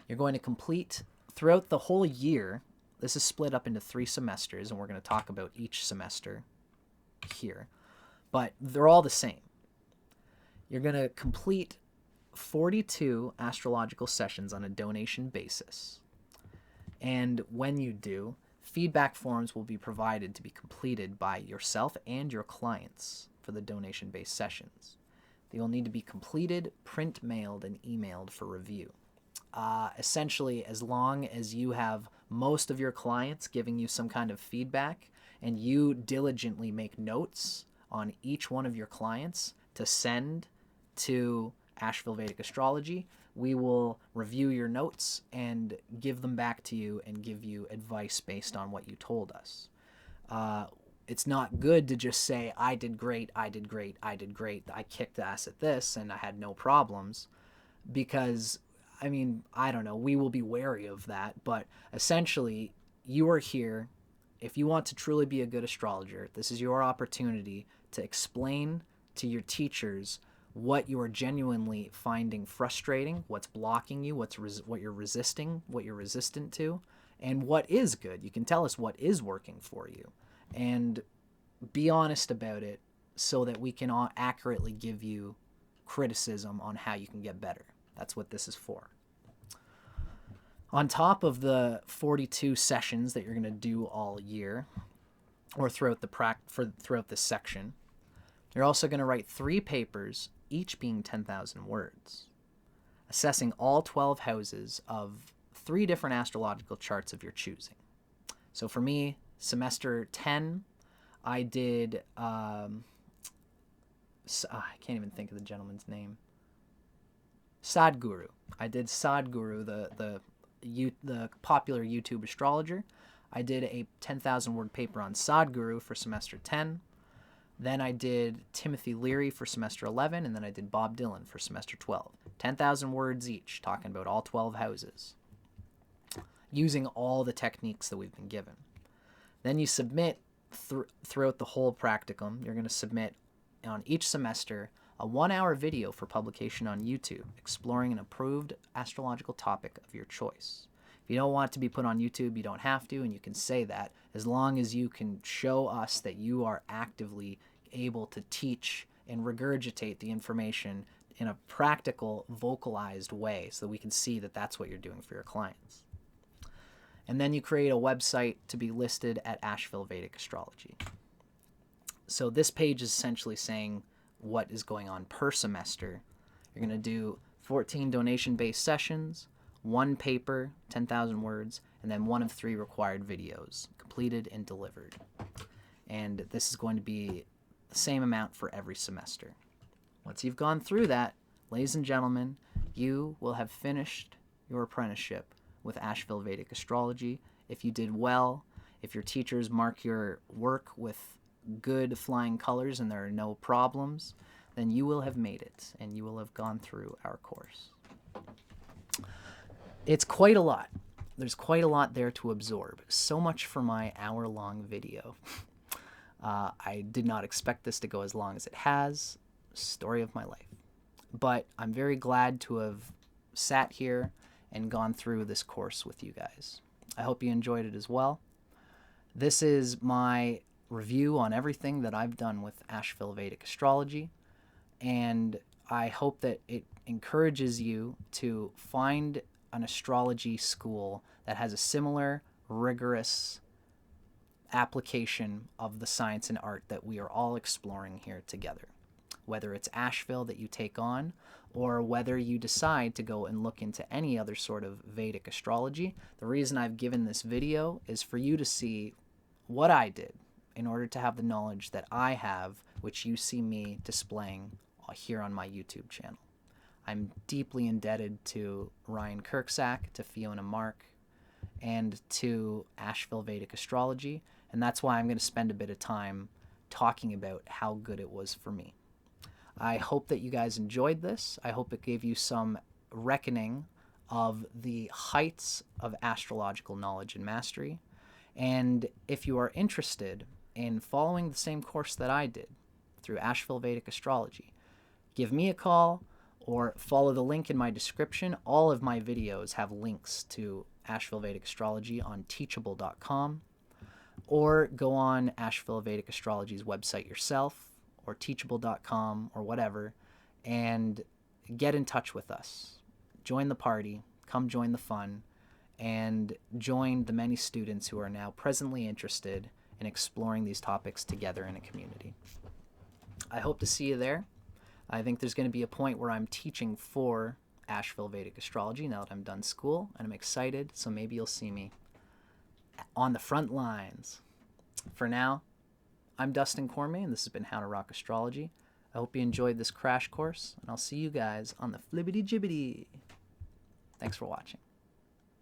You're going to complete throughout the whole year. This is split up into 3 semesters, and we're going to talk about each semester here. But they're all the same. You're going to complete 42 astrological sessions on a donation basis. And when you do, feedback forms will be provided to be completed by yourself and your clients for the donation-based sessions. They will need to be completed, print-mailed, and emailed for review. Essentially, as long as you have most of your clients giving you some kind of feedback and you diligently make notes on each one of your clients to send to Asheville Vedic Astrology, we will review your notes and give them back to you and give you advice based on what you told us. It's not good to just say, I did great, I did great, I did great, I kicked ass at this and I had no problems, because, I mean, I don't know, we will be wary of that, but essentially, you are here. If you want to truly be a good astrologer, this is your opportunity to explain to your teachers what you are genuinely finding frustrating, what's blocking you, what you're resisting, what you're resistant to, and what is good. You can tell us what is working for you, and be honest about it so that we can accurately give you criticism on how you can get better. That's what this is for. On top of the 42 sessions that you're going to do all year, or throughout this section, you're also going to write 3 papers, each being 10,000 words, assessing all 12 houses of 3 different astrological charts of your choosing. So for me, semester 10, I did, I can't even think of the gentleman's name. Sadhguru. I did Sadhguru, the popular YouTube astrologer. I did a 10,000 word paper on Sadhguru for semester 10. Then I did Timothy Leary for semester 11, and then I did Bob Dylan for semester 12. 10,000 words each, talking about all 12 houses, using all the techniques that we've been given. Then you submit throughout the whole practicum. You're going to submit on each semester a 1-hour video for publication on YouTube, exploring an approved astrological topic of your choice. If you don't want it to be put on YouTube, you don't have to, and you can say that, as long as you can show us that you are actively able to teach and regurgitate the information in a practical, vocalized way, so that we can see that that's what you're doing for your clients. And then you create a website to be listed at Asheville Vedic Astrology. So this page is essentially saying what is going on per semester. You're going to do 14 donation-based sessions, 1 paper, 10,000 words, and then 1 of 3 required videos, completed and delivered. And this is going to be the same amount for every semester. Once you've gone through that, ladies and gentlemen, you will have finished your apprenticeship with Asheville Vedic Astrology. If you did well, if your teachers mark your work with good flying colors and there are no problems, then you will have made it and you will have gone through our course. It's quite a lot. There's quite a lot there to absorb. So much for my hour-long video. I did not expect this to go as long as it has. Story of my life. But I'm very glad to have sat here and gone through this course with you guys. I hope you enjoyed it as well. This is my review on everything that I've done with Asheville Vedic Astrology, and I hope that it encourages you to find an astrology school that has a similar rigorous application of the science and art that we are all exploring here together. Whether it's Asheville that you take on, or whether you decide to go and look into any other sort of Vedic astrology, the reason I've given this video is for you to see what I did in order to have the knowledge that I have, which you see me displaying here on my YouTube channel. I'm deeply indebted to Ryan Kurczak, to Fiona Mark, and to Asheville Vedic Astrology, and that's why I'm going to spend a bit of time talking about how good it was for me. I hope that you guys enjoyed this. I hope it gave you some reckoning of the heights of astrological knowledge and mastery. And if you are interested in following the same course that I did through Asheville Vedic Astrology, give me a call or follow the link in my description. All of my videos have links to Asheville Vedic Astrology on teachable.com, or go on Asheville Vedic Astrology's website yourself, or teachable.com, or whatever, and get in touch with us. Join the party, come join the fun, and join the many students who are now presently interested in exploring these topics together in a community. I hope to see you there. I think there's going to be a point where I'm teaching for Asheville Vedic Astrology now that I'm done school, and I'm excited, so maybe you'll see me on the front lines. For now, I'm Dustin Cormier, and this has been How to Rock Astrology. I hope you enjoyed this crash course, and I'll see you guys on the flibbity-jibbity. Thanks for watching.